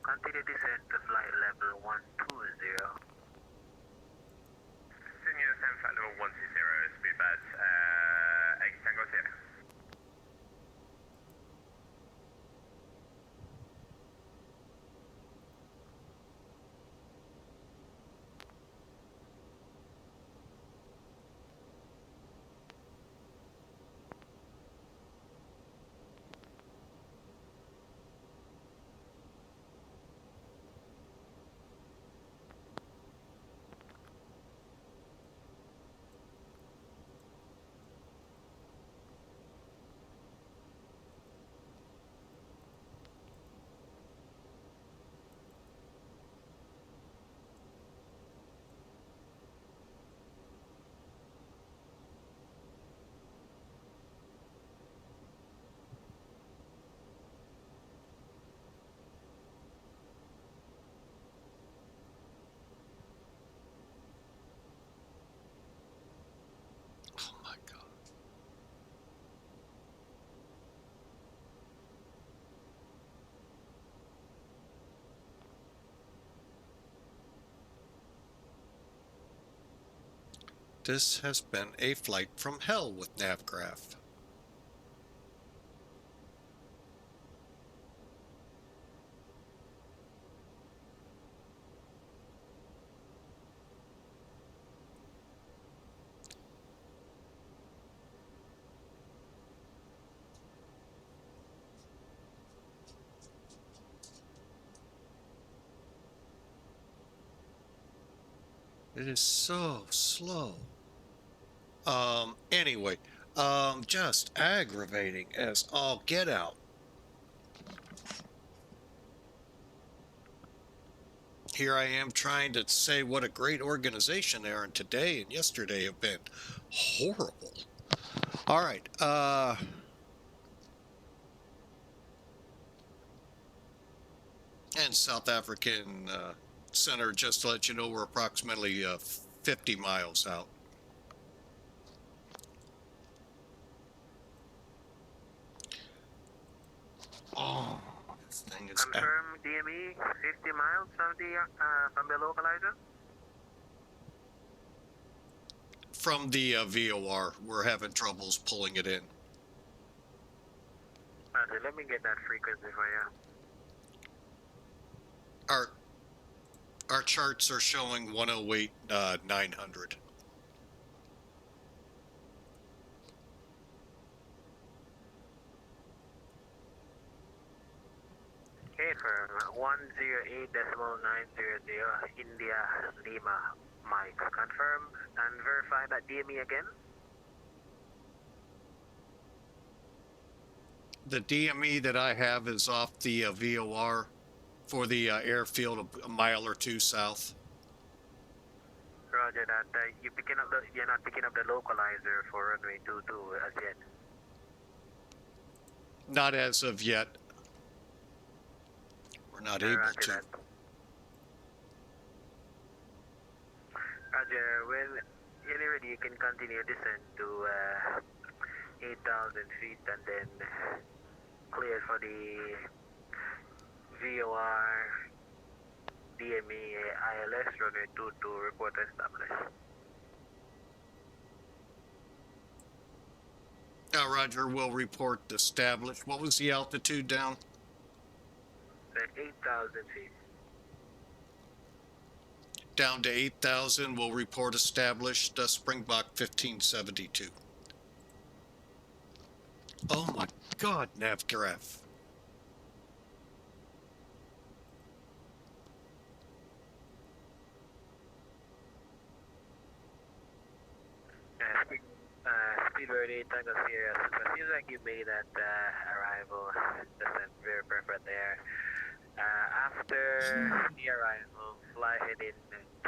Continue descent to flight level 120. speedbird, X Tango Sierra. Oh my God. This has been a flight from hell with Navgraph. It is so slow. Anyway, just aggravating as all get out. Here I am trying to say what a great organization they are, and today and yesterday have been horrible. All right, and South African Center, just to let you know, we're approximately 50 miles out. Oh, this thing is Confirm DME 50 miles from the localizer. from the VOR. We're having troubles pulling it in. Okay, let me get that frequency for you. Our charts are showing 108 900. Okay, for 108.900 India Lima Mike. Confirm and verify that DME again. The DME that I have is off the VOR for the airfield a mile or two south. Roger that. You're not picking up the localizer for runway 22 as yet. Not as of yet. We're not able Roger to. that. Roger, well, when you're ready, you can continue descent to 8,000 feet and then clear for the VOR DME ILS runway 22 report established. Roger, we'll report established. What was the altitude down? 8,000 feet. Down to 8,000. We'll report established. Springbok 1572. Oh my God, Navgraph. Speedbird 8 Tango Sierra. So it seems like you made that arrival descent very perfect there. After the arrival, fly heading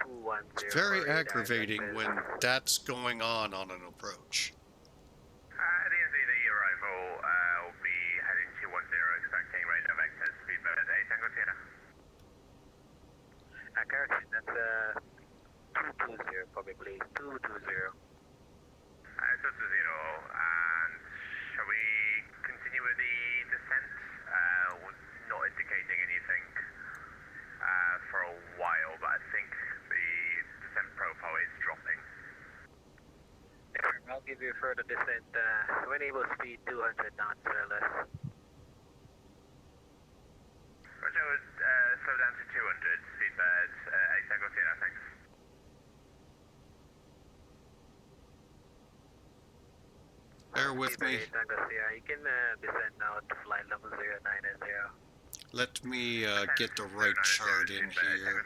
210. It's very aggravating when that's going on an approach. At the end of the arrival, we'll be heading 210, expecting rate of access, speedbird 8 Tango Sierra. Correction, that's 220 probably, 220. 220, and shall we continue with the descent? Was not indicating anything for a while, but I think the descent profile is dropping. further descent, when able speed 200 knots or less. Roger, slow down to 200, speedbird, 8 Tango Sierra, thanks. Bear with me. Speedbird 8 Tango Sierra, you can descend now to flight level 090. Let me get the right chart in here.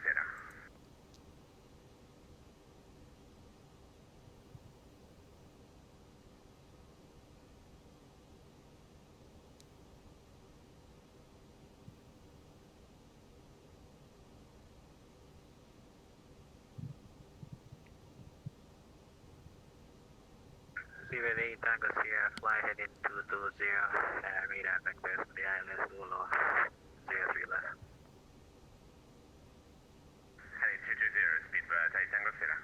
Speedbird 8 Tango Sierra, fly heading 220, radar vectors for the ILS Zulu 03 left. Heading 220, speedbird 8 Tango Sierra.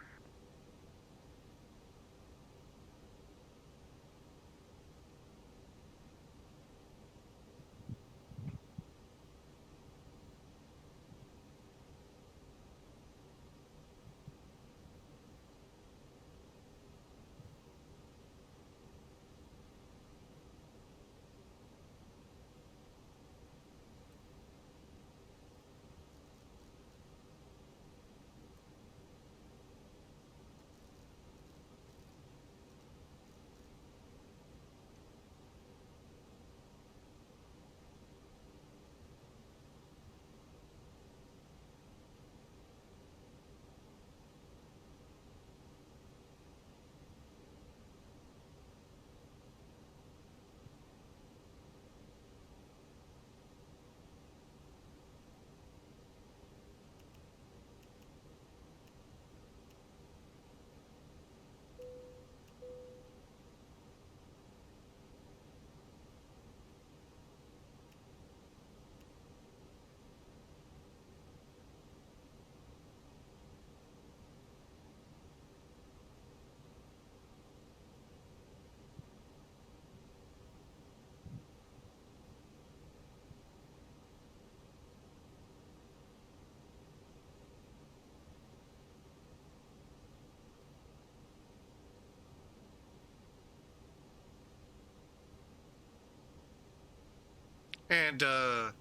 And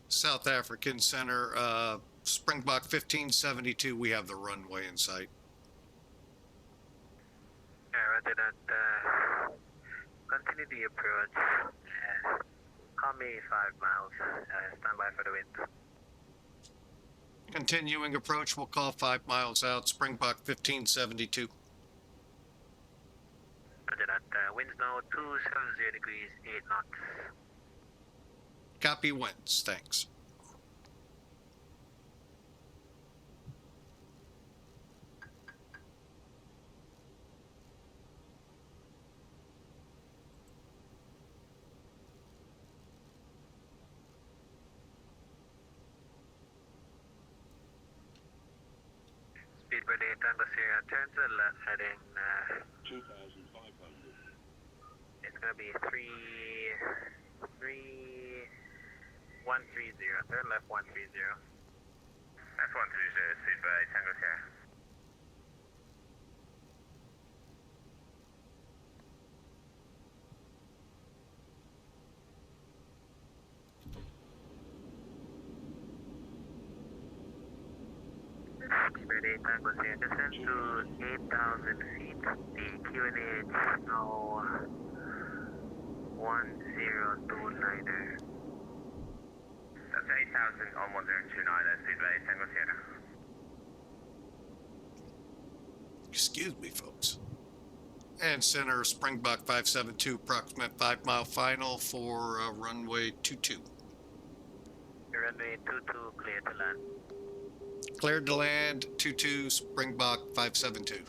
South African Center, Springbok 1572, we have the runway in sight. Roger that, continue the approach, call me 5 miles, stand by for the wind. Continuing approach, we'll call 5 miles out, Springbok 1572. Roger that, winds now 270 degrees, 8 knots. Copy winds, thanks. Speedbird 8 Tango Sierra, turn to the left heading 2,500. it's gonna be 130, turn left 130. That's 130, speedbird 8 Tango Sierra. Speedbird 8 Tango Sierra, descend to 8,000 feet, the QNH now 1029er. That's 8,000 on 1029, speedbird 8 Tango Sierra. Excuse me, folks. And center, Springbok 572, approximate 5 mile final for runway 22. Runway 22, clear to land. Cleared to land, 22, Springbok 572.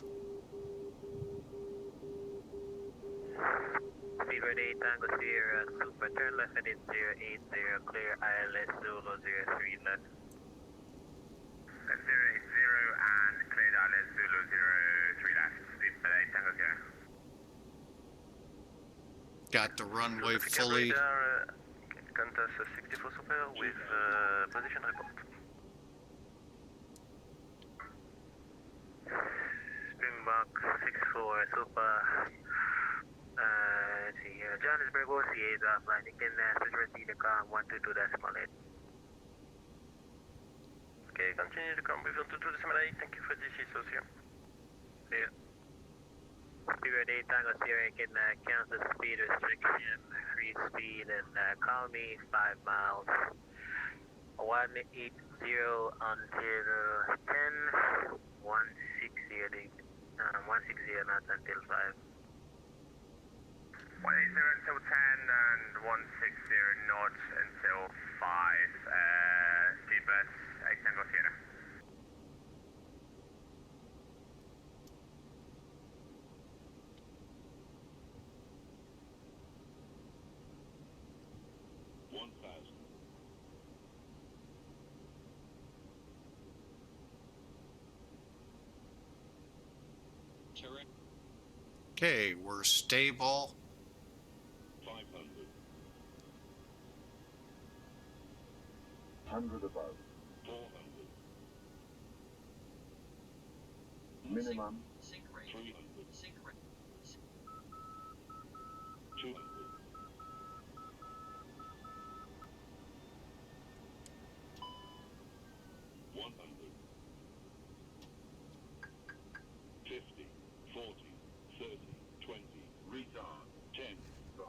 Speedbird 8 Tango Sierra, super, turn left heading 080, clear ILS Zulu 03 left. That's 080 and cleared ILS Zulu 03 left, speedbird 8 Tango Sierra. Got the runway fully. Qantas 64 Super with position report. Springbok 64 Super, Johannesburg OCA is offline. You can proceed to calm 122.8. Okay, continue to come with 122.8. Thank you for this, associate. Yeah. Spirit 8 Tango Sierra, you can cancel speed restriction, free speed, and call me 5 miles. 180 until 10, 160, 160 knots until 5. 180 until 10 and 160 knots until 5. Airbus 8 Tango Sierra. Okay, we're stable. 500. 100 above. 400. Minimum. 300. 200. 100. 50. 40. 30, 20, retard, 10, 5.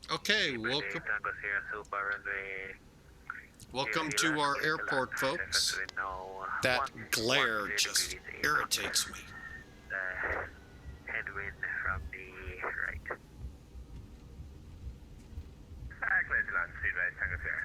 Okay, welcome to our airport, folks. That glare just irritates me. Headwind from the right. Clear to land, Speedway Tango Sierra.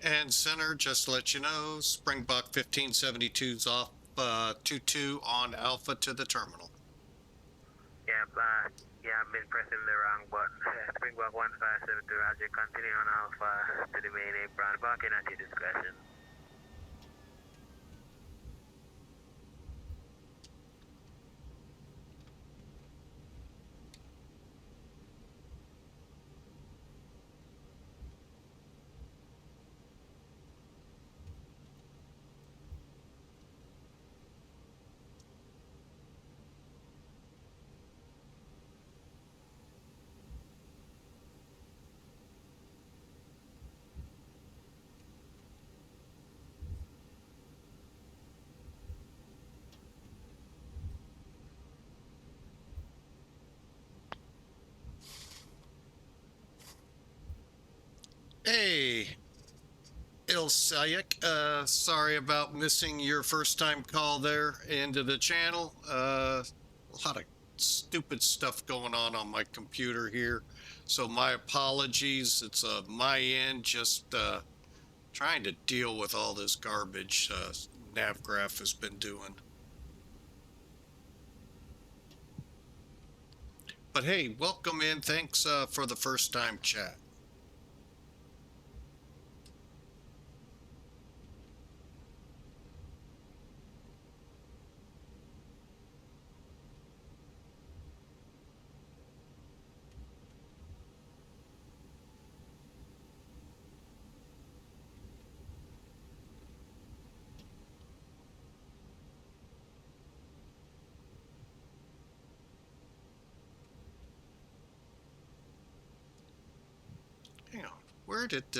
And center, just to let you know, Springbok 1572's off 22 on Alpha to the terminal. Yeah, I've been pressing the wrong button. Springbok 1572, Roger, continue on Alpha to the main apron, parking at your discretion. Hey, Ilsayak, sorry about missing your first time call there into the channel. A lot of stupid stuff going on my computer here. So my apologies. It's my end, just trying to deal with all this garbage NavGraph has been doing. But hey, welcome in. Thanks for the first time chat. Where did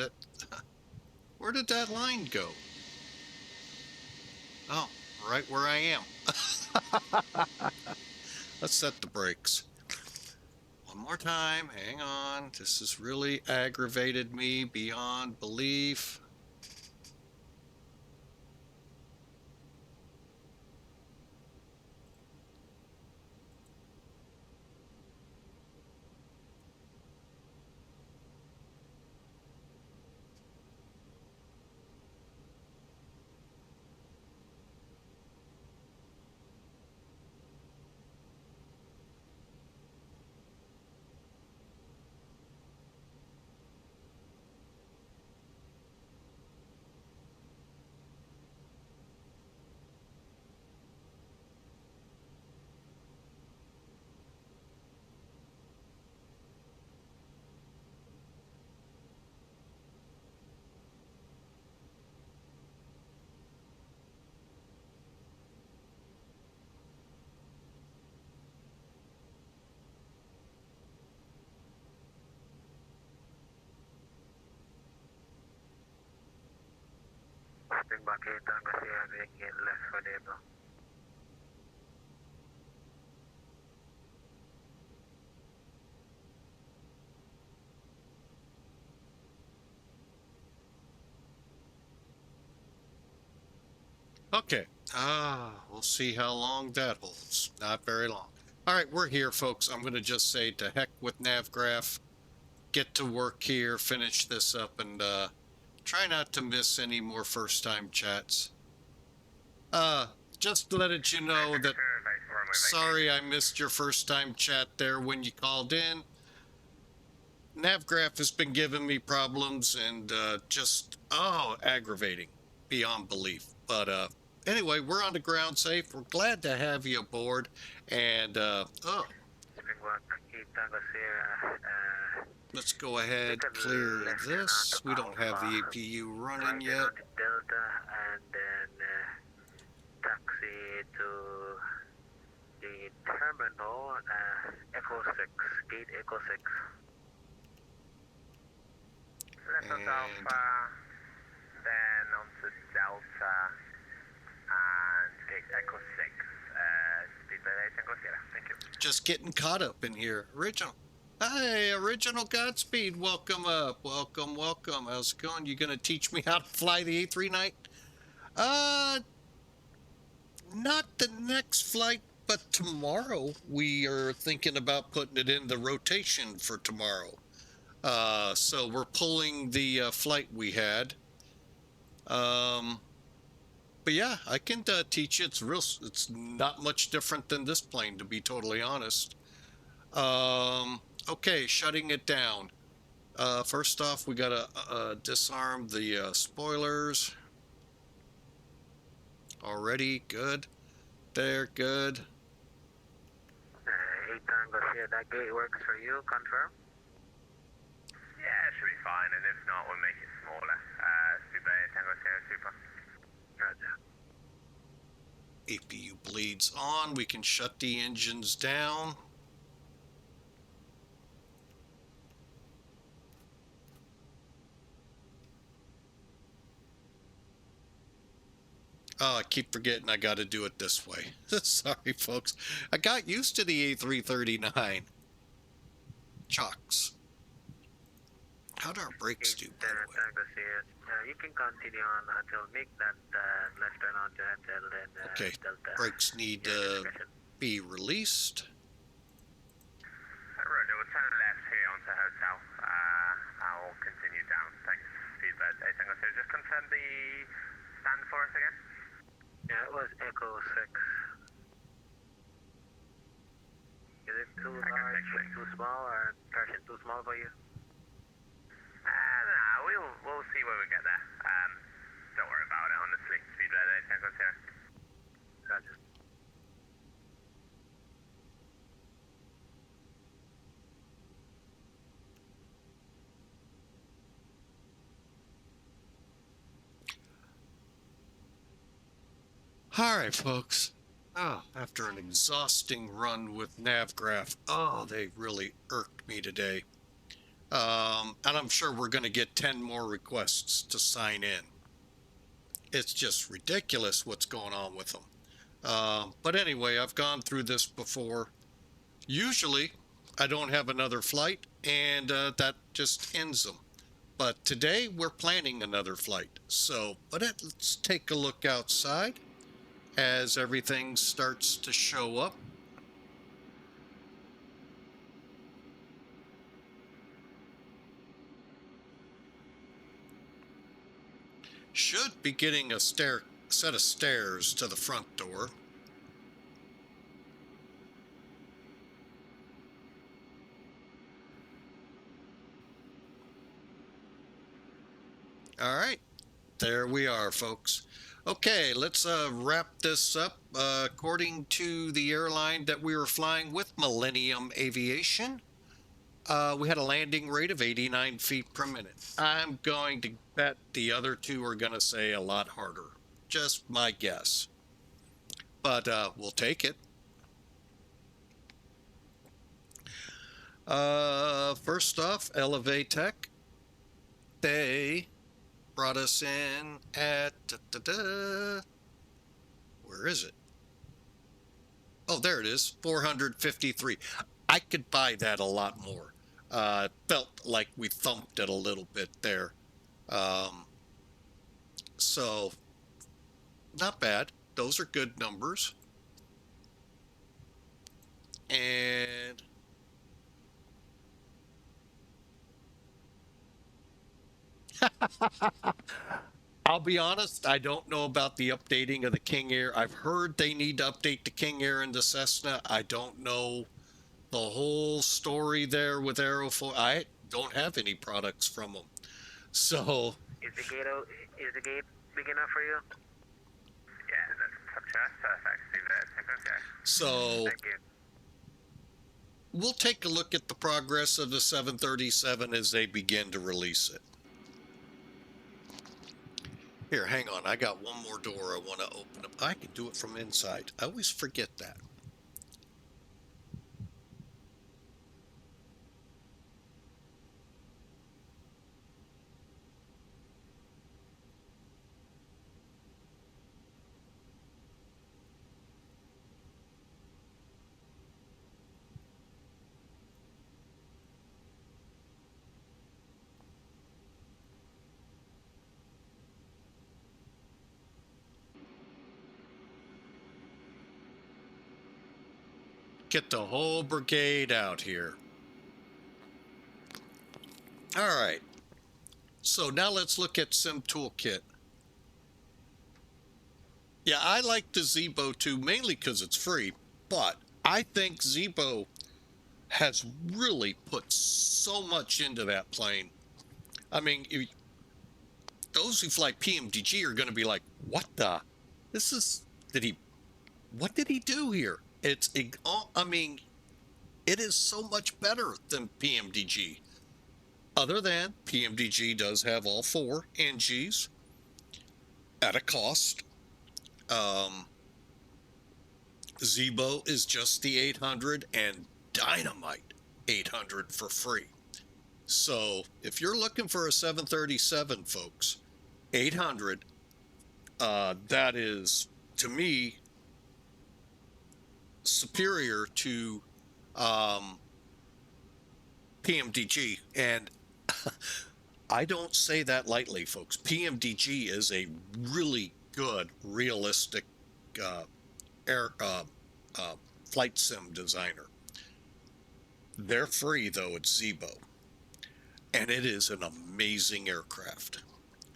that line go? Oh, right where I am. Let's set the brakes. One more time. Hang on. This has really aggravated me beyond belief. Bring back 8 Tango Sierra, again left for Gabriel. Okay. We'll see how long that holds. Not very long. All right, we're here, folks. I'm going to just say to heck with NavGraph. Get to work here, finish this up, and try not to miss any more first-time chats. Just to let you know that sorry I missed your first-time chat there when you called in. NavGraph has been giving me problems and just aggravating beyond belief. But anyway, we're on the ground safe. We're glad to have you aboard. And Springboard 8 Tango Sierra, let's go ahead, clear this. We don't have the APU running yet. Delta, and then taxi to the terminal, Echo 6, gate Echo 6. Left on Alpha, then onto Delta, and gate Echo 6. Speedbird 8 Tango Sierra, thank you. Just getting caught up in here. Original. Hi, Original Godspeed. Welcome up. Welcome, welcome. How's it going? You gonna teach me how to fly the A319? Not the next flight, but tomorrow. We are thinking about putting it in the rotation for tomorrow. So we're pulling the flight we had. But yeah, I can teach you. It's not much different than this plane, to be totally honest. Okay, shutting it down. First off, we gotta disarm the spoilers. Already good. There, good. 8 Tango Sierra, that gate works for you, confirm? Yeah, it should be fine, and if not, we'll make it smaller. Speedbird 8 Tango Sierra, super. Roger. APU bleeds on. We can shut the engines down. Oh, I keep forgetting I got to do it this way. Sorry, folks. I got used to the A339. Chocks. How do our brakes do, by the way? Tango Sierra, you can continue on until make that left turn onto Hotel and Okay, Delta. brakes need to be released. Roger, we'll turn left here onto Hotel. I'll continue down. Thanks, Speedbird 8 Tango Sierra. Just confirm the stand for us again. Yeah, it was Echo 6. Is it too large, too small, or version too small for you? No, we'll see when we get there. Don't worry about it, honestly. Speedbird 8 Tango Sierra. Roger. All right, folks. After an exhausting run with NavGraph, they really irked me today. And I'm sure we're going to get 10 more requests to sign in. It's just ridiculous what's going on with them. But anyway, I've gone through this before. Usually, I don't have another flight, and that just ends them. But today, we're planning another flight. So, let's take a look outside as everything starts to show up. Should be getting a set of stairs to the front door. All right, there we are, folks. Okay, let's wrap this up. According to the airline that we were flying with, Millennium Aviation, we had a landing rate of 89 feet per minute. I'm going to bet the other two are going to say a lot harder. Just my guess. But we'll take it. First off, Elevatech. They brought us in at... Where is it? Oh, there it is. 453. I could buy that a lot more. Felt like we thumped it a little bit there. So, not bad. Those are good numbers. And I'll be honest, I don't know about the updating of the King Air. I've heard they need to update the King Air and the Cessna. I don't know the whole story there with Aerofoil. I don't have any products from them. So... Is the gate big enough for you? Yeah, that's perfect. So... Thank you. We'll take a look at the progress of the 737 as they begin to release it. Here, hang on. I got one more door I want to open up. I can do it from inside. I always forget that. Get the whole brigade out here. All right. So now let's look at Sim Toolkit. Yeah, I like the Zibo too, mainly because it's free, but I think Zibo has really put so much into that plane. I mean, those who fly PMDG are going to be like, what the? What did he do here? I mean, it is so much better than PMDG. Other than PMDG does have all 4 NGs at a cost. Zibo is just the 800 and Dynamite 800 for free. So if you're looking for a 737, folks, 800, that is, to me, superior to PMDG. And I don't say that lightly, folks. PMDG is a really good, realistic flight sim designer. They're free, though, at Zibo. And it is an amazing aircraft.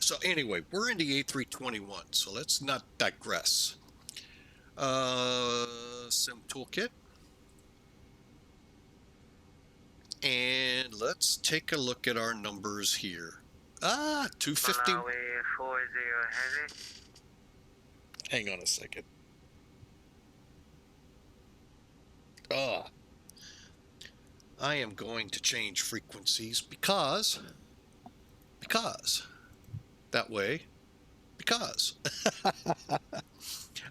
So anyway, we're in the A321, so let's not digress. Sim Toolkit. And let's take a look at our numbers here. 250. Malawi 40 heavy. Hang on a second. I am going to change frequencies because that way, because.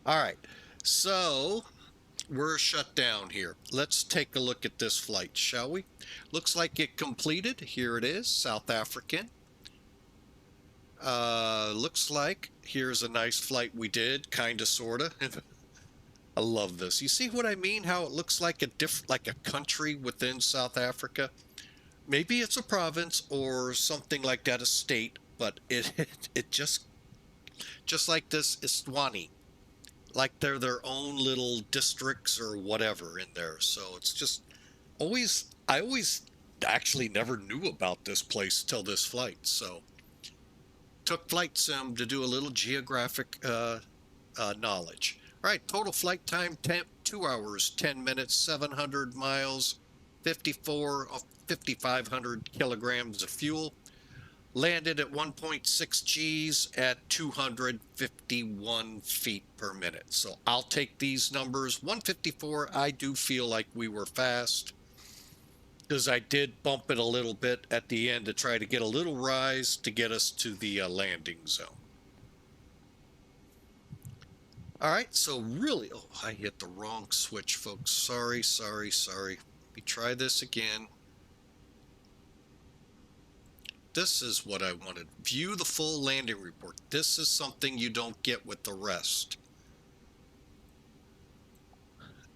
All right. So we're shut down here. Let's take a look at this flight, shall we? Looks like it completed. Here it is, South African. Looks like here's a nice flight we did, kind of, sort of. I love this. You see what I mean? How it looks like like a country within South Africa. Maybe it's a province or something like that, a state, but it just like this Eswatini, like they're their own little districts or whatever in there. So it's just I always actually never knew about this place till this flight. So took flight sim to do a little geographic knowledge. All right, total flight time 2 hours 10 minutes, 700 miles, 5,500 kilograms of fuel. Landed at 1.6 Gs at 251 feet per minute. So I'll take these numbers. 154, I do feel like we were fast, because I did bump it a little bit at the end to try to get a little rise to get us to the landing zone. All right, so really, oh, I hit the wrong switch, folks. Sorry. Let me try this again. This is what I wanted. View the full landing report. This is something you don't get with the rest.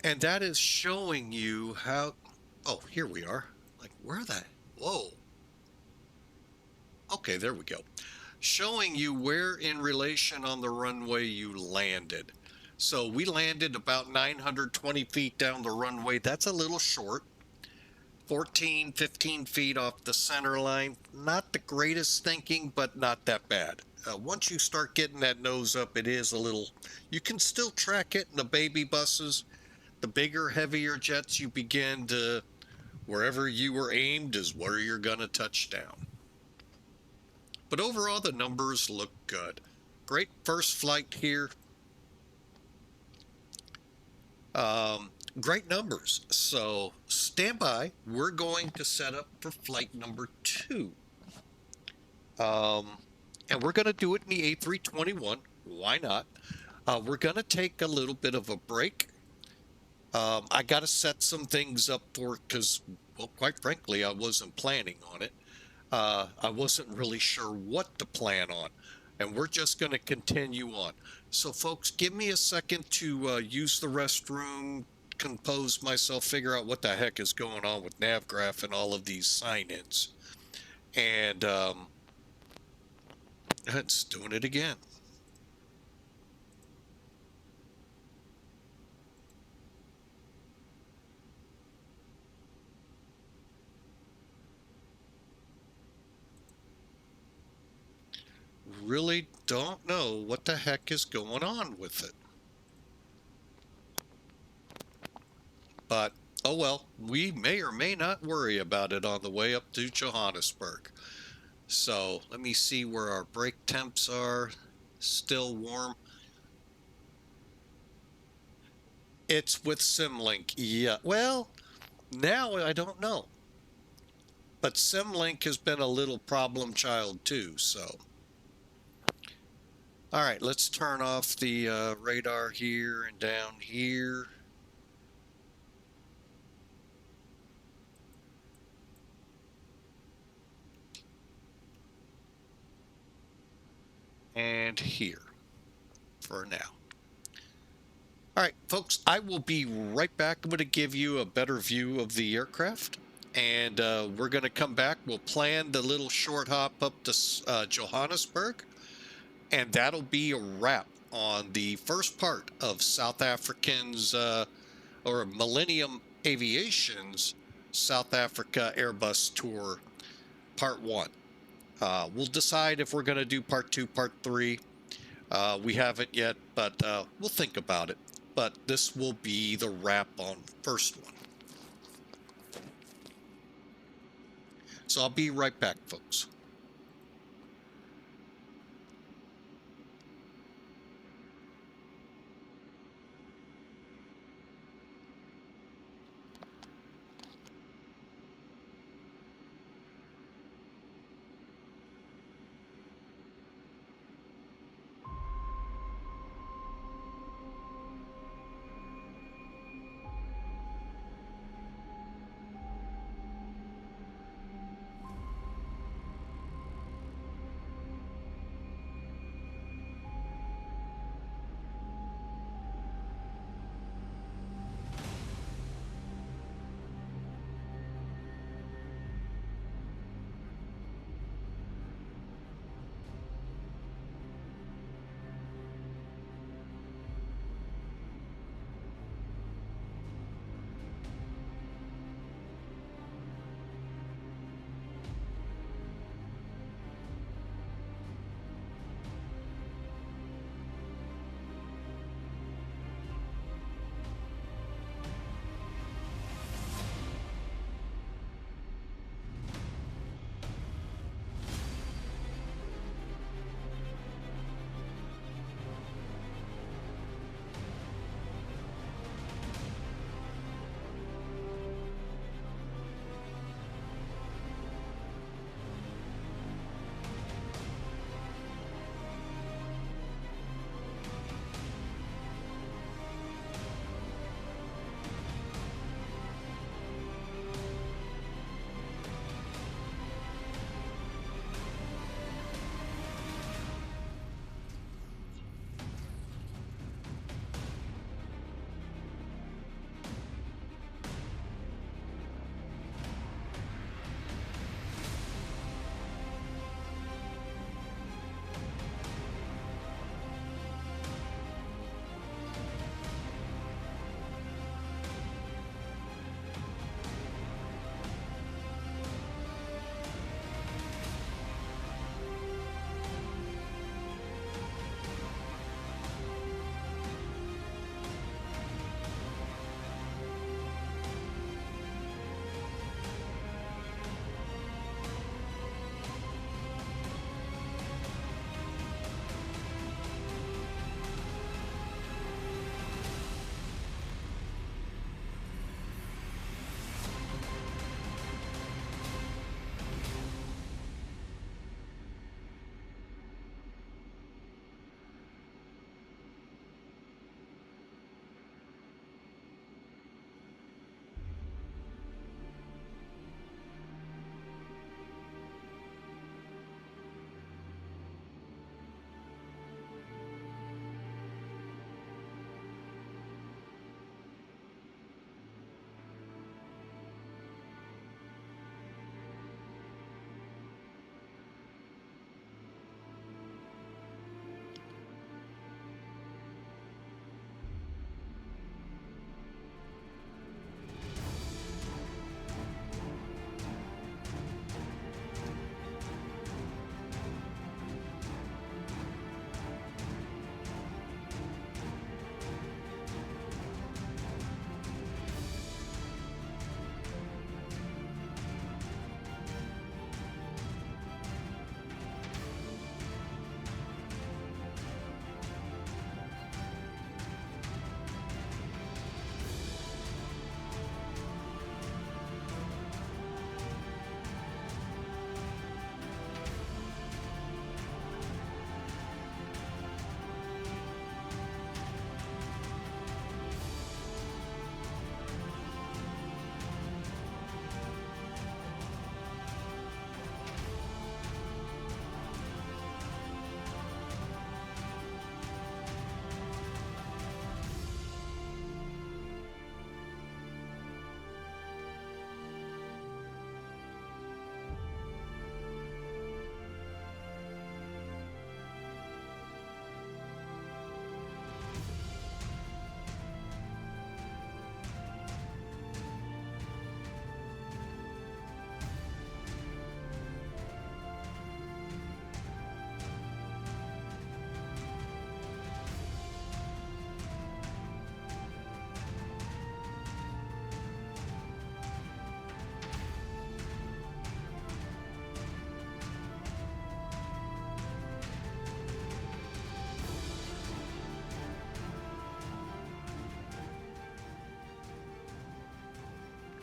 And that is showing you how, oh, here we are. Like, where the, whoa. Okay, there we go. Showing you where in relation on the runway you landed. So we landed about 920 feet down the runway. That's a little short. 14, 15 feet off the center line. Not the greatest thinking, but not that bad. Once you start getting that nose up, it is a little, you can still track it in the baby buses. The bigger, heavier jets, you begin to, wherever you were aimed is where you're going to touch down. But overall, the numbers look good. Great first flight here. Great numbers. So stand by. We're going to set up for flight number 2. And we're going to do it in the A321. Why not? We're going to take a little bit of a break. I got to set some things up for it because, well, quite frankly, I wasn't planning on it. I wasn't really sure what to plan on. And we're just going to continue on. So, folks, give me a second to use the restroom, compose myself, figure out what the heck is going on with NavGraph and all of these sign-ins. And it's doing it again. Really don't know what the heck is going on with it. But, oh well, we may or may not worry about it on the way up to Johannesburg. So, let me see where our brake temps are. Still warm. It's with SimLink. Yeah, well, now I don't know. But SimLink has been a little problem child too, so. All right, let's turn off the radar here and down here. And here for now. All right, folks, I will be right back. I'm going to give you a better view of the aircraft, and we're going to come back. We'll plan the little short hop up to Johannesburg, and that'll be a wrap on the first part of South African's or Millennium Aviation's South Africa Airbus tour, part 1. We'll decide if we're going to do part 2, part 3. We haven't yet, but we'll think about it. But this will be the wrap on first one. So I'll be right back, folks.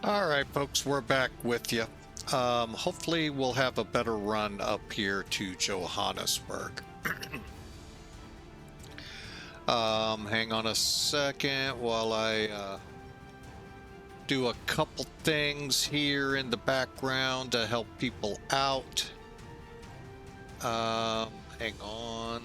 All right, folks, we're back with you. Hopefully we'll have a better run up here to Johannesburg. Hang on a second while I do a couple things here in the background to help people out. Hang on.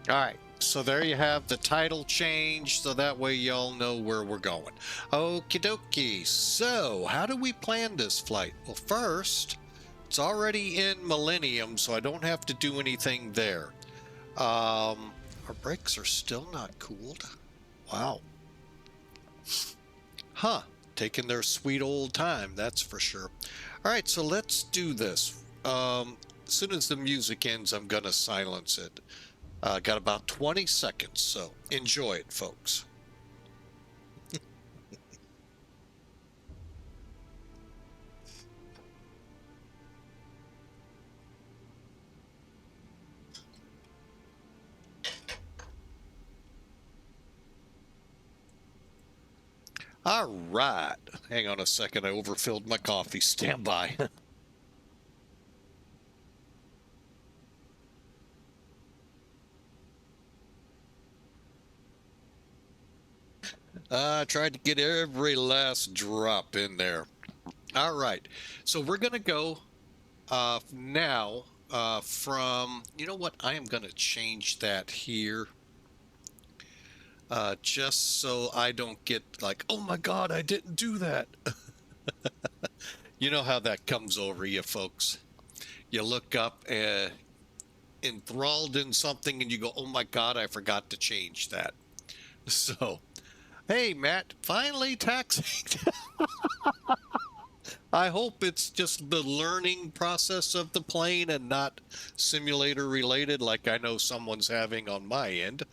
All right, so there you have the title change, so that way y'all know where we're going. Okie dokie, so how do we plan this flight? Well, first, it's already in Millennium, so I don't have to do anything there. Our brakes are still not cooled. Wow. Huh, taking their sweet old time, that's for sure. All right, so let's do this. As soon as the music ends, I'm gonna silence it. Got about 20 seconds, so enjoy it, folks. All right. Hang on a second. I overfilled my coffee. Stand by. I tried to get every last drop in there. All right. So we're going to go now from, you know what? I am going to change that here. Just so I don't get like, oh my God, I didn't do that. You know how that comes over you, folks. You look up enthralled in something and you go, oh my God, I forgot to change that. So, hey, Matt, finally taxiing. I hope it's just the learning process of the plane and not simulator related like I know someone's having on my end.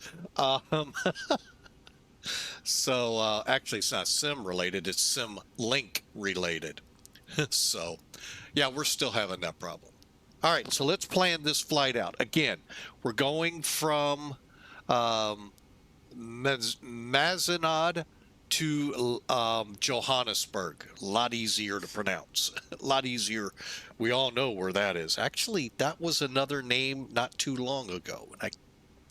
So actually, it's not sim related, it's sim link related. So, yeah, we're still having that problem. All right, so let's plan this flight out. Again, we're going from Mazenod to Johannesburg. A lot easier to pronounce. A lot easier. We all know where that is. Actually, that was another name not too long ago. And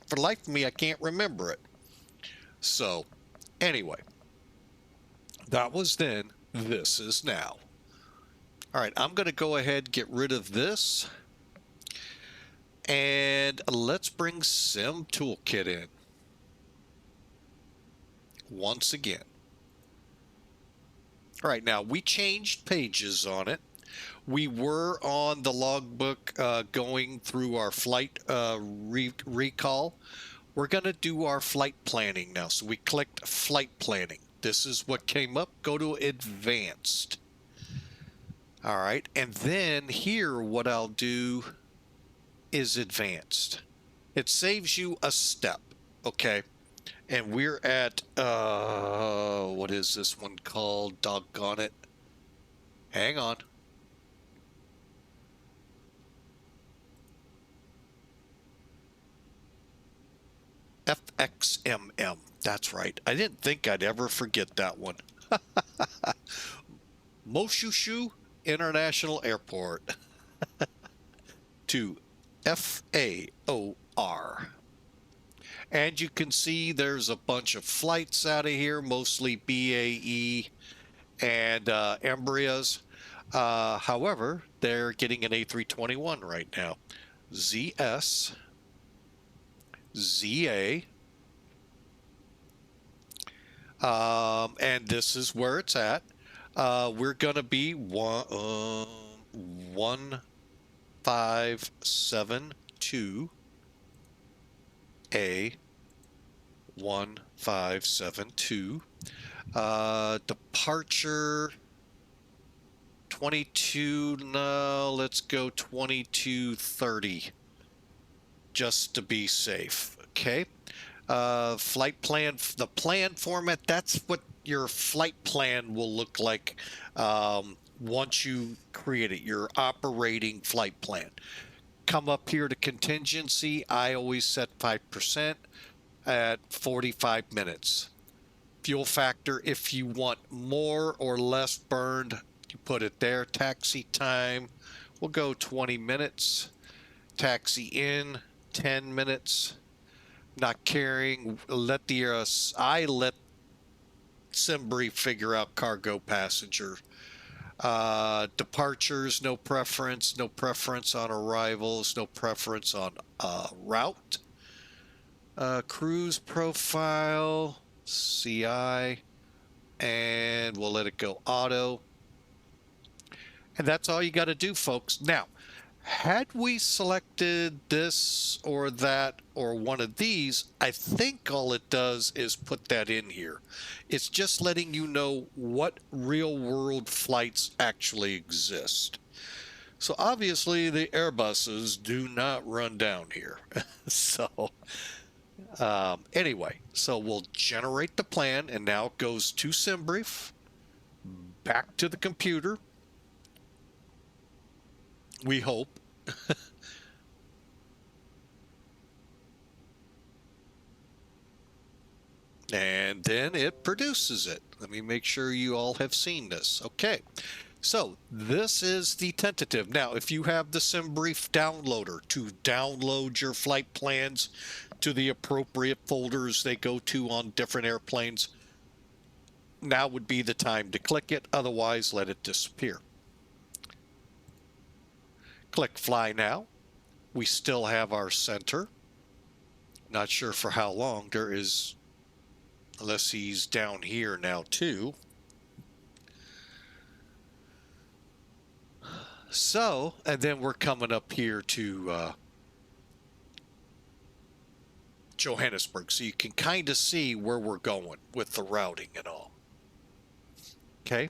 for the life of me, I can't remember it. So, anyway, that was then. This is now. All right, I'm going to go ahead and get rid of this. And let's bring Sim Toolkit in. Once again. All right, now we changed pages on it. We were on the logbook going through our flight recall. We're going to do our flight planning now. So we clicked flight planning. This is what came up. Go to advanced. All right, and then here what I'll do is advanced. It saves you a step, okay? And we're at, what is this one called? Doggone it. Hang on. FXMM. That's right. I didn't think I'd ever forget that one. Moshoeshoe International Airport to FAOR. FAOR. And you can see there's a bunch of flights out of here, mostly BAE and Embraers. However, they're getting an A321 right now. ZS, ZA, and this is where it's at. We're going to be 1572 A 1572. Departure 22. No, let's go 2230 just to be safe. Okay. Flight plan, the plan format, that's what your flight plan will look like once you create it, your operating flight plan. Come up here to contingency. I always set 5% at 45 minutes. Fuel factor, if you want more or less burned, you put it there. Taxi time, we'll go 20 minutes. Taxi in, 10 minutes. Not caring, let the I let Simbri figure out cargo passenger. Departures, no preference on arrivals, no preference on route. Cruise profile, CI, and we'll let it go auto. And that's all you got to do, folks. Now, had we selected this or that or one of these, I think all it does is put that in here. It's just letting you know what real-world flights actually exist. So obviously the Airbuses do not run down here. So anyway, so we'll generate the plan, and now it goes to SimBrief, back to the computer. We hope. And then it produces it. Let me make sure you all have seen this. Okay, so this is the tentative. Now, if you have the SimBrief downloader to download your flight plans to the appropriate folders they go to on different airplanes, now would be the time to click it. Otherwise, let it disappear. Click Fly Now. We still have our center. Not sure for how long. There is, unless he's down here now too. So, and then we're coming up here to Johannesburg, so you can kind of see where we're going with the routing and all. Okay.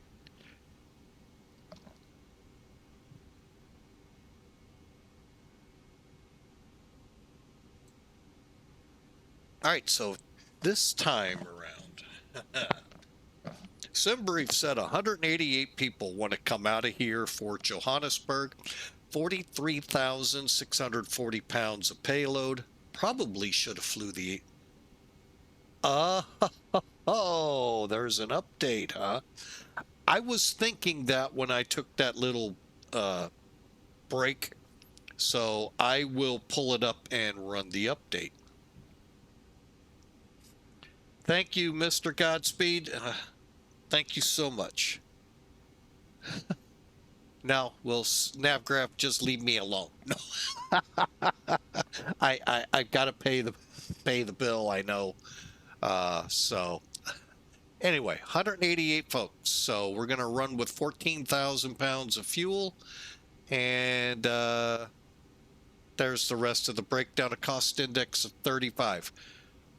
All right, so this time around, SimBrief said 188 people want to come out of here for Johannesburg, 43,640 pounds of payload. Probably should have flew the... Oh, there's an update, huh? I was thinking that when I took that little break, so I will pull it up and run the update. Thank you, Mr. Godspeed. Thank you so much. Now, will Navgraph just leave me alone? No. I've got to pay the bill, I know. So anyway, 188 folks. So we're going to run with 14,000 pounds of fuel. And there's the rest of the breakdown, a cost index of 35.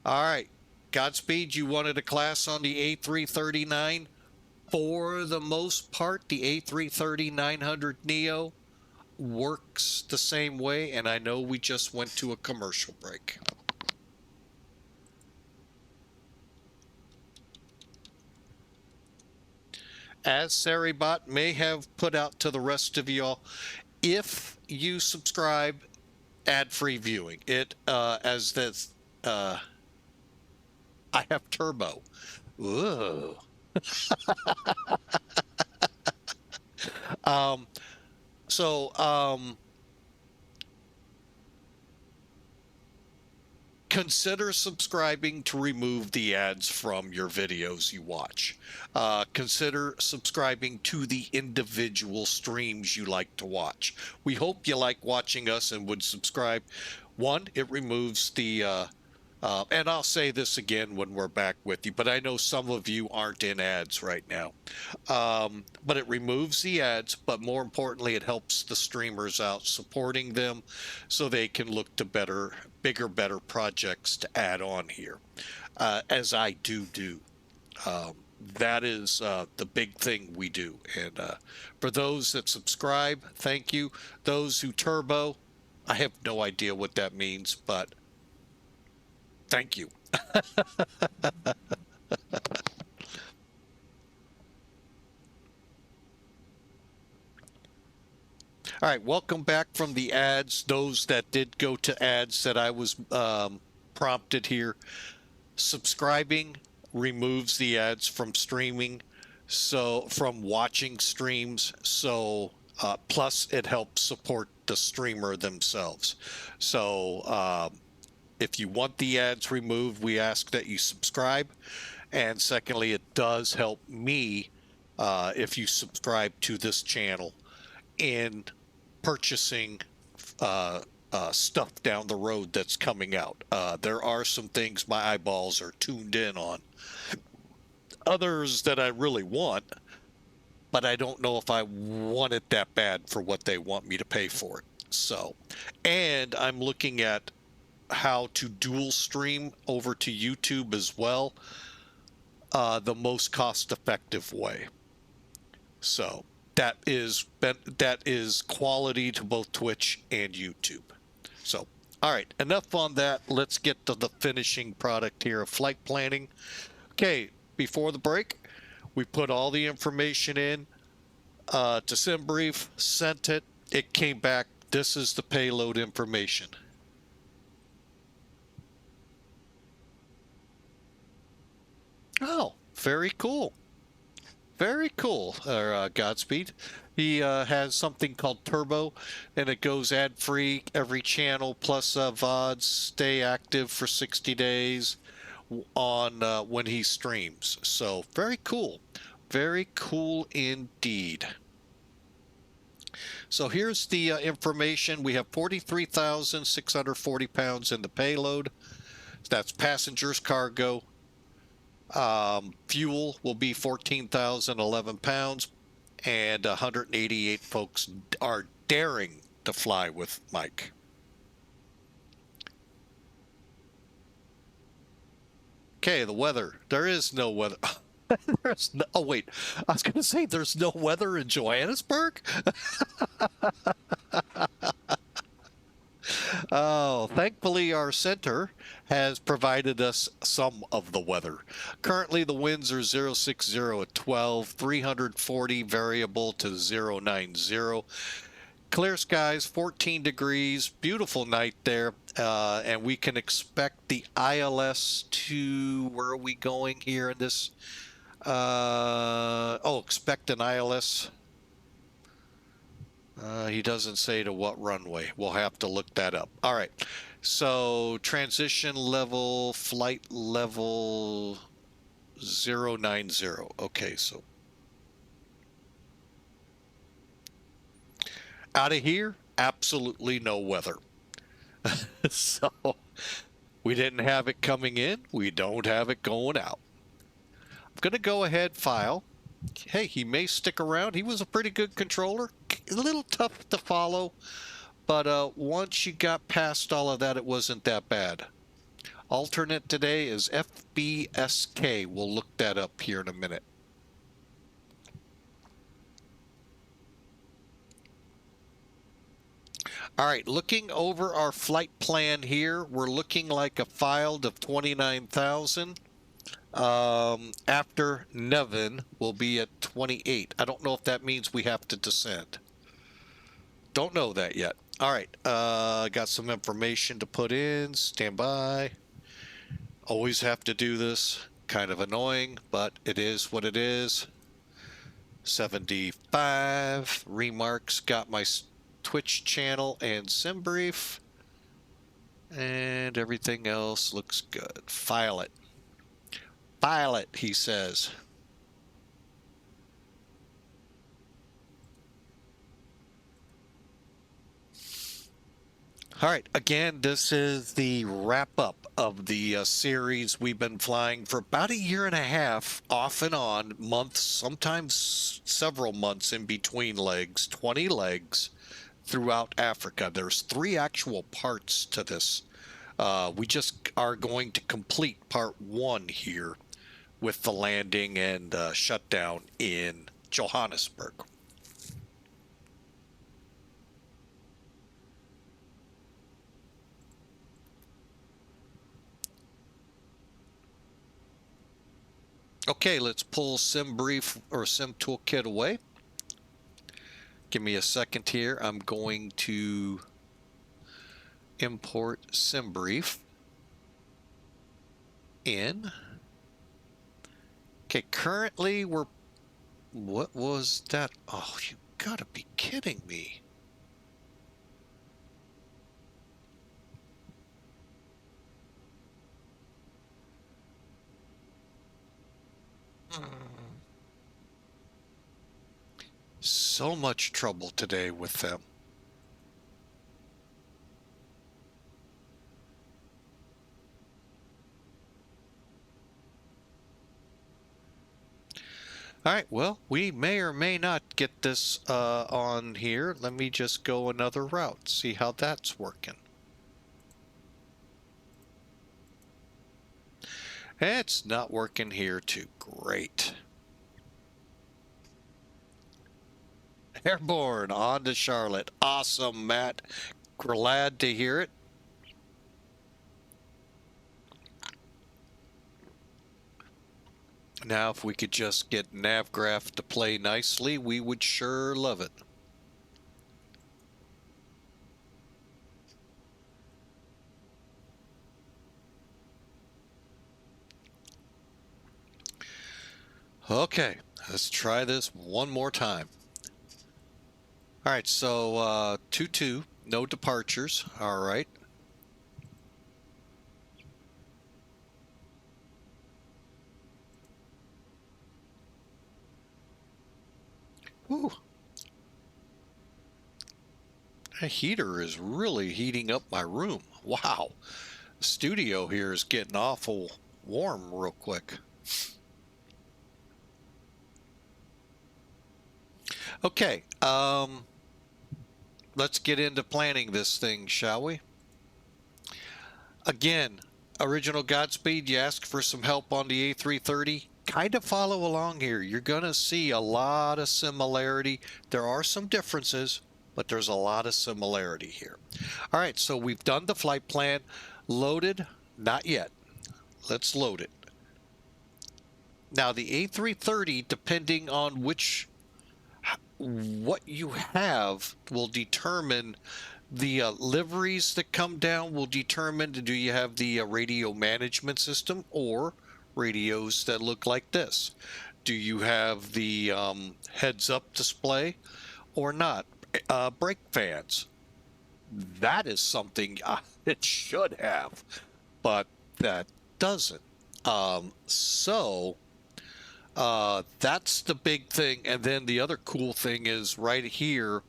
All right. Godspeed, you wanted a class on the A339. For the most part, the A330-900 Neo works the same way, and I know we just went to a commercial break. As Saribot may have put out to the rest of y'all, if you subscribe, ad-free viewing. It, as this... I have turbo. Ooh. consider subscribing to remove the ads from your videos you watch. Consider subscribing to the individual streams you like to watch. We hope you like watching us and would subscribe. One, it removes the and I'll say this again when we're back with you, but I know some of you aren't in ads right now. But it removes the ads, but more importantly, it helps the streamers out, supporting them so they can look to bigger, better projects to add on here, as I do. That is the big thing we do. And for those that subscribe, thank you. Those who turbo, I have no idea what that means, but thank you. All right, welcome back from the ads. Those that did go to ads that I was prompted here. Subscribing removes the ads from streaming, so from watching streams. So plus it helps support the streamer themselves. So if you want the ads removed, we ask that you subscribe. And secondly, it does help me if you subscribe to this channel in purchasing stuff down the road that's coming out. There are some things my eyeballs are tuned in on. Others that I really want, but I don't know if I want it that bad for what they want me to pay for it. So, and I'm looking at how to dual stream over to YouTube as well, the most cost-effective way. So that is quality to both Twitch and YouTube. So, all right, enough on that. Let's get to the finishing product here of flight planning. Okay, before the break, we put all the information in to SimBrief, sent it. It came back. This is the payload information. Oh, very cool. Very cool, Godspeed. He has something called Turbo, and it goes ad-free every channel, plus VODs, stay active for 60 days on when he streams. So very cool. Very cool indeed. So here's the information. We have 43,640 pounds in the payload. That's passengers, cargo. Fuel will be 14,011 pounds, and 188 folks are daring to fly with Mike. Okay, the weather. There is no weather. There's no, oh wait, I was going to say there's no weather in Johannesburg. Oh, thankfully our center has provided us some of the weather. Currently the winds are 060 at 12, 340 variable to 090. Clear skies, 14 degrees, beautiful night there, and we can expect the ILS to, where are we going here in this? Expect an ILS. He doesn't say to what runway. We'll have to look that up. All right. So transition level, flight level 090. Okay, so out of here, absolutely no weather. So we didn't have it coming in. We don't have it going out. I'm going to go ahead, file. Hey, he may stick around. He was a pretty good controller. A little tough to follow, but once you got past all of that, it wasn't that bad. Alternate today is FBSK. We'll look that up here in a minute. All right, looking over our flight plan here, we're looking like a filed of 29,000. After NEVEN will be at 28. I don't know if that means we have to descend. Don't know that yet. All right, got some information to put in. Stand by. Always have to do this. Kind of annoying, but it is what it is. 75 remarks. Got my Twitch channel and SimBrief. And everything else looks good. File it. File it, he says. All right, again, this is the wrap-up of the series. We've been flying for about a year and a half, off and on, months, sometimes several months in between legs, 20 legs throughout Africa. There's 3 actual parts to this. We just are going to complete part 1 here with the landing and shutdown in Johannesburg. Okay, let's pull SimBrief or Sim Toolkit away. Give me a second here. I'm going to import SimBrief in. Okay, currently we're, what was that? Oh, you gotta be kidding me. So much trouble today with them. All right, well, we may or may not get this on here. Let me just go another route, see how that's working. It's not working here too. Great. Airborne on to Charlotte. Awesome, Matt. Glad to hear it. Now, if we could just get NavGraph to play nicely, we would sure love it. Okay, let's try this one more time. All right, so 2-2, no departures. All right. Whew. That heater is really heating up my room. Wow. The studio here is getting awful warm real quick. Okay, let's get into planning this thing, shall we? Again, original Godspeed, you ask for some help on the A330. Kind of follow along here. You're going to see a lot of similarity. There are some differences, but there's a lot of similarity here. All right, so we've done the flight plan. Loaded? Not yet. Let's load it. Now, the A330, depending on what you have, will determine the liveries that come down, will determine, do you have the radio management system or radios that look like this? Do you have the heads-up display or not? Brake fans. That is something it should have, but that doesn't. That's the big thing. And then the other cool thing is right here,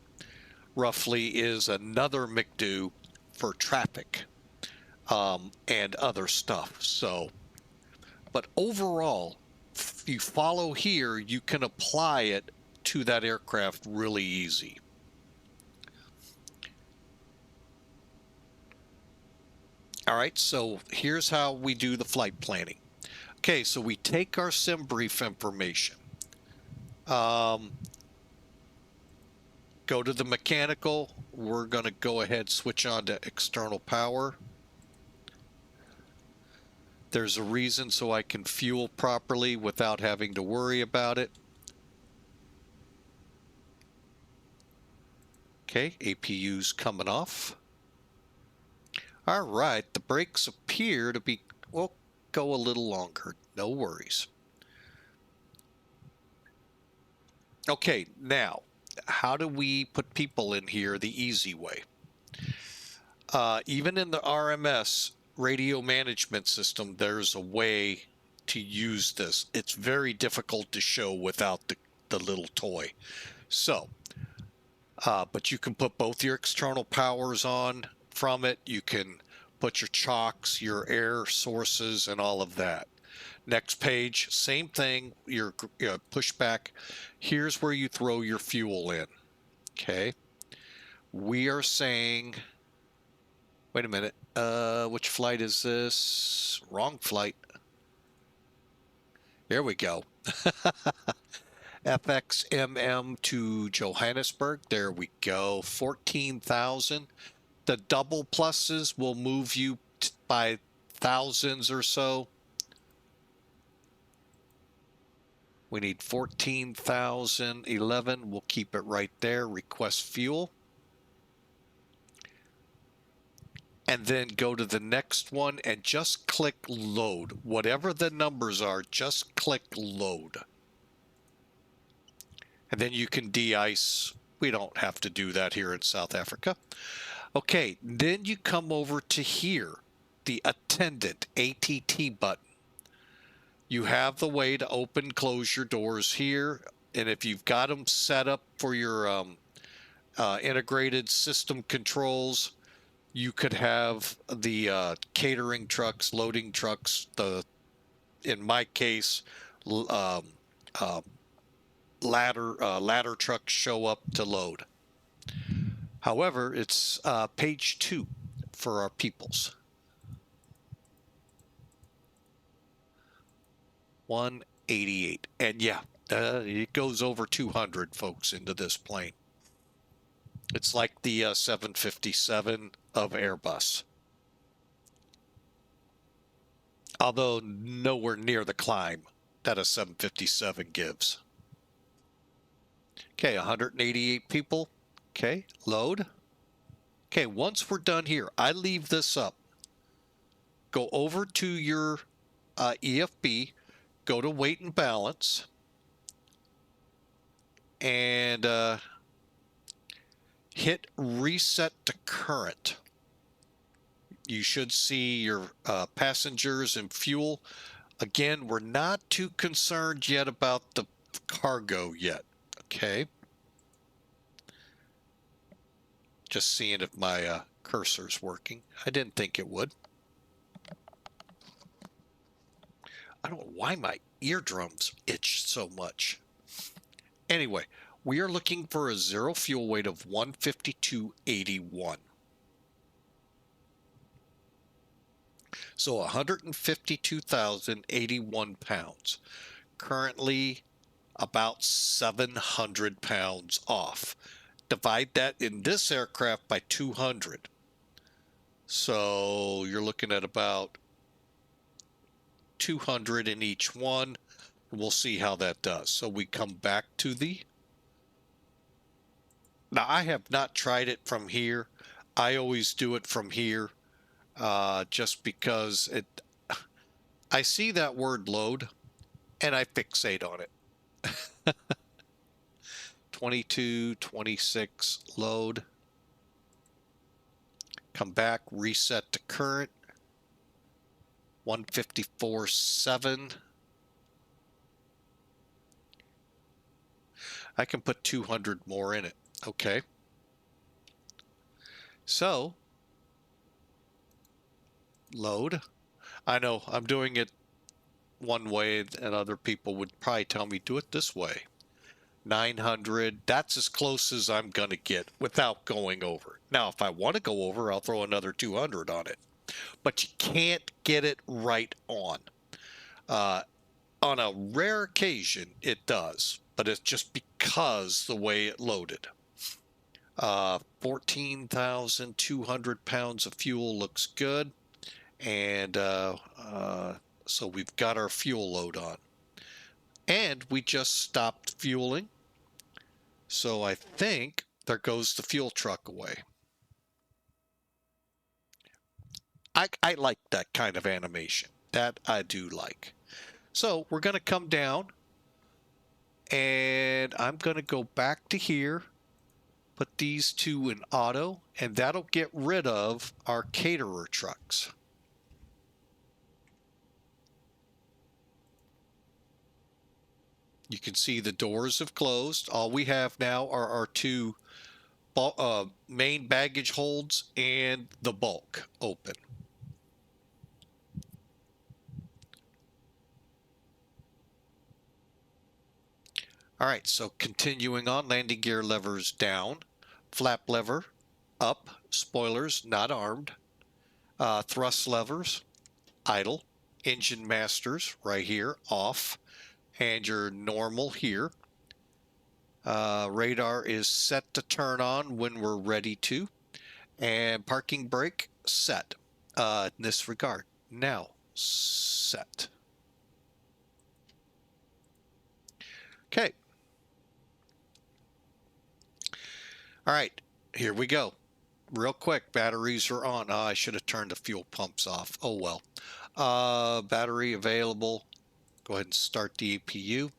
roughly, is another McDo for traffic and other stuff. So, but overall, if you follow here, you can apply it to that aircraft really easy. All right, so here's how we do the flight planning. Okay, so we take our SimBrief information, go to the mechanical. We're going to go ahead, switch on to external power. There's a reason so I can fuel properly without having to worry about it. Okay, APU's coming off. All right, the brakes appear to be, well, go a little longer. No worries. Okay, now, how do we put people in here the easy way? even in the RMS radio management system, there's a way to use this. It's very difficult to show without the little toy. So, but you can put both your external powers on from it. You can put your chocks, your air sources, and all of that. Next page, same thing, your pushback. Here's where you throw your fuel in. Okay. We are saying, wait a minute, which flight is this? Wrong flight. There we go. FXMM to Johannesburg. There we go. 14,000. The double pluses will move you by thousands or so. We need 14,011. We'll keep it right there. Request fuel. And then go to the next one and just click load. Whatever the numbers are, just click load. And then you can de-ice. We don't have to do that here in South Africa. Okay, then you come over to here, the attendant ATT button. You have the way to open, close your doors here. And if you've got them set up for your integrated system controls, you could have the catering trucks, loading trucks, in my case, ladder trucks show up to load. However, it's page 2 for our peoples. 188. And yeah, it goes over 200 folks into this plane. It's like the 757 of Airbus. Although nowhere near the climb that a 757 gives. Okay, 188 people. Okay, load. Okay, once we're done here, I leave this up. Go over to your EFB, go to weight and balance, and hit reset to current. You should see your passengers and fuel. Again, we're not too concerned yet about the cargo yet. Okay. Just seeing if my cursor's working. I didn't think it would. I don't know why my eardrums itch so much. Anyway, we are looking for a zero fuel weight of 152.81. So 152,081 pounds. Currently about 700 pounds off. Divide that in this aircraft by 200. So you're looking at about 200 in each one. We'll see how that does. So we come back to the... Now, I have not tried it from here. I always do it from here just because I see that word load and I fixate on it. 22, 26, load. Come back, reset to current. 154.7. I can put 200 more in it. Okay. So, load. I know I'm doing it one way and other people would probably tell me do it this way. 900, that's as close as I'm going to get without going over. Now, if I want to go over, I'll throw another 200 on it. But you can't get it right on. On a rare occasion, it does. But it's just because the way it loaded. 14,200 pounds of fuel looks good. And so we've got our fuel load on. And we just stopped fueling. So I think there goes the fuel truck away. I like that kind of animation. That I do like. So we're going to come down. And I'm going to go back to here. Put these two in auto, and that'll get rid of our caterer trucks. You can see the doors have closed. All we have now are our two main baggage holds and the bulk open. All right, so continuing on, landing gear levers down, flap lever up, spoilers not armed, thrust levers idle, engine masters right here off, and your normal here. Radar is set to turn on when we're ready to, and parking brake set in this regard. Now set. Okay. All right, here we go. Real quick, batteries are on. I should have turned the fuel pumps off. Oh well. Battery available. Go ahead and start the APU.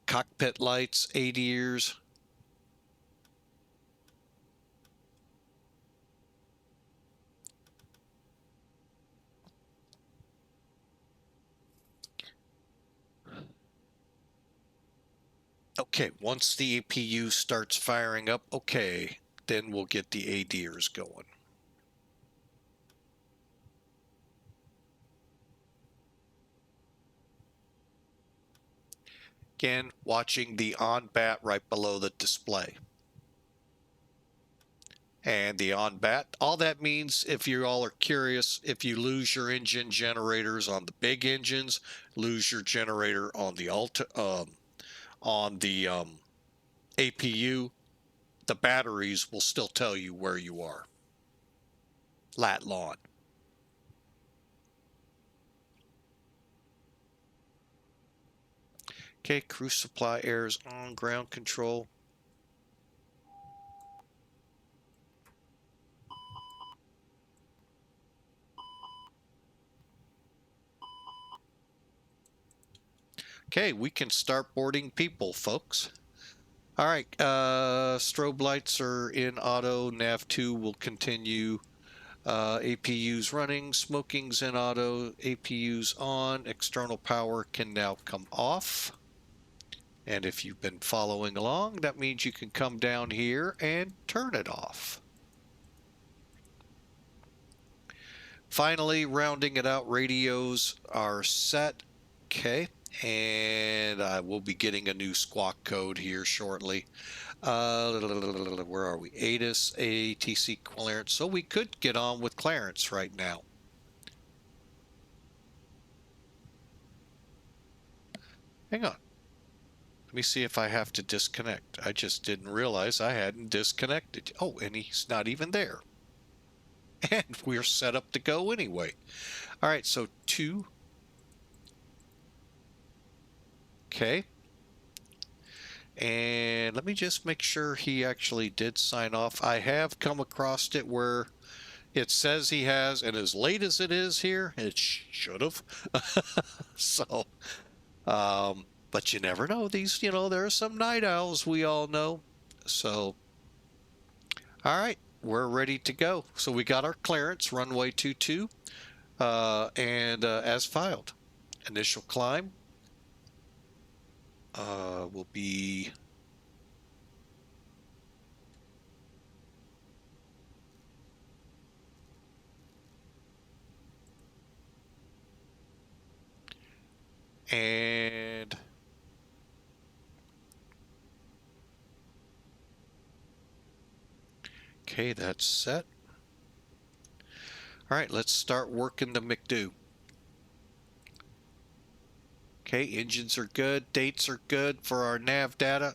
Cockpit lights, 8 ears. Okay, once the APU starts firing up, okay, then we'll get the ADIRs going. Again, watching the on bat right below the display. And the on bat, all that means, if you all are curious, if you lose your engine generators on the big engines, lose your generator on the APU, the batteries will still tell you where you are. Lat lawn. Okay, crew supply airs on, ground control. Okay, we can start boarding people, folks. All right, strobe lights are in auto. Nav2 will continue. APU's running. Smoking's in auto. APU's on. External power can now come off. And if you've been following along, that means you can come down here and turn it off. Finally, rounding it out, radios are set. Okay. And I will be getting a new squawk code here shortly. Where are we? ATIS, ATC clearance. So we could get on with clearance right now. Hang on. Let me see if I have to disconnect. I just didn't realize I hadn't disconnected. Oh, and he's not even there. And we're set up to go anyway. All right, so 2. Okay. And let me just make sure he actually did sign off. I have come across it where it says he has, and as late as it is here, it should have. So, but you never know. These, you know, there are some night owls, we all know. So, all right, we're ready to go. So we got our clearance, runway 22, and as filed. Initial climb will be and okay, that's set. All right, let's start working the McDo. Okay, engines are good, dates are good for our nav data.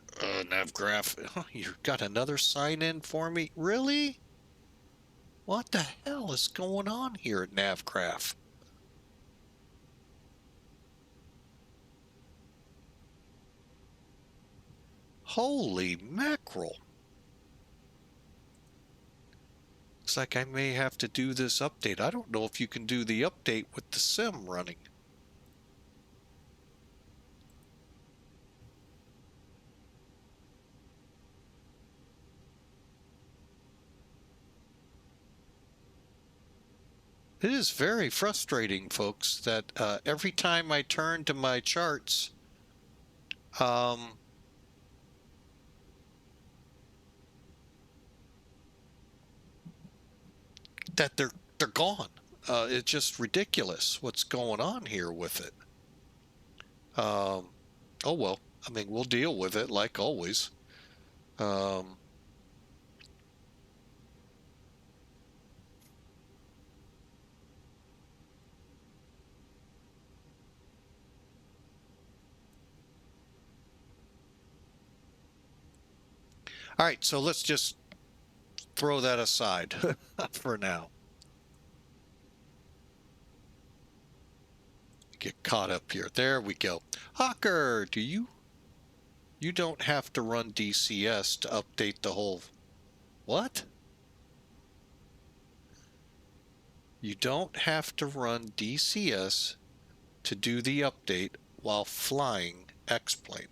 Nav graph. Oh, you got another sign in for me? Really? What the hell is going on here at NavGraph? Holy mackerel. Looks like I may have to do this update. I don't know if you can do the update with the sim running. It is very frustrating, folks, that every time I turn to my charts, that they're gone. It's just ridiculous what's going on here with it. Oh well, I mean, we'll deal with it like always. All right, so let's just throw that aside for now. Get caught up here. There we go. Hawker, you don't have to run DCS to update the whole... What? You don't have to run DCS to do the update while flying X-plane.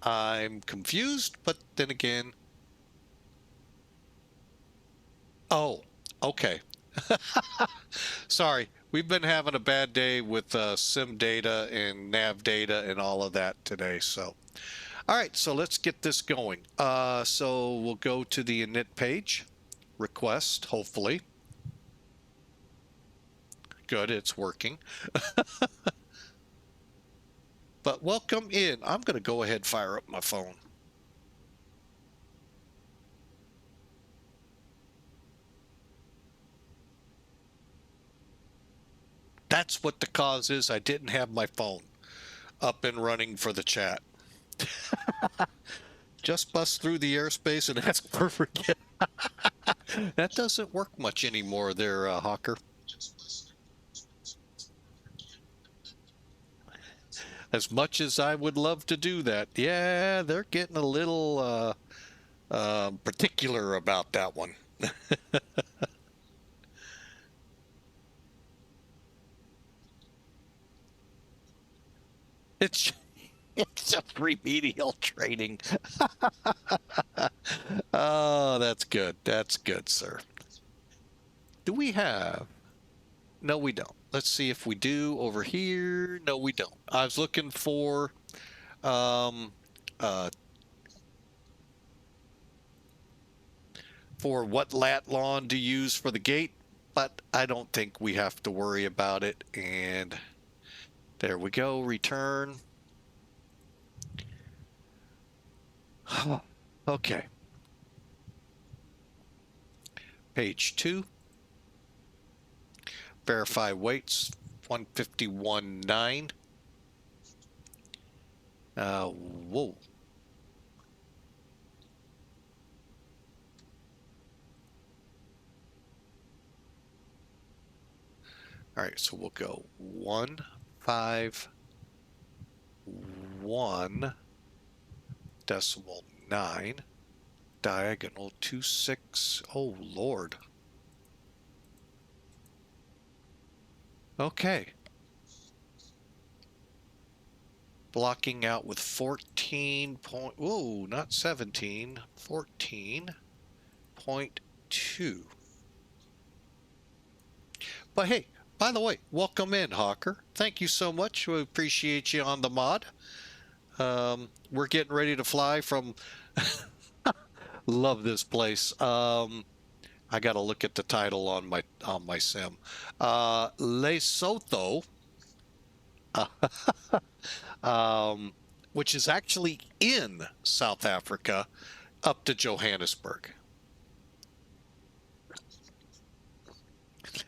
I'm confused, but then again... Oh, okay. Sorry, we've been having a bad day with sim data and nav data and all of that today. So, all right, so let's get this going. So we'll go to the init page, request, hopefully. Good, it's working. But welcome in. I'm going to go ahead and fire up my phone. That's what the cause is. I didn't have my phone up and running for the chat. Just bust through the airspace and ask for forget. That doesn't work much anymore there, Hawker. As much as I would love to do that, yeah, they're getting a little particular about that one. It's just remedial training. Oh, that's good. That's good, sir. Do we have... No, we don't. Let's see if we do over here. No, we don't. I was looking for what lat lawn to use for the gate, but I don't think we have to worry about it. And there we go. Return. Okay. Page 2. Verify weights 151.9. Whoa. All right, so we'll go 151.9 diagonal 26. Oh Lord. Okay. Blocking out with 14 point, whoa, not 17, 14.2. But hey, by the way, welcome in, Hawker. Thank you so much. We appreciate you on the mod. We're getting ready to fly from... Love this place. I got to look at the title on my sim. Lesotho, which is actually in South Africa, up to Johannesburg.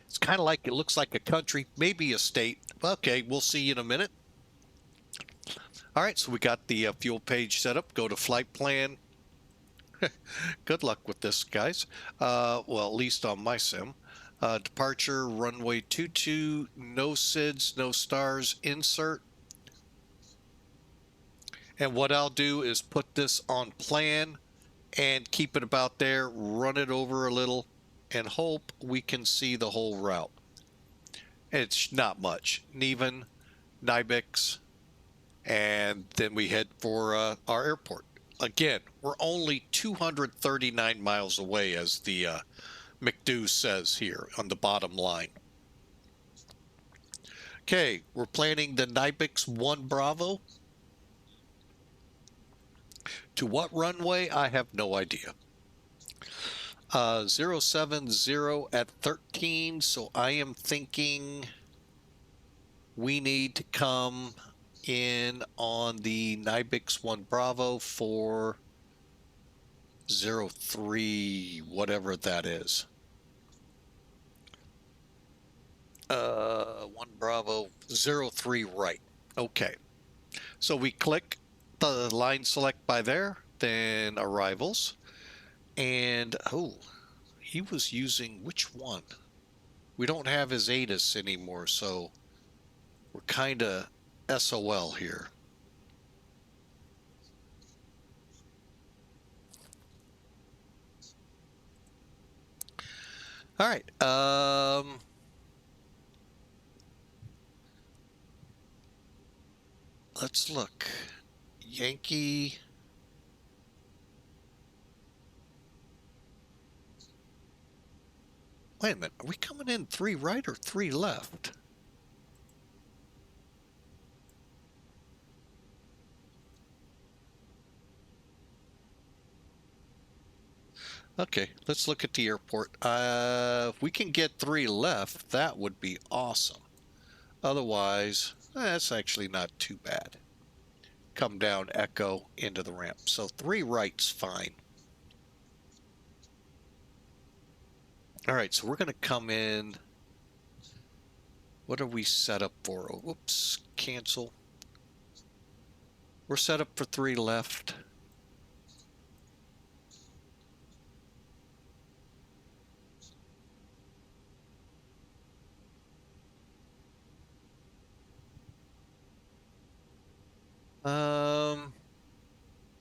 It's kind of like, it looks like a country, maybe a state. Okay, we'll see you in a minute. All right, so we got the fuel page set up. Go to flight plan. Good luck with this, guys. Well, at least on my sim. Departure, runway 22, no SIDS, no stars, insert. And what I'll do is put this on plan and keep it about there, run it over a little, and hope we can see the whole route. It's not much. NEVEN, NIBEX, and then we head for our airport. again, we're only 239 miles away, as the McDo says here on the bottom line. Okay, we're planning the NIBEX 1 Bravo. To what runway? I have no idea. 070 at 13, so I am thinking we need to come in on the NIBEX 1 Bravo for 03, whatever that is. 1 Bravo 03 right. Okay, so we click the line select by there, then arrivals, and oh, he was using which one? We don't have his ATIS anymore, so we're kind of SOL here. All right. Let's look. Yankee. Wait a minute. Are we coming in 3 right or 3 left? Okay, let's look at the airport. If we can get 3 left, that would be awesome. Otherwise, that's actually not too bad. Come down, echo, into the ramp. So 3 right's fine. All right, so we're going to come in. What are we set up for? Oh, whoops, cancel. We're set up for 3 left.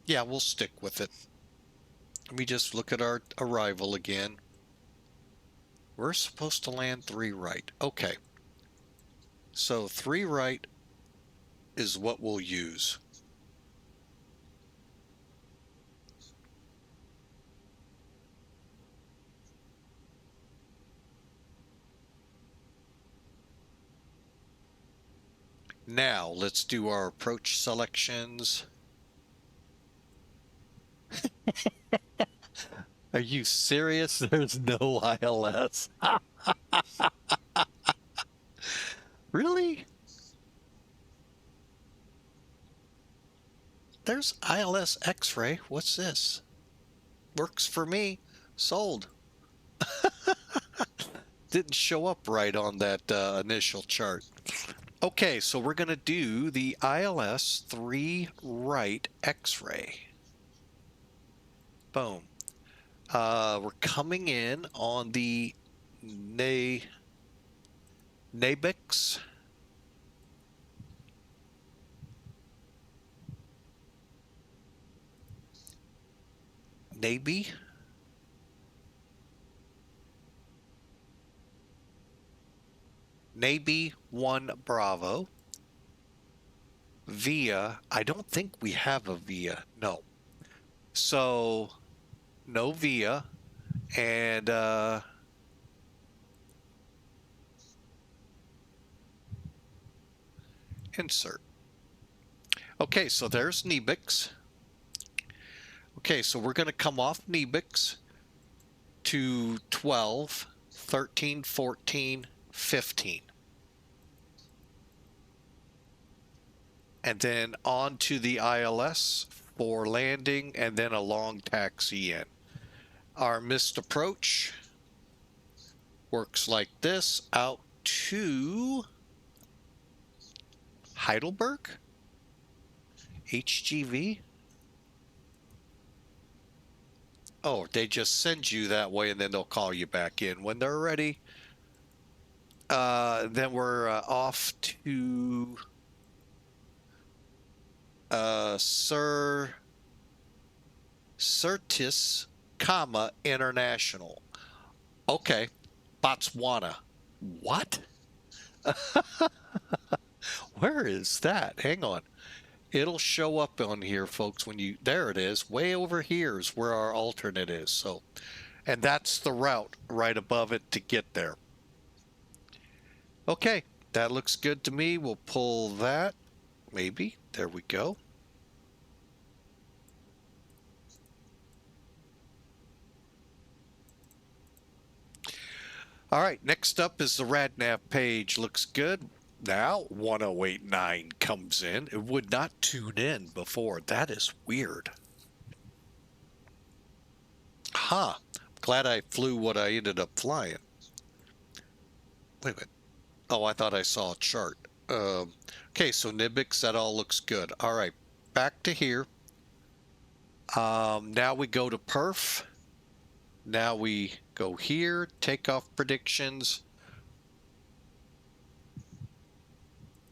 Yeah, we'll stick with it. Let me just look at our arrival again. We're supposed to land 3 right. Okay. So 3 right is what we'll use. Now, let's do our approach selections. Are you serious? There's no ILS. Really? There's ILS X-ray. What's this? Works for me. Sold. Didn't show up right on that initial chart. Okay, so we're going to do the ILS 3 right X-ray. Boom. We're coming in on the NIBEX. Navy 1 Bravo. Via, I don't think we have a via. No. So, no via. And, insert. Okay, so there's NIBEX. Okay, so we're going to come off NIBEX to 12, 13, 14, 15. And then on to the ILS for landing and then a long taxi in. Our missed approach works like this out to Heidelberg, HGV. Oh, they just send you that way and then they'll call you back in when they're ready. Then we're off to Certis, International. Okay, Botswana. What? Where is that? Hang on. It'll show up on here, folks, when you, there it is, way over here is where our alternate is. So, and that's the route right above it to get there. Okay, that looks good to me. We'll pull that, maybe. There we go. All right, next up is the RadNav page. Looks good. Now 1089 comes in. It would not tune in before. That is weird. Huh. Glad I flew what I ended up flying. Wait a minute. Oh, I thought I saw a chart. Okay, so NIBEX, that all looks good. All right, back to here. Now we go to perf. Now we go here, takeoff predictions.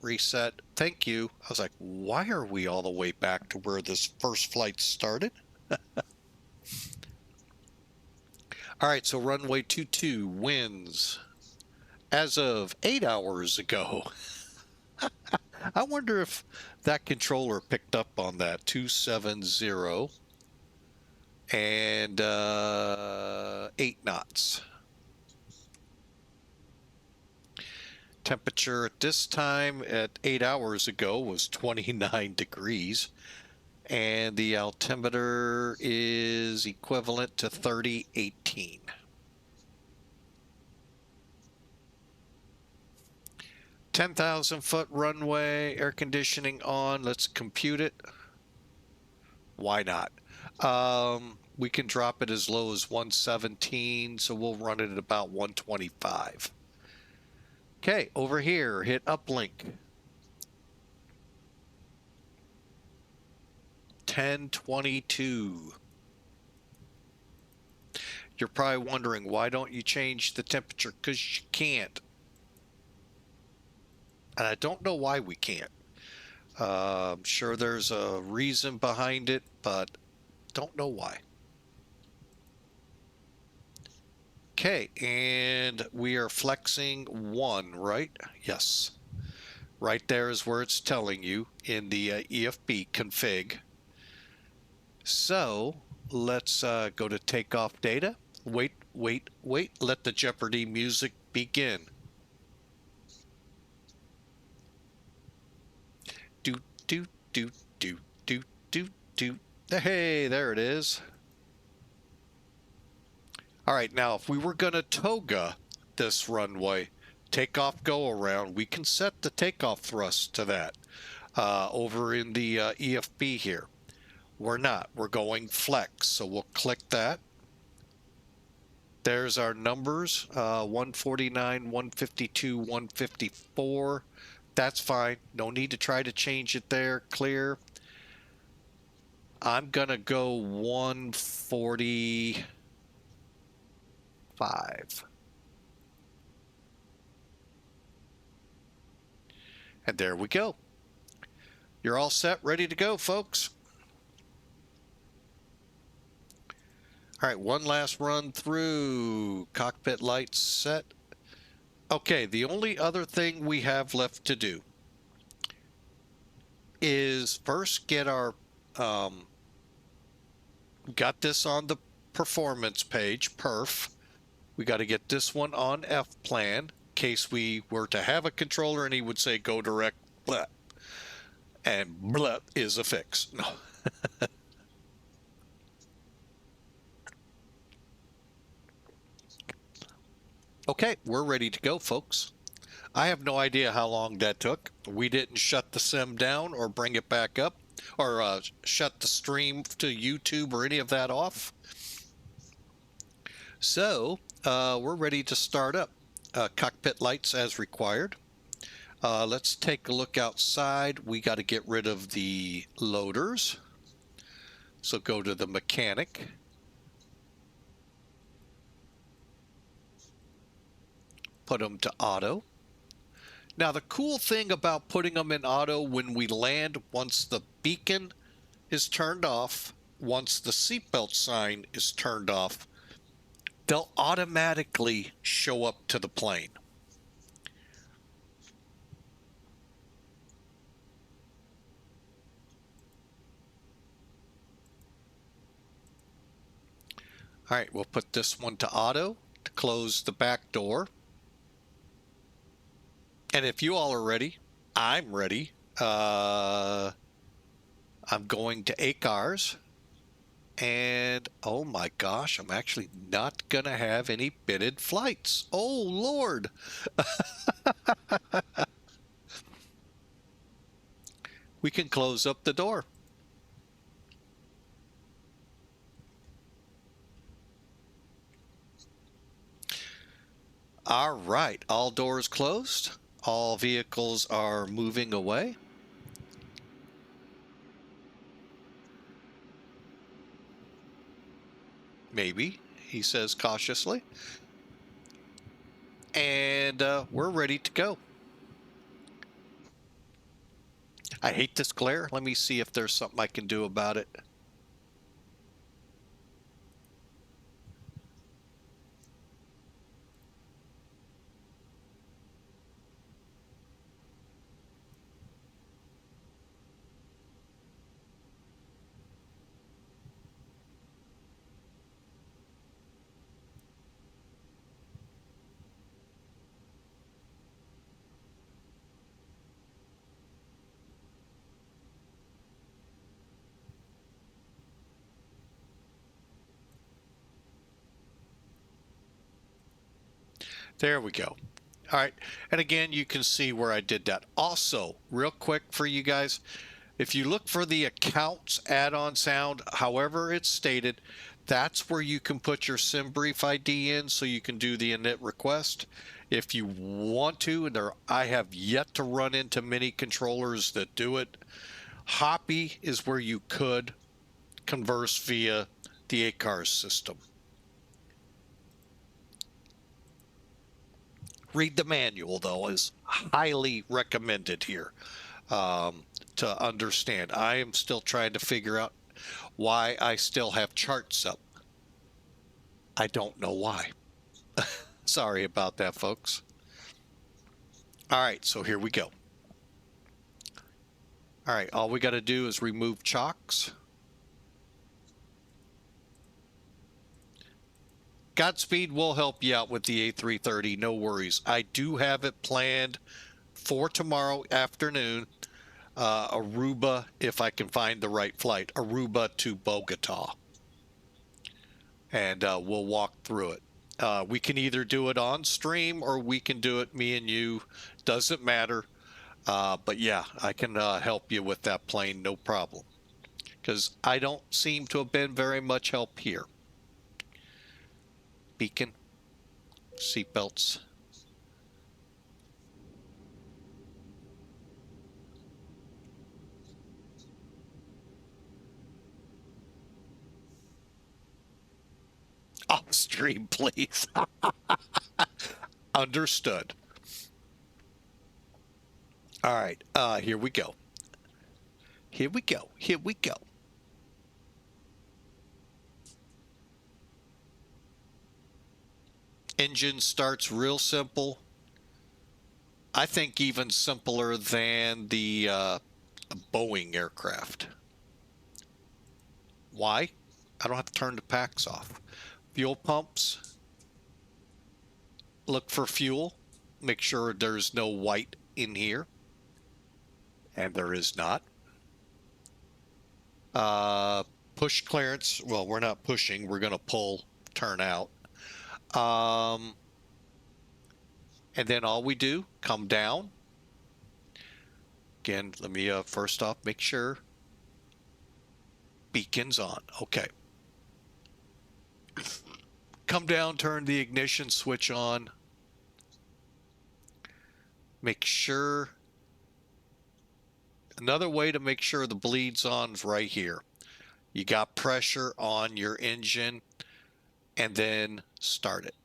Reset. Thank you. I was like, why are we all the way back to where this first flight started? All right, so runway 22 winds as of 8 hours ago. I wonder if that controller picked up on that. 270 and 8 knots. Temperature at this time at 8 hours ago was 29 degrees, and the altimeter is equivalent to 3018. $10,000-foot runway, air conditioning on. Let's compute it. Why not? We can drop it as low as 117, so we'll run it at about 125. Okay, over here, hit uplink. 1022. You're probably wondering, why don't you change the temperature? Because you can't. And I don't know why we can't. I'm sure there's a reason behind it, but don't know why. Okay, and we are flexing 1, right? Yes. Right there is where it's telling you in the EFB config. So let's go to takeoff data. Wait. Let the Jeopardy music begin. Do. Hey, there it is. All right, now if we were going to toga this runway, takeoff go around, we can set the takeoff thrust to that over in the EFB here. We're not. We're going flex, so we'll click that. There's our numbers, 149, 152, 154. That's fine. No need to try to change it there. Clear. I'm going to go 145. And there we go. You're all set, ready to go, folks. All right, one last run through. Cockpit lights set. Okay, the only other thing we have left to do is first get our, got this on the performance page, perf. We got to get this one on F plan in case we were to have a controller and he would say go direct, blah. And blah is a fix. No. Okay, we're ready to go, folks. I have no idea how long that took. We didn't shut the sim down or bring it back up or shut the stream to YouTube or any of that off. So we're ready to start up. Cockpit lights as required. Let's take a look outside. We got to get rid of the loaders. So go to the mechanic. Put them to auto. Now the cool thing about putting them in auto when we land, once the beacon is turned off, once the seatbelt sign is turned off, they'll automatically show up to the plane. All right, we'll put this one to auto to close the back door. And if you all are ready, I'm ready. I'm going to ACARS. And oh my gosh, I'm actually not going to have any bitted flights. Oh, Lord. We can close up the door. All right, all doors closed. All vehicles are moving away. Maybe, he says cautiously. And we're ready to go. I hate this glare. Let me see if there's something I can do about it. There we go. All right. And again, you can see where I did that. Also, real quick for you guys, if you look for the accounts add-on sound, however it's stated, that's where you can put your SimBrief ID in so you can do the init request. If you want to, and I have yet to run into many controllers that do it. Hoppy is where you could converse via the ACARS system. Read the manual, though, is highly recommended here to understand. I am still trying to figure out why I still have charts up. I don't know why. Sorry about that, folks. All right, so here we go. All right, all we got to do is remove chocks. Godspeed will help you out with the A330, no worries. I do have it planned for tomorrow afternoon. Aruba, if I can find the right flight, Aruba to Bogota. And we'll walk through it. We can either do it on stream or we can do it, me and you, doesn't matter. But yeah, I can help you with that plane, no problem. Because I don't seem to have been very much help here. Beacon, seatbelts. Off stream, please. Understood. All right, here we go. Here we go. Here we go. Engine starts real simple. I think even simpler than the Boeing aircraft. Why? I don't have to turn the packs off. Fuel pumps. Look for fuel. Make sure there's no white in here. And there is not. Push clearance. Well, we're not pushing. We're going to pull, turn out. And then all we do, come down. Again, let me first off make sure beacon's on. Okay. Come down, turn the ignition switch on. Make sure. Another way to make sure the bleed's on is right here. You got pressure on your engine and then start it.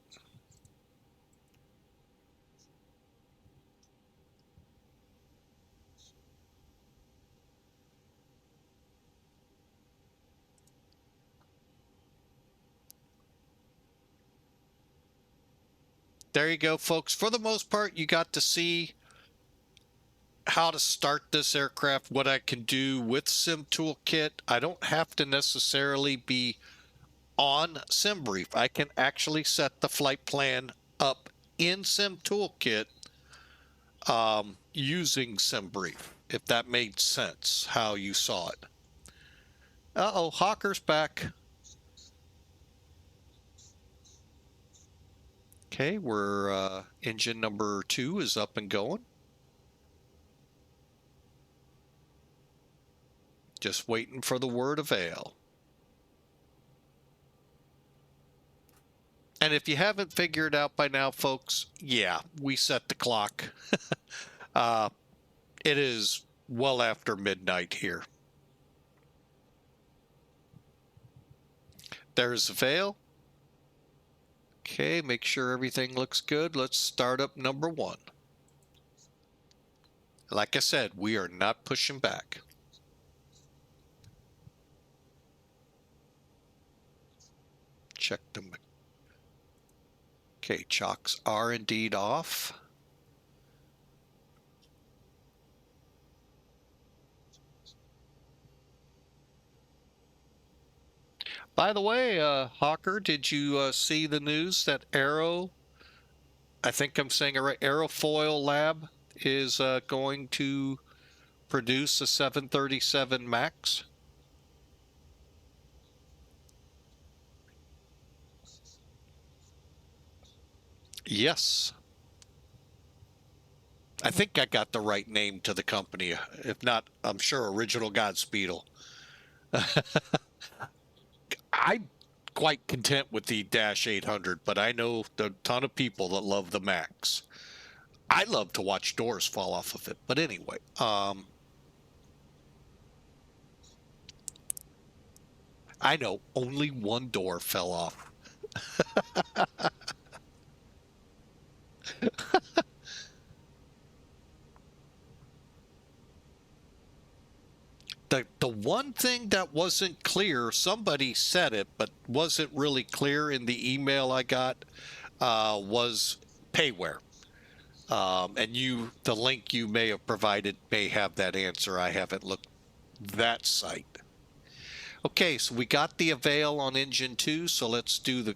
There you go, folks. For the most part, you got to see how to start this aircraft, what I can do with Sim Toolkit. I don't have to necessarily be on SimBrief. I can actually set the flight plan up in Sim Toolkit using SimBrief, if that made sense, how you saw it. Uh-oh, Hawker's back. Okay, we're engine number 2 is up and going. Just waiting for the word avail. And if you haven't figured out by now, folks, yeah, we set the clock. It is well after midnight here. There's avail. Okay, make sure everything looks good. Let's start up number 1. Like I said, we are not pushing back. Check them. Okay, chocks are indeed off. By the way, Hawker, did you see the news that Aero, I think I'm saying it right, Aerofoil Lab is going to produce a 737 MAX? Yes. I think I got the right name to the company. If not, I'm sure Original Godspeed'll. I'm quite content with the Dash 800, but I know a ton of people that love the Max. I love to watch doors fall off of it, but anyway, I know only one door fell off. The one thing that wasn't clear, somebody said it, but wasn't really clear in the email I got, was payware. And the link you may have provided may have that answer. I haven't looked that site. Okay, so we got the avail on engine 2, so let's do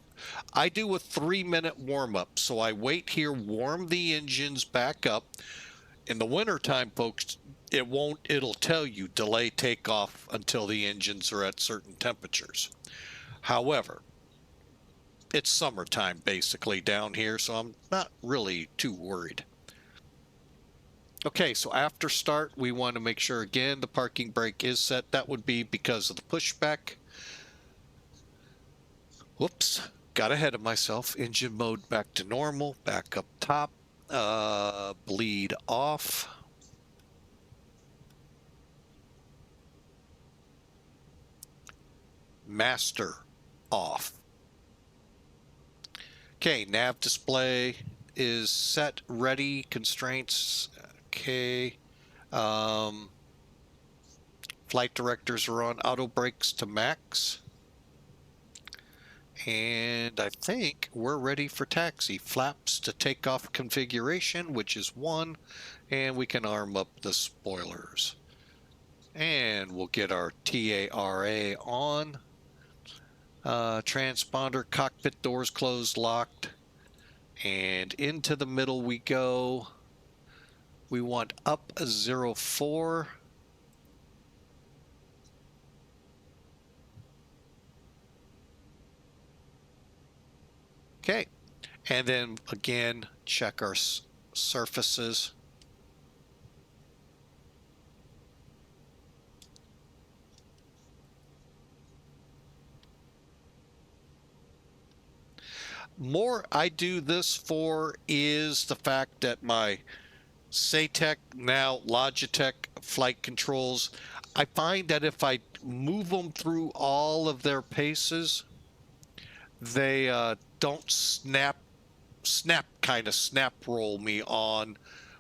I do a 3-minute warm-up. So I wait here, warm the engines back up. In the wintertime, folks, it'll tell you delay takeoff until the engines are at certain temperatures. However, it's summertime basically down here, so I'm not really too worried. Okay, so after start, we want to make sure again the parking brake is set. That would be because of the pushback. Whoops, got ahead of myself. Engine mode back to normal, back up top, bleed off. Master off. Okay, nav display is set, ready, constraints, okay. Flight directors are on, auto brakes to max. And I think we're ready for taxi. Flaps to takeoff configuration, which is 1, and we can arm up the spoilers. And we'll get our TARA on. Transponder, cockpit doors closed, locked, and into the middle we go. We want up a 04. Okay, and then again check our surfaces. More I do this for is the fact that my SATEC, now Logitech flight controls, I find that if I move them through all of their paces, they don't snap roll me on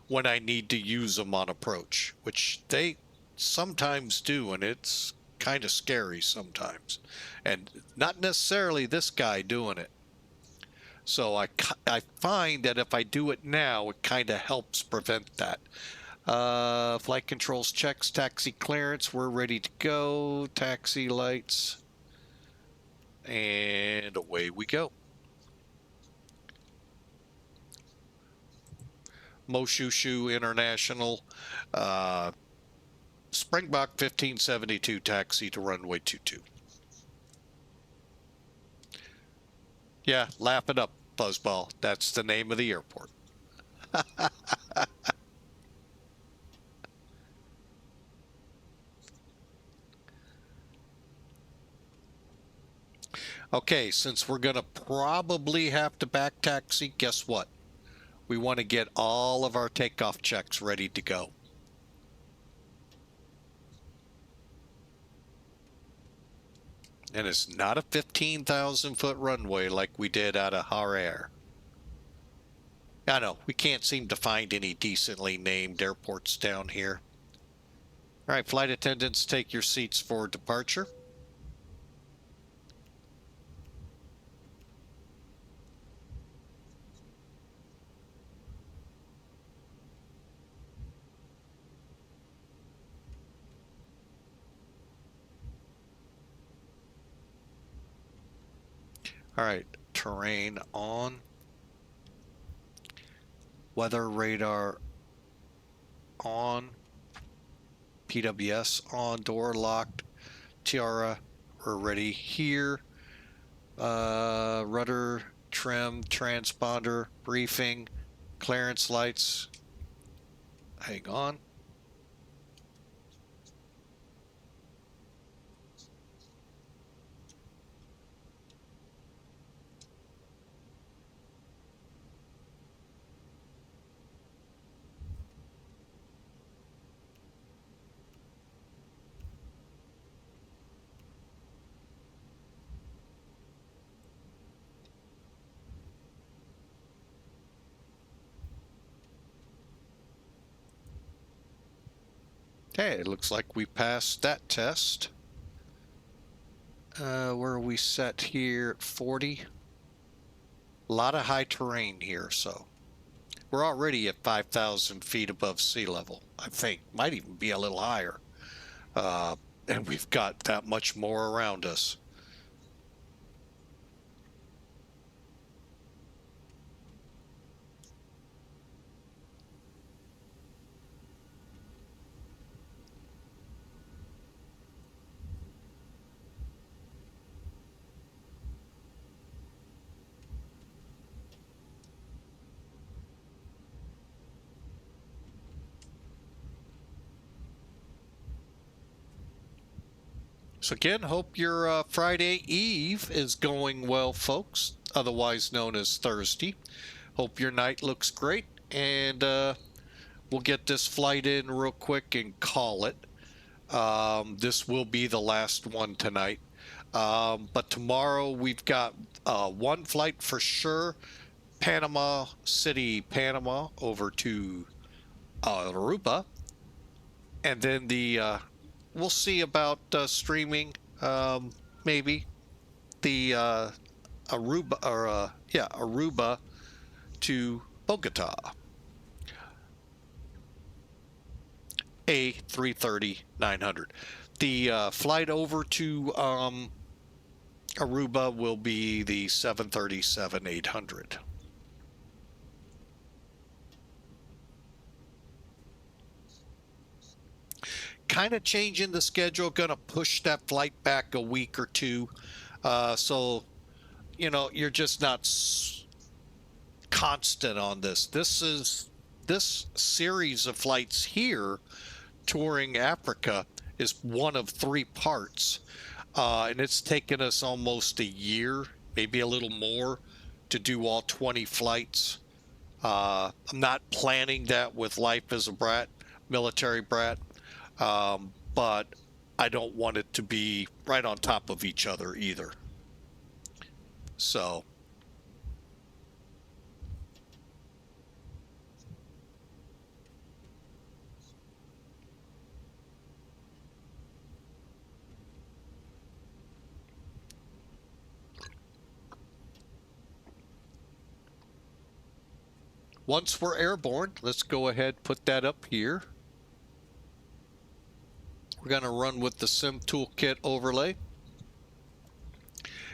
when I need to use them on approach, which they sometimes do, and it's kind of scary sometimes, and not necessarily this guy doing it. So I find that if I do it now, it kind of helps prevent that. Flight controls checks, taxi clearance, we're ready to go. Taxi lights. and away we go. Moshoeshoe International, Springbok 1572 taxi to runway 22. Yeah, laugh it up, Fuzzball. That's the name of the airport. Okay, since we're going to probably have to back taxi, guess what? We want to get all of our takeoff checks ready to go. And it's not a 15,000-foot runway like we did out of Harare. I know, we can't seem to find any decently named airports down here. All right, flight attendants, take your seats for departure. All right, terrain on. Weather radar on. PWS on, door locked. Tiara, we're ready here. Rudder, trim, transponder, briefing, clearance lights. Hang on. Okay, it looks like we passed that test. Where are we set here? 40. A lot of high terrain here, so we're already at 5,000 feet above sea level. I think might even be a little higher, and we've got that much more around us. So again, hope your Friday Eve is going well, folks, otherwise known as Thursday. Hope your night looks great, and we'll get this flight in real quick and call it. This will be the last one tonight. But tomorrow we've got one flight for sure, Panama City, Panama, over to Aruba. And then the we'll see about streaming, maybe the Aruba, or Aruba to Bogota. A330-900. The flight over to Aruba will be the 737-800. Kind of changing the schedule, gonna push that flight back a week or two, so you know you're just not constant on this. This series of flights here touring Africa is one of 3 parts, and it's taken us almost a year, maybe a little more, to do all 20 flights. I'm not planning that with life as a brat, military brat. But I don't want it to be right on top of each other either. So once we're airborne, let's go ahead, put that up here. We're going to run with the Sim Toolkit overlay.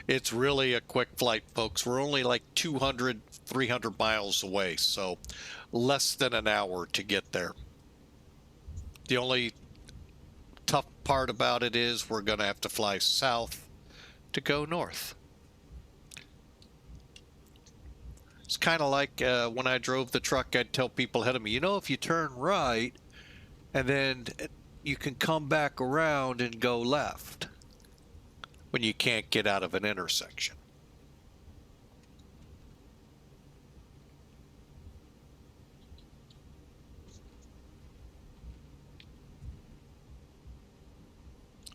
It's really a quick flight, folks. We're only like 200, 300 miles away, so less than an hour to get there. The only tough part about it is we're going to have to fly south to go north. It's kind of like when I drove the truck, I'd tell people ahead of me, you know, if you turn right and then you can come back around and go left when you can't get out of an intersection.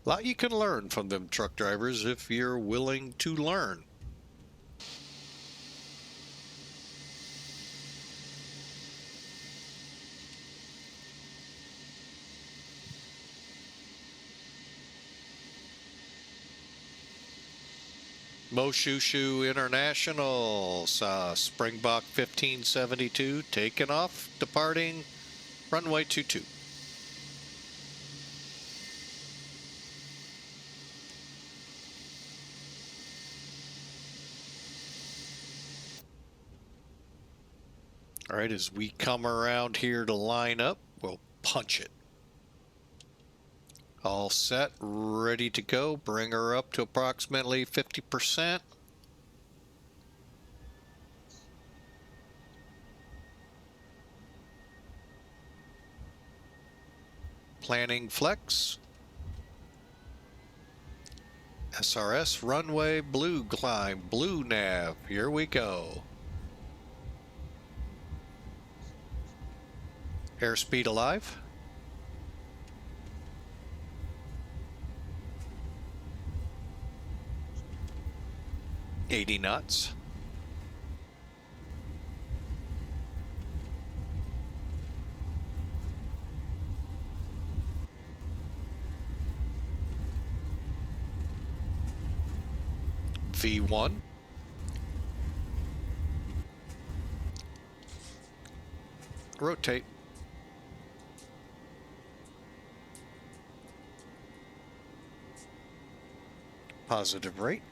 A lot you can learn from them truck drivers if you're willing to learn. Moshoeshoe International, Springbok 1572, taking off, departing runway 22. All right, as we come around here to line up, we'll punch it. All set, ready to go. Bring her up to approximately 50%. Planning flex. SRS runway blue climb, blue nav. Here we go. Airspeed alive. $80 knots. V1. Rotate. Positive rate.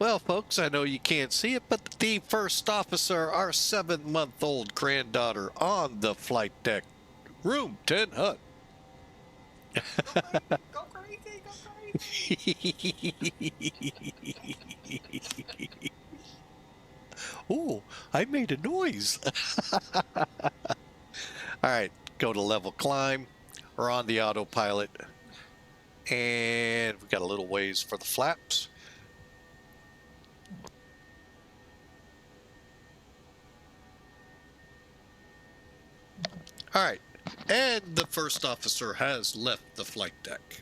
Well, folks, I know you can't see it, but the first officer, our 7-month-old granddaughter on the flight deck, room 10 hut. Go crazy, go crazy. Oh, I made a noise. All right, go to level climb. We're on the autopilot. And we got a little ways for the flaps. All right, and the first officer has left the flight deck.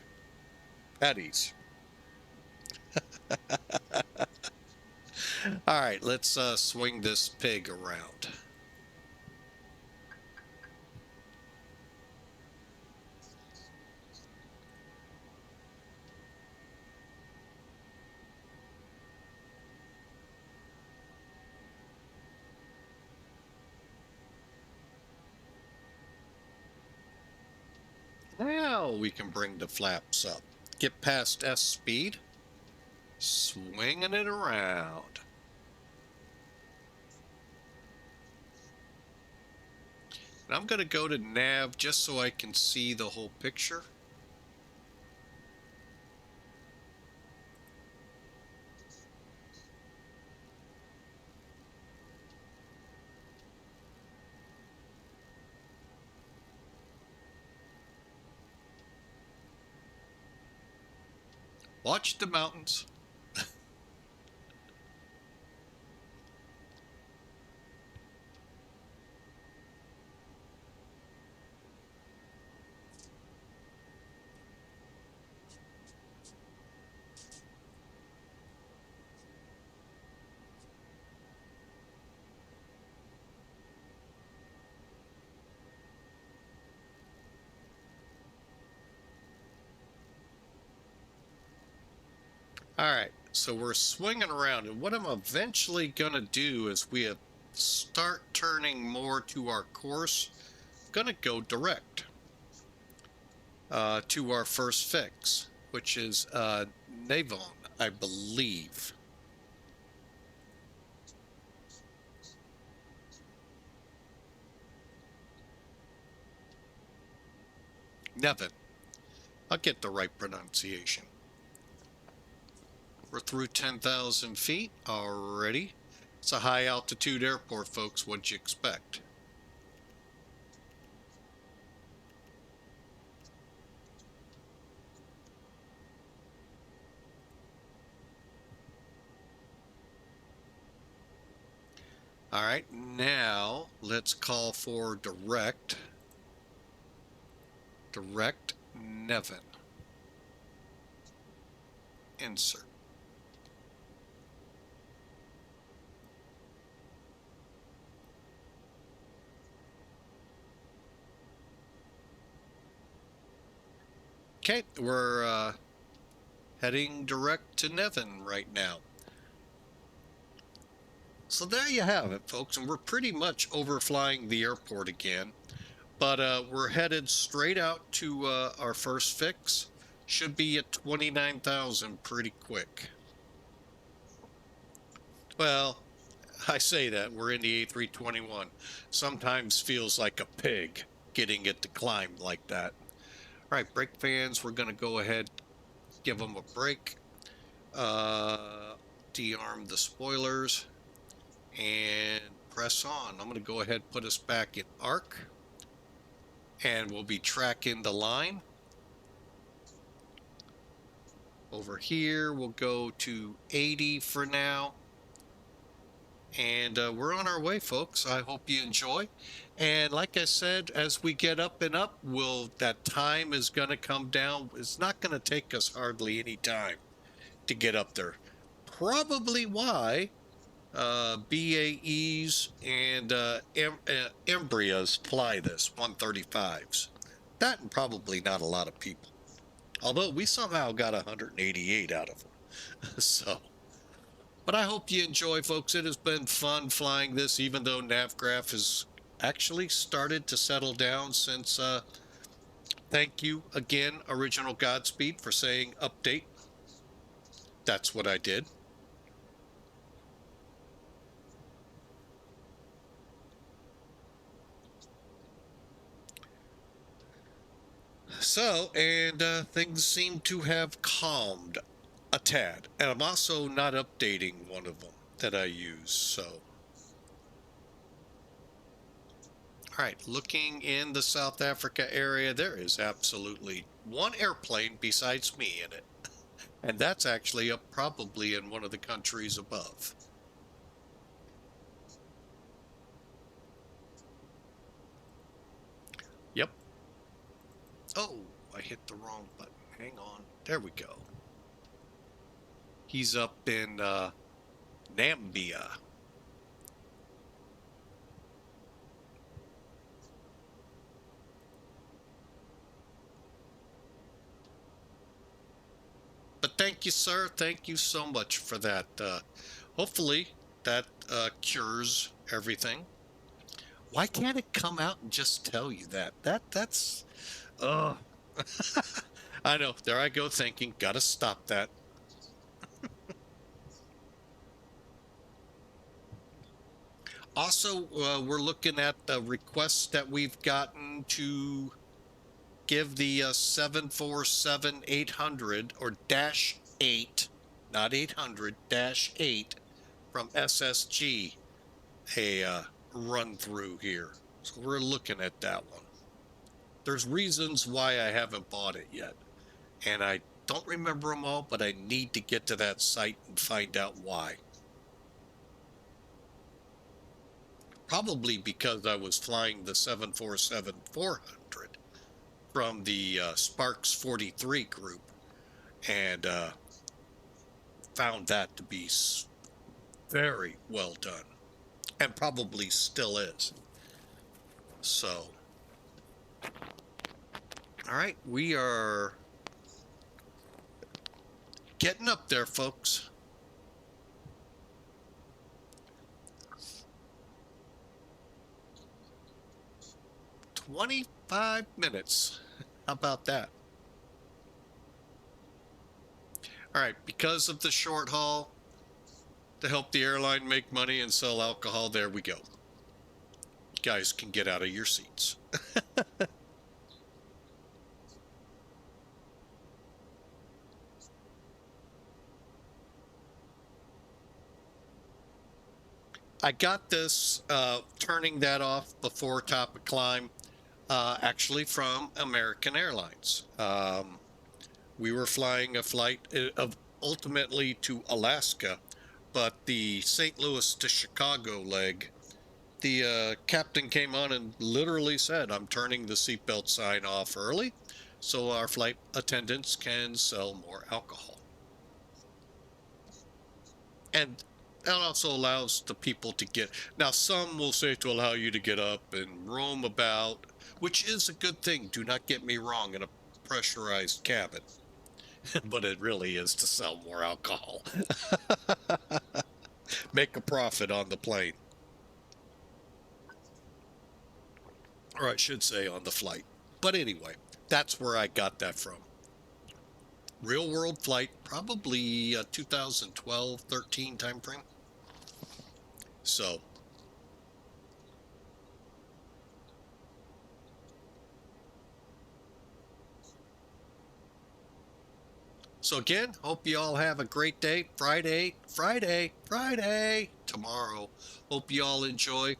At ease. All right, let's swing this pig around. Now we can bring the flaps up. Get past S speed. Swinging it around. And I'm going to go to nav just so I can see the whole picture. Watch the mountains. All right, so we're swinging around, and what I'm eventually gonna do is start turning more to our course. Gonna go direct to our first fix, which is NEVEN, I believe. NEVEN. I'll get the right pronunciation. We're through 10,000 feet already. It's a high altitude airport, folks. What'd you expect? All right, now let's call for direct NEVEN. Insert. Okay, we're heading direct to NEVEN right now. So there you have it, folks, and we're pretty much overflying the airport again. But we're headed straight out to our first fix. Should be at 29,000 pretty quick. Well, I say that, we're in the A321. Sometimes feels like a pig getting it to climb like that. All right, brake fans, we're going to go ahead, give them a break. De-arm the spoilers and press on. I'm going to go ahead and put us back in arc, and we'll be tracking the line. Over here, we'll go to 80 for now. And we're on our way, folks. I hope you enjoy. And like I said, as we get up and up, that time is going to come down. It's not going to take us hardly any time to get up there. Probably why BAEs and Embrias fly this 135s. That and probably not a lot of people. Although we somehow got 188 out of them. So, but I hope you enjoy, folks. It has been fun flying this, even though NavGraph has actually started to settle down since, thank you again, Original Godspeed, for saying update. That's what I did. So, and things seem to have calmed a tad. And I'm also not updating one of them that I use, so. All right, looking in the South Africa area, there is absolutely one airplane besides me in it. And that's actually up probably in one of the countries above. Yep. Oh, I hit the wrong button. Hang on. There we go. He's up in Namibia. But thank you, sir. Thank you so much for that. Hopefully that cures everything. Why can't it come out and just tell you that? That's I know. There I go thinking. Gotta stop that. Also, we're looking at the requests that we've gotten to give the 747-800 or -8, not 800, -8 from SSG a run through here. So we're looking at that one. There's reasons why I haven't bought it yet, and I don't remember them all, but I need to get to that site and find out why. Probably because I was flying the 747-400 from the Sparks 43 group, and found that to be very well done, and probably still is. So, all right, we are Getting up there, folks. "25 minutes. How about that? All right, because of the short haul, to help the airline make money and sell alcohol, there we go. You guys can get out of your seats. I got this, turning that off before top of climb, actually from American Airlines. We were flying a flight of ultimately to Alaska, but the St. Louis to Chicago leg, the captain came on and literally said, "I'm turning the seatbelt sign off early so our flight attendants can sell more alcohol." And that also allows the people to get, now some will say to allow you to get up and roam about, which is a good thing. Do not get me wrong, in a pressurized cabin. But it really is to sell more alcohol. Make a profit on the plane. Or I should say on the flight. But anyway, that's where I got that from. Real world flight, probably 2012, 13 time frame. So again, hope you all have a great day. Friday tomorrow. Hope you all enjoy.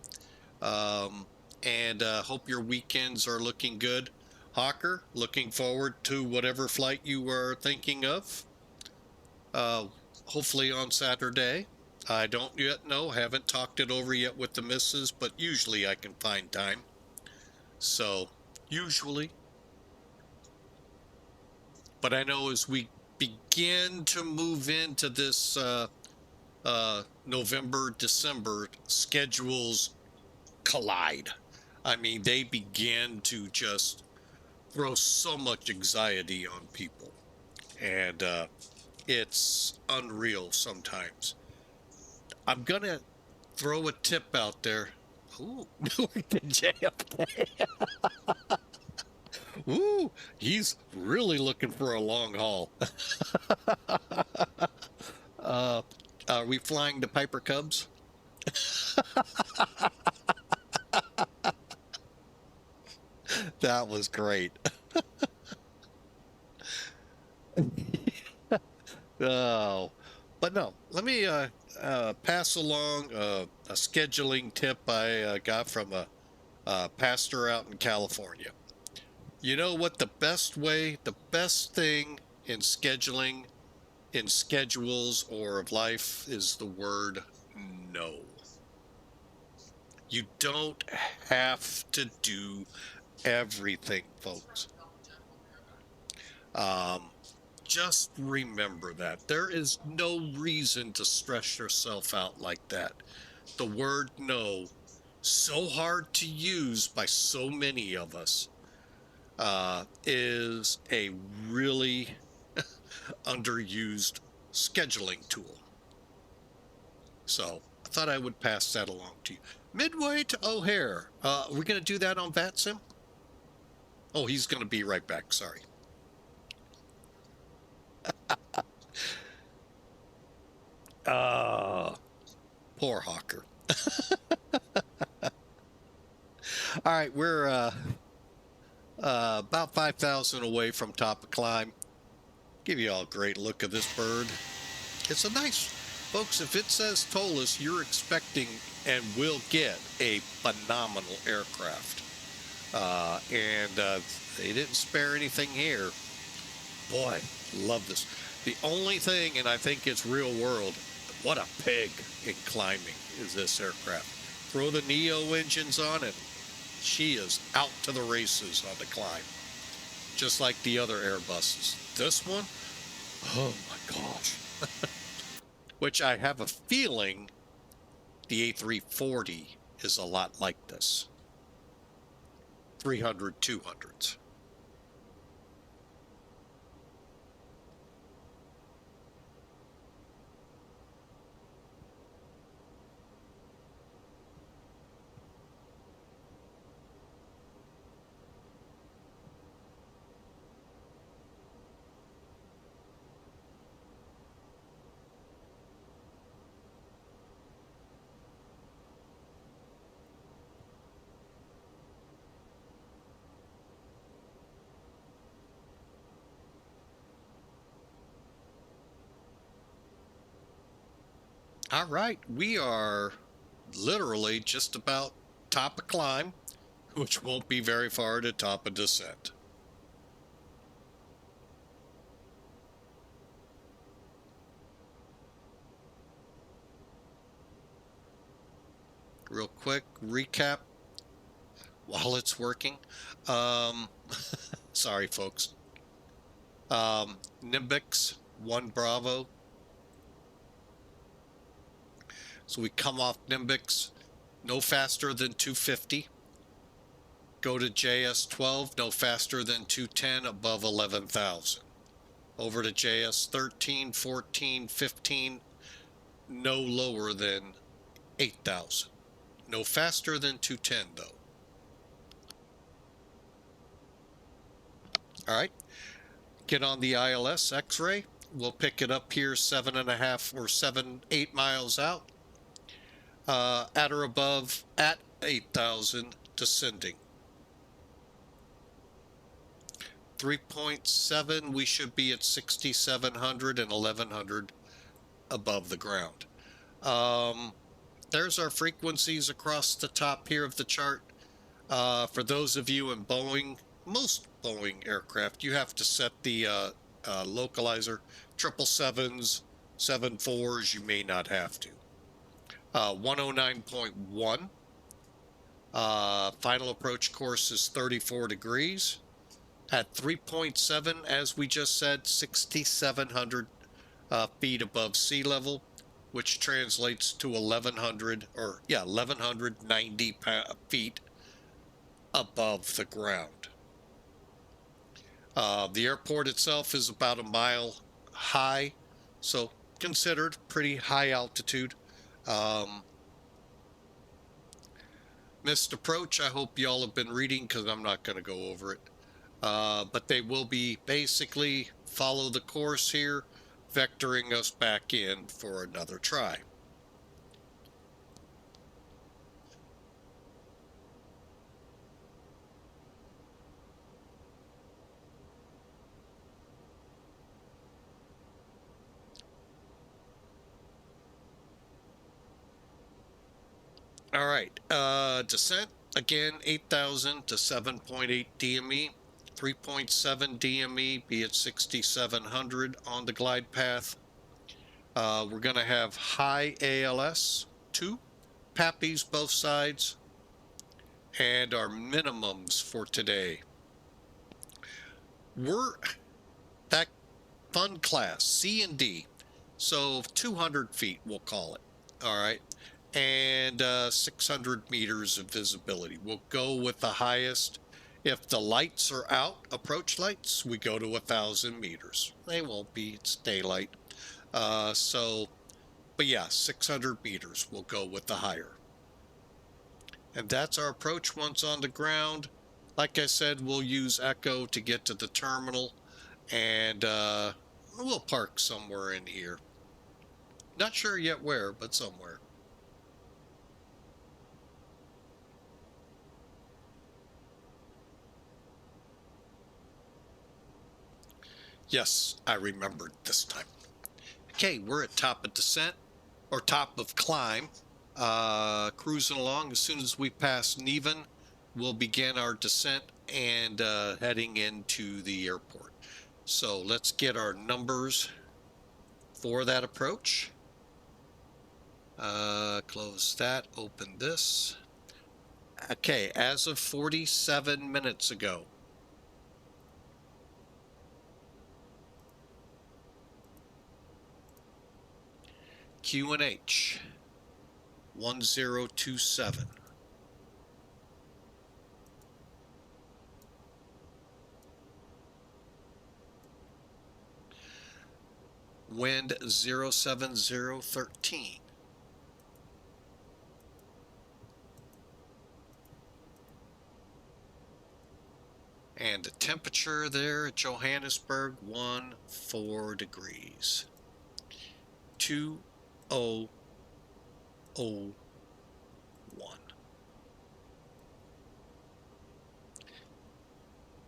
And hope your weekends are looking good. Hawker, looking forward to whatever flight you are thinking of. Hopefully on Saturday. I don't yet know, haven't talked it over yet with the missus, but usually I can find time. So, usually. But I know as we begin to move into this November, December, schedules collide. I mean, they begin to just throw so much anxiety on people. And it's unreal sometimes. I'm going to throw a tip out there. Ooh, the JFK. Ooh, he's really looking for a long haul. Are we flying the Piper Cubs? That was great. Oh, but no, let me pass along a scheduling tip I got from a pastor out in California. You know what the best thing in scheduling, in schedules or of life is the word no. You don't have to do everything, folks. Just remember that. There is no reason to stress yourself out like that. The word no, so hard to use by so many of us, is a really underused scheduling tool. So I thought I would pass that along to you. Midway to O'Hare. We're going to do that on VATSIM? Oh, he's going to be right back. Sorry. Poor Hawker. All right, we're about 5,000 away from top of climb. Give you all a great look at this bird. It's a nice, folks, if it says ToLiss, you're expecting and will get a phenomenal aircraft. And they didn't spare anything here. Boy, love this. The only thing, and I think it's real world, what a pig in climbing is this aircraft. Throw the Neo engines on it, she is out to the races on the climb. Just like the other Airbuses. This one, oh my gosh. Which I have a feeling the A340 is a lot like this. 300, 200s. All right, we are literally just about top of climb, which won't be very far to top of descent. Real quick recap while it's working. Sorry, folks. NIBEX 1 Bravo. So we come off NIBEX no faster than 250. Go to JS12 no faster than 210 above 11,000. Over to JS 13, 14, 15 no lower than 8,000. No faster than 210 though. All right. Get on the ILS X-ray. We'll pick it up here 7.5 or 8 miles out. At or above at 8,000 descending. 3.7, we should be at 6,700 and 1,100 above the ground. There's our frequencies across the top here of the chart. For those of you in Boeing, most Boeing aircraft, you have to set the localizer. 777s, 74s, you may not have to. 109.1. Final approach course is 34 degrees. At 3.7, as we just said, 6,700 feet above sea level, which translates to 1,190 feet above the ground. The airport itself is about a mile high, so considered pretty high altitude. Missed approach, I hope y'all have been reading because I'm not going to go over it. But they will be basically follow the course here, vectoring us back in for another try. All right, descent, again, 8,000 to 7.8 DME, 3.7 DME, be at 6,700 on the glide path. We're going to have high ALS, 2, PAPIs both sides, and our minimums for today. We're that fun class, C and D, so 200 feet, we'll call it, all right? And 600 meters of visibility. We'll go with the highest. If the lights are out, approach lights, we go to 1,000 meters. They won't be, it's daylight. But yeah, 600 meters, we'll go with the higher. And that's our approach once on the ground. Like I said, we'll use Echo to get to the terminal, and we'll park somewhere in here. Not sure yet where, but somewhere. Yes, I remembered this time. Okay, we're at top of descent, or top of climb, cruising along. As soon as we pass NEVEN, we'll begin our descent and heading into the airport. So let's get our numbers for that approach. Close that, open this. Okay, as of 47 minutes ago, QNH 1027. Wind 07013. And the temperature there at Johannesburg, 14 degrees. 2001.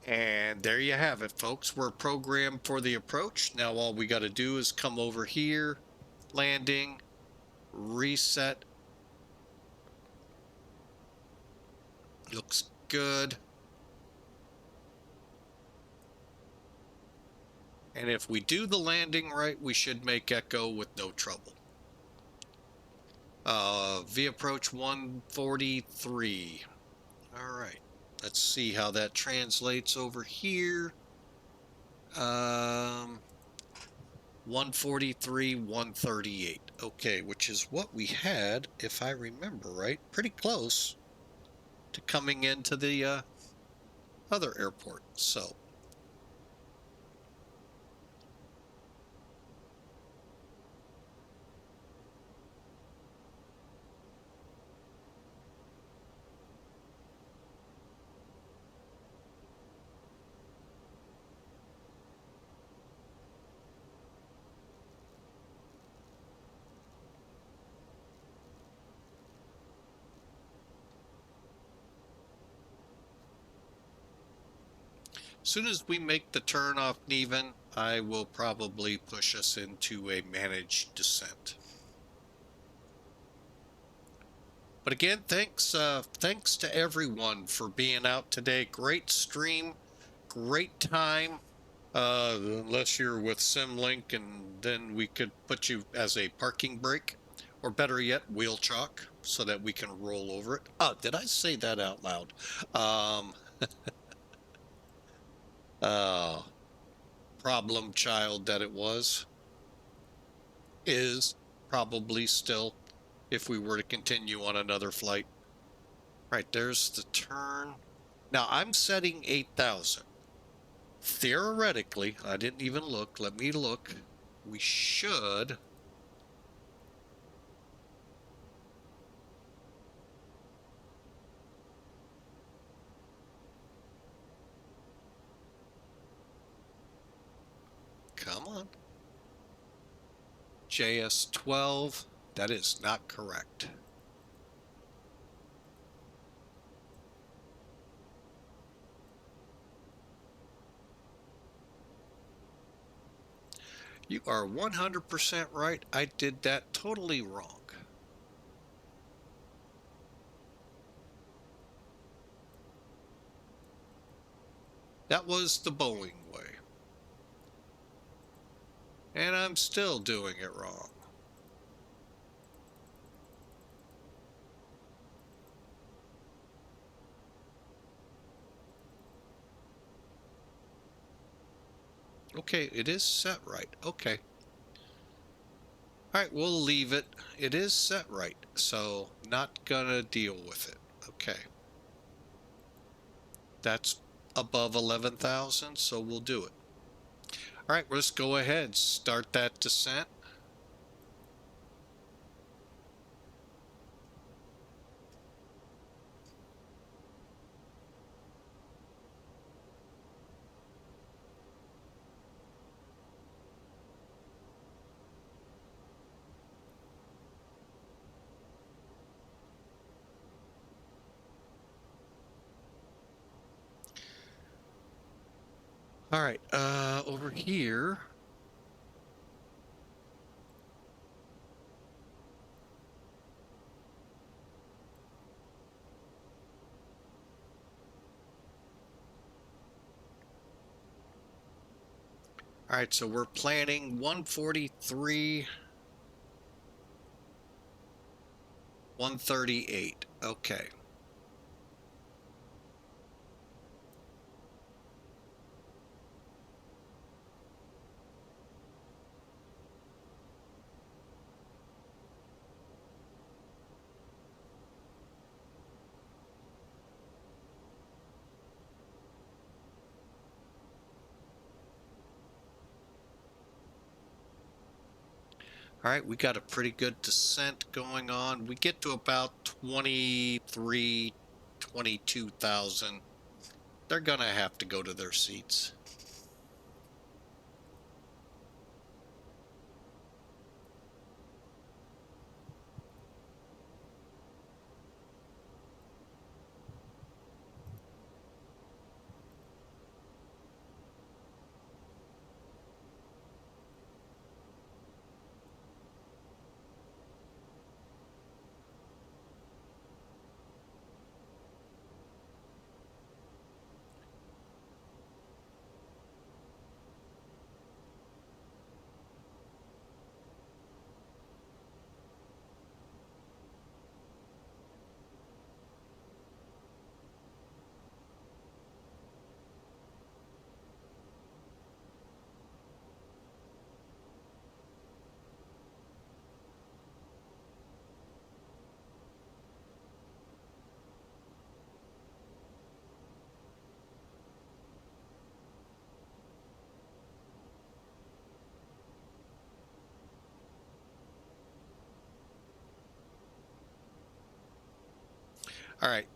And there you have it, folks. We're programmed for the approach. Now all we got to do is come over here, landing, reset. Looks good. And if we do the landing right, we should make Echo with no trouble. V approach 143. All right. Let's see how that translates over here. 143, 138. Okay, which is what we had, if I remember right, pretty close to coming into the other airport. So as soon as we make the turn off NEVEN, I will probably push us into a managed descent. But again, thanks to everyone for being out today. Great stream, great time. Unless you're with SimLink, and then we could put you as a parking brake, or better yet, wheel chalk, so that we can roll over it. Oh, did I say that out loud? Problem child that it was, is probably still, if we were to continue on another flight. Right, there's the turn. Now I'm setting 8,000. Theoretically, I didn't even look. Let me look. We should. Come on. JS12. That is not correct. You are 100% right. I did that totally wrong. That was the Boeing way. And I'm still doing it wrong. Okay, it is set right. Okay. All right, we'll leave it. It is set right, so not gonna deal with it. Okay. That's above 11,000, so we'll do it. All right, let's go ahead. Start that descent. All right, over here. All right, so we're planning 143, 138. Okay. All right, we got a pretty good descent going on. We get to about 23, 22,000. They're going to have to go to their seats. All right.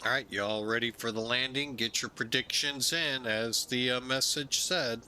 All right, y'all ready for the landing? Get your predictions in, as the message said.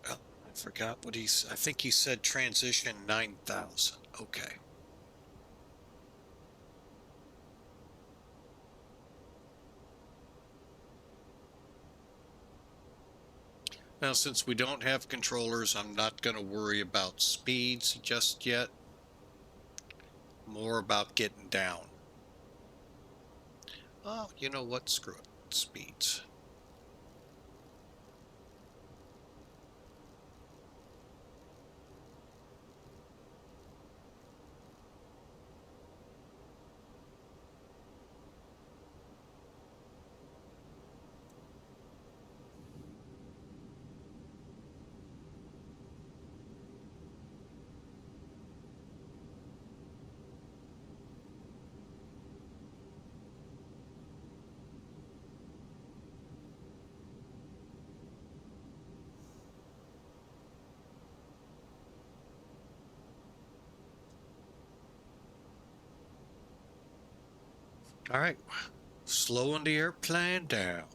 Oh, I forgot what he's. I think he said transition 9,000. Okay. Now, since we don't have controllers, I'm not going to worry about speeds just yet. More about getting down. Oh, you know what? Screw it. Speeds. All right. Slowing the airplane down.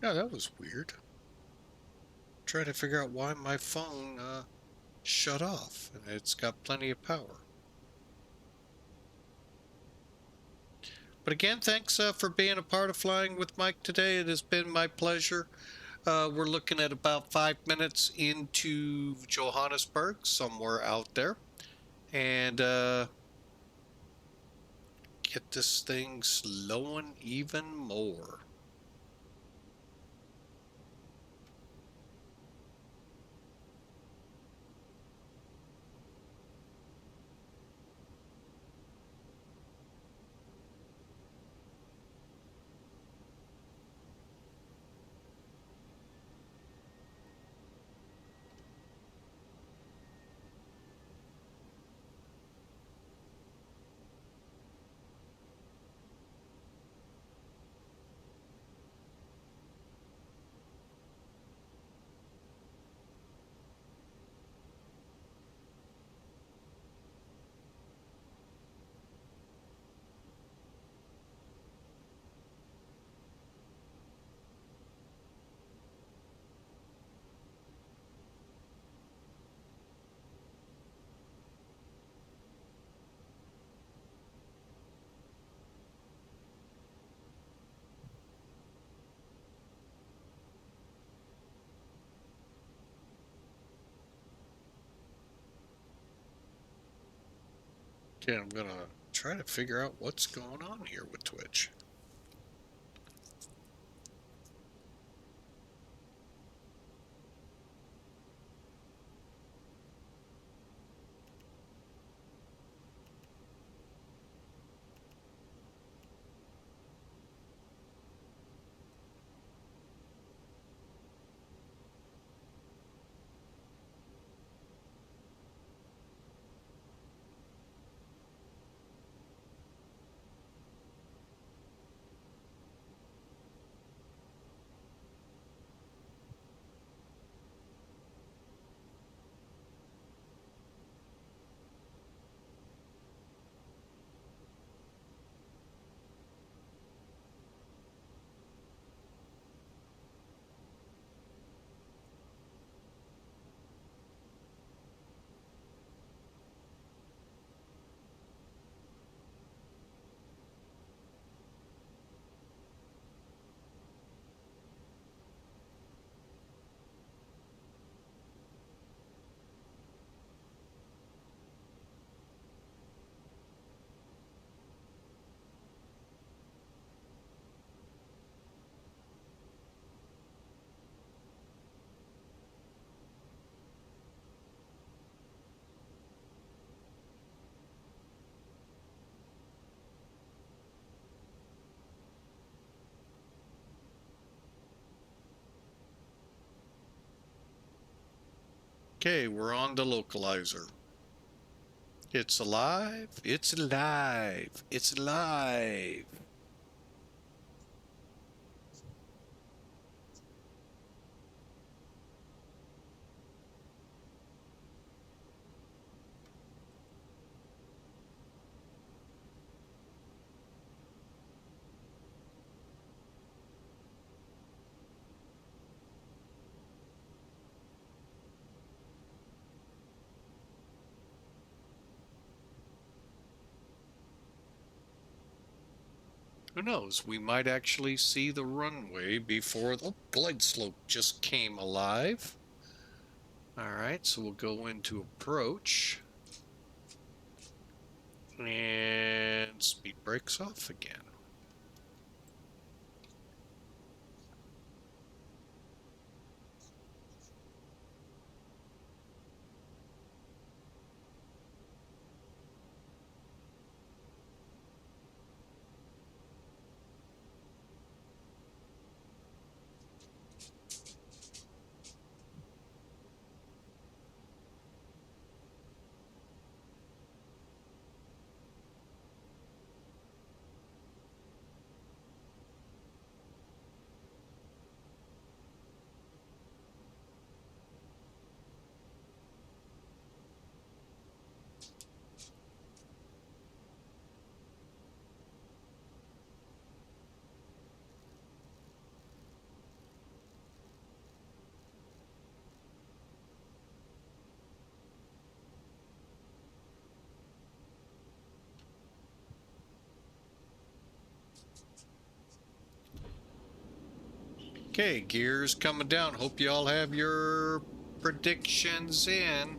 Yeah, that was weird. Trying to figure out why my phone shut off, and it's got plenty of power. But again, thanks for being a part of Flying with Mike today. It has been my pleasure. We're looking at about 5 minutes into Johannesburg, somewhere out there. And get this thing slowing even more. Okay, I'm gonna try to figure out what's going on here with Twitch. Okay, we're on the localizer. It's alive. It's alive. It's alive. Who knows? We might actually see the runway before the glide slope just came alive. All right, so we'll go into approach. And speed brakes off again. Okay, gears coming down. Hope you all have your predictions in.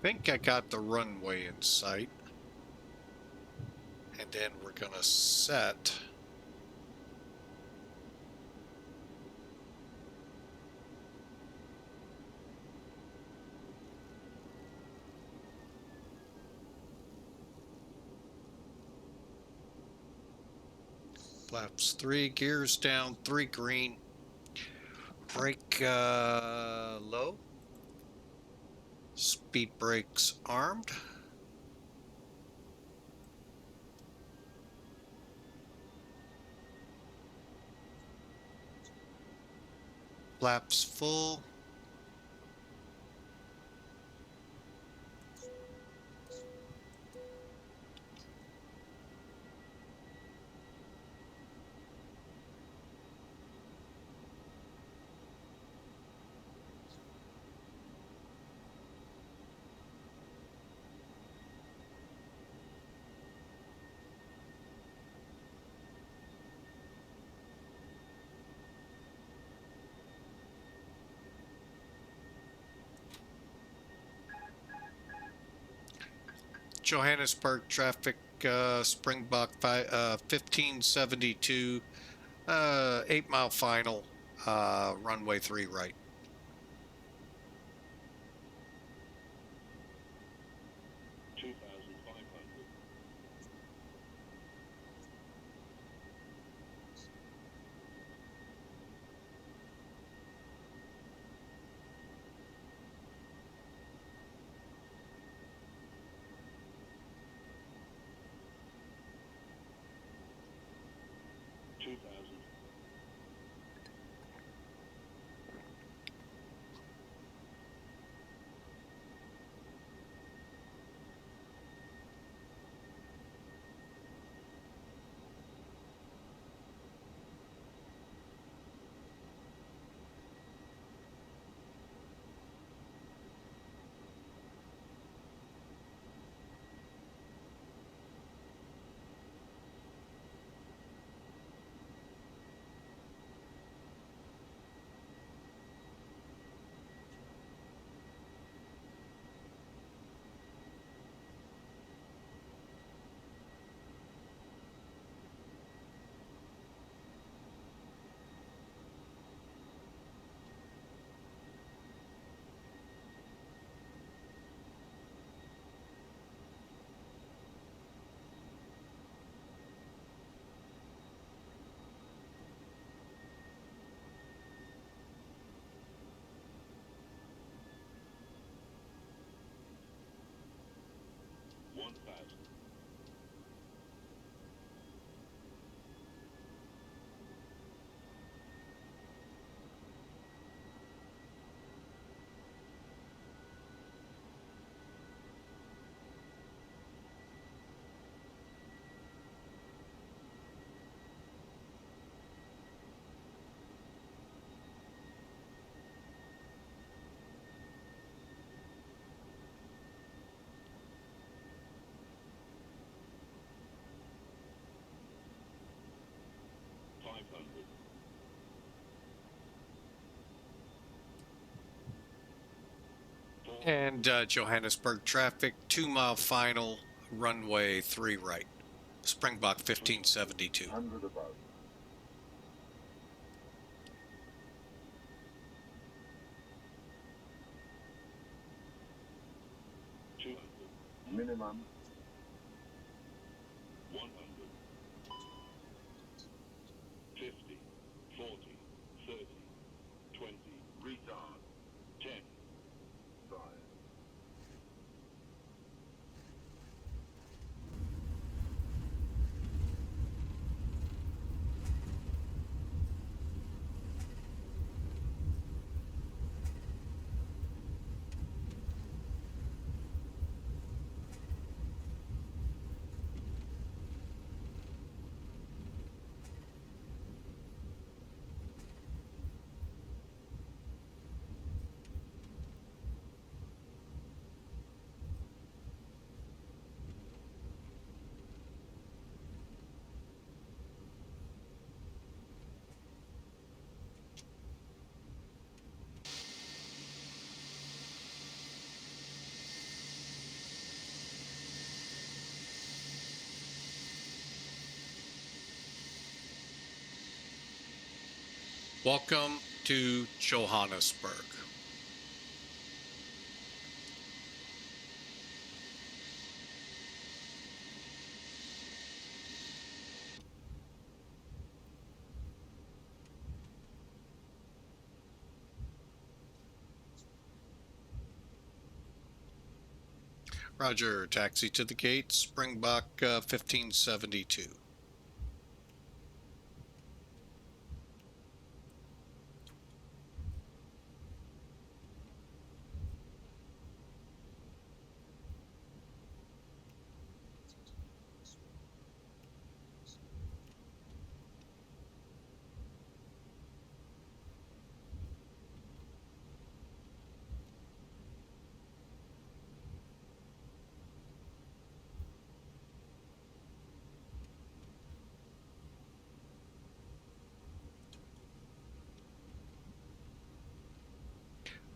Think I got the runway in sight. And then we're gonna set flaps 3, gears down, 3 green, brake low, speed brakes armed. Flaps full. Johannesburg traffic, Springbok 1572, 8-mile final, runway 3 right. And Johannesburg traffic, 2-mile final, runway 3 right. Springbok 1572. 100 above. Minimum 100. 50, 40, 30, 20. Welcome to Johannesburg. Roger, taxi to the gate, Springbok 1572.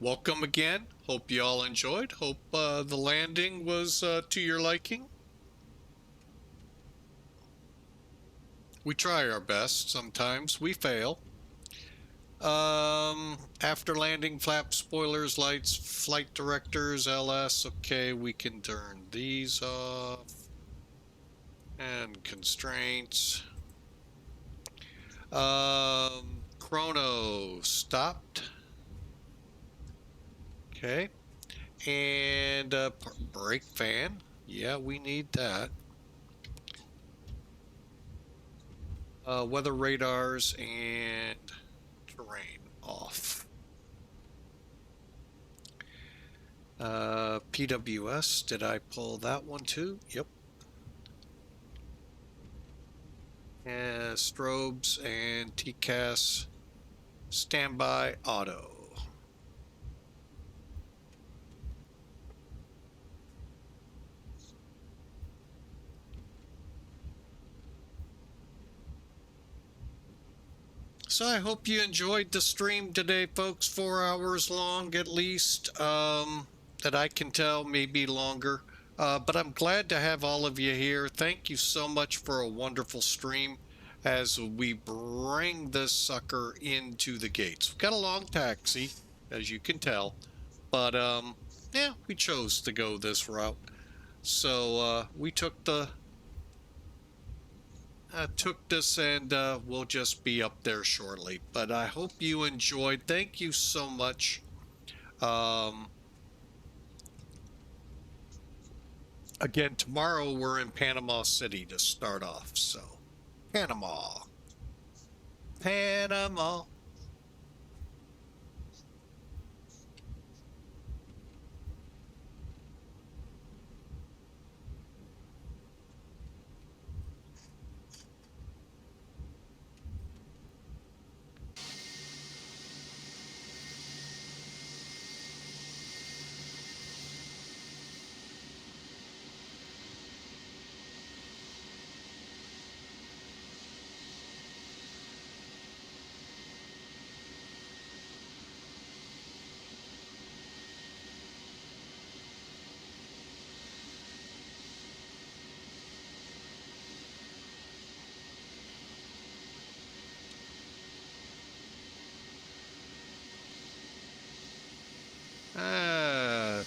Welcome again. Hope you all enjoyed. Hope the landing was to your liking. We try our best. Sometimes we fail. After landing, flaps, spoilers, lights, flight directors, LS. Okay, we can turn these off. And constraints. Chrono stopped. Okay. And brake fan. Yeah, we need that. Weather radars and terrain off. PWS, did I pull that one too? Yep. Strobes and TCAS, standby auto. So I hope you enjoyed the stream today, folks. 4 hours long at least, that I can tell, maybe longer. But I'm glad to have all of you here. Thank you so much for a wonderful stream as we bring this sucker into the gates. We've got a long taxi, as you can tell, but yeah, we chose to go this route. So we took this, and we'll just be up there shortly. But I hope you enjoyed. Thank you so much. Again, tomorrow we're in Panama City to start off. So, Panama.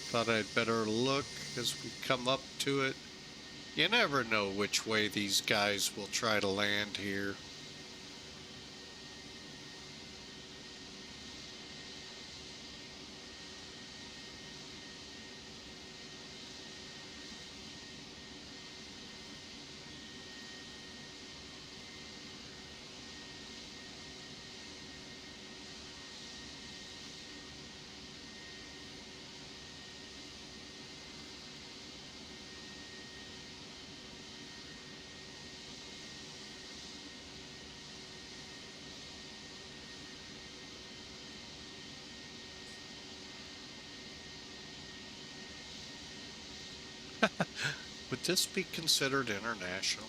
Thought I'd better look as we come up to it. You never know which way these guys will try to land here. Would this be considered international?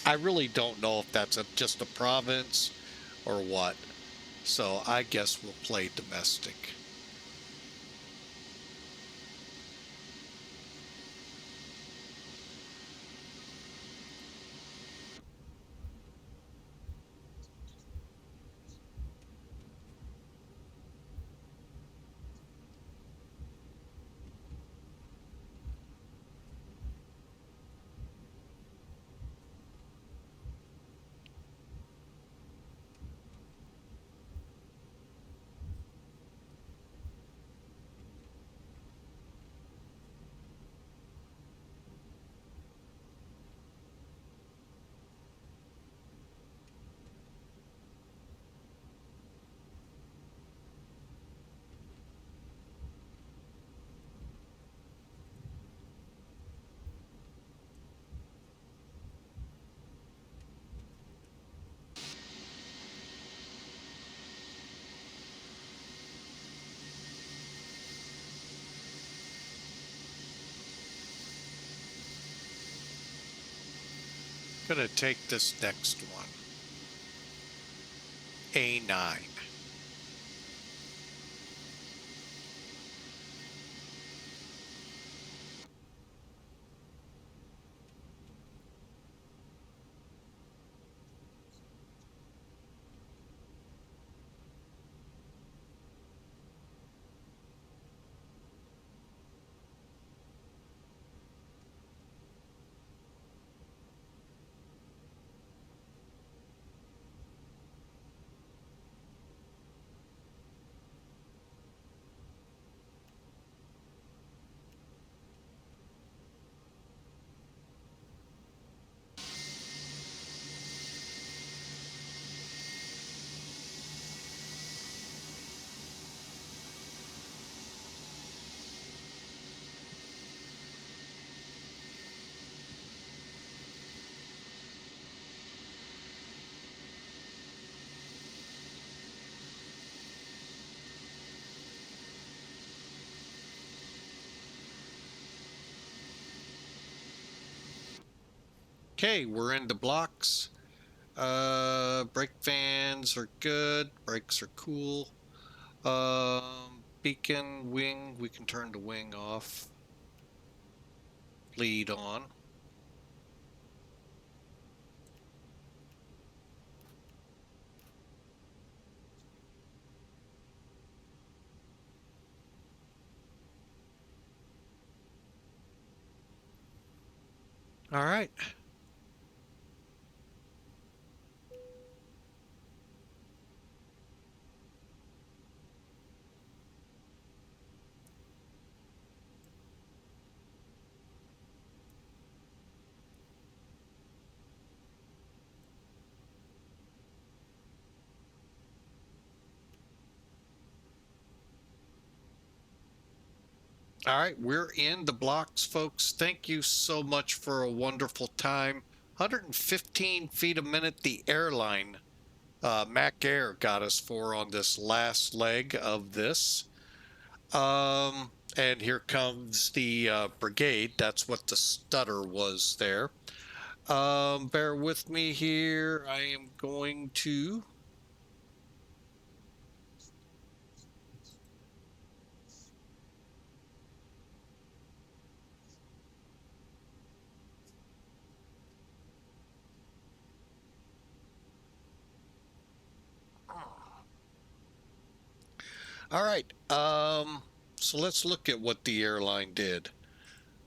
I really don't know if that's just a province or what. So I guess we'll play domestic. Gonna take this next one. A9. Okay, we're into blocks. Brake fans are good. Brakes are cool. Beacon, wing, we can turn the wing off. Lead on. All right. All right, we're in the blocks, folks. Thank you so much for a wonderful time. 115 feet a minute, the airline, Mac Air, got us for on this last leg of this. And here comes the brigade. That's what the stutter was there. Bear with me here. I am going to... All right. So let's look at what the airline did,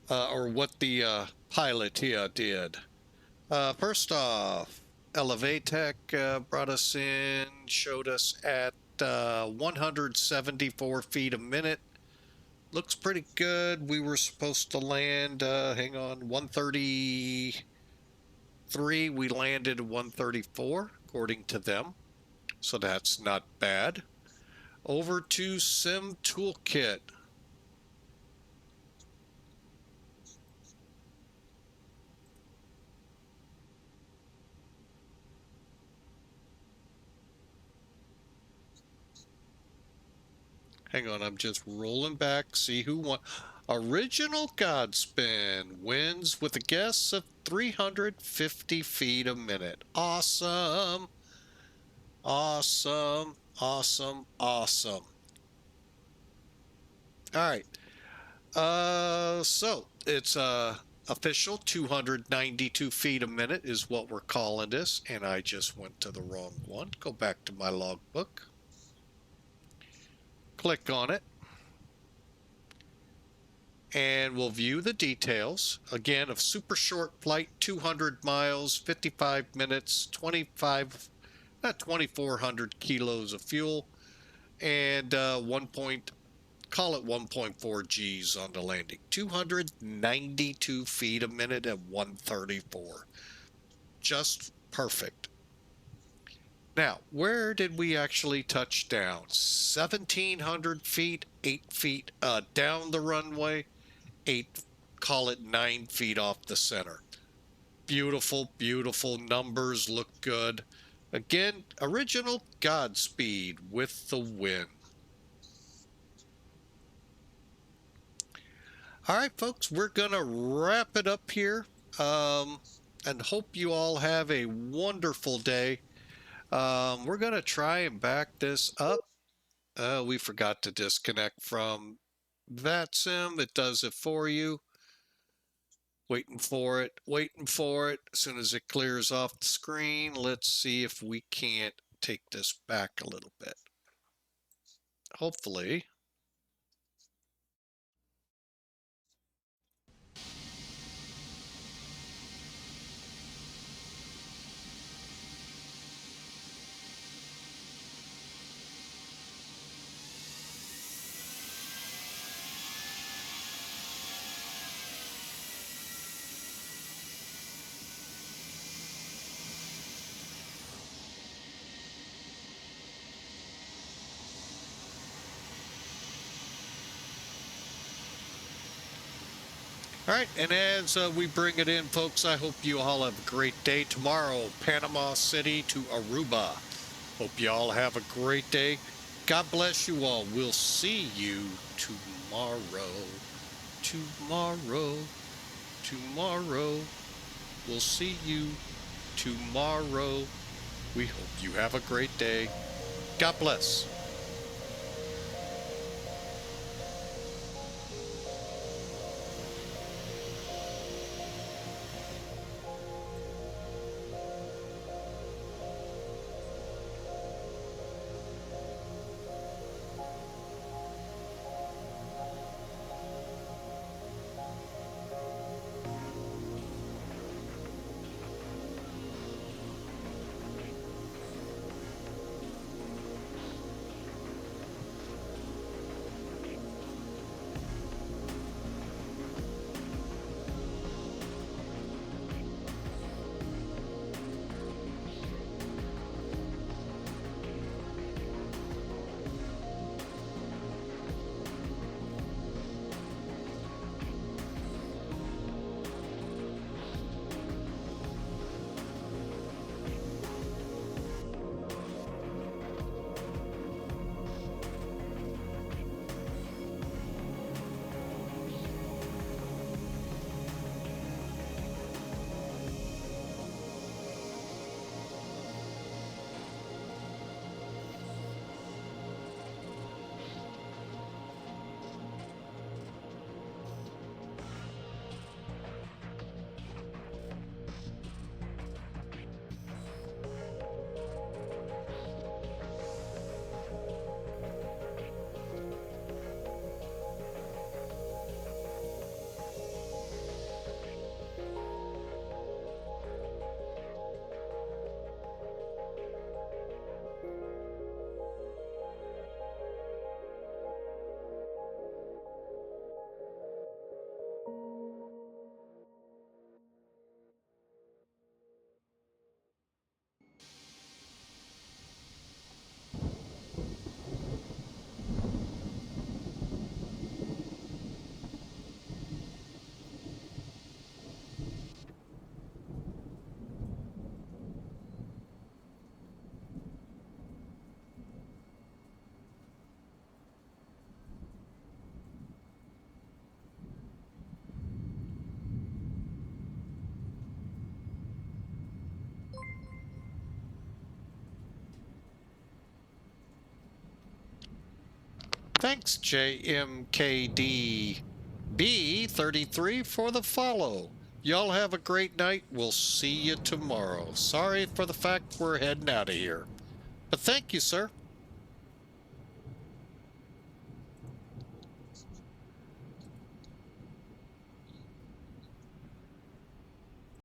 or what the pilot here did. First off, Elevatech brought us in, showed us at 174 feet a minute. Looks pretty good. We were supposed to land, hang on, 133. We landed 134, according to them. So that's not bad. Over to Sim Toolkit. Hang on, I'm just rolling back, see who won. Original Godspin wins with a guess of 350 feet a minute. Awesome. Awesome. Awesome. Awesome. All right. So it's official 292 feet a minute is what we're calling this, and I just went to the wrong one. Go back to my logbook. Click on it. And we'll view the details. Again, of super short flight, 200 miles, 55 minutes, 2,400 kilos of fuel, and call it 1.4 G's on the landing. 292 feet a minute at 134. Just perfect. Now, where did we actually touch down? 1,700 feet, 8 feet down the runway, call it 9 feet off the center. Beautiful, beautiful numbers, look good. Again, original Godspeed with the win. All right, folks, we're going to wrap it up here. and hope you all have a wonderful day. We're going to try and back this up. We forgot to disconnect from VATSIM. It does it for you. Waiting for it, waiting for it. As soon as it clears off the screen, let's see if we can't take this back a little bit. Hopefully. All right, and as we bring it in, folks, I hope you all have a great day. Tomorrow, Panama City to Aruba. Hope you all have a great day. God bless you all. We'll see you tomorrow. Tomorrow. We'll see you tomorrow. We hope you have a great day. God bless. Thanks, JMKDB33 for the follow. Y'all have a great night. We'll see you tomorrow. Sorry for the fact we're heading out of here. But thank you, sir.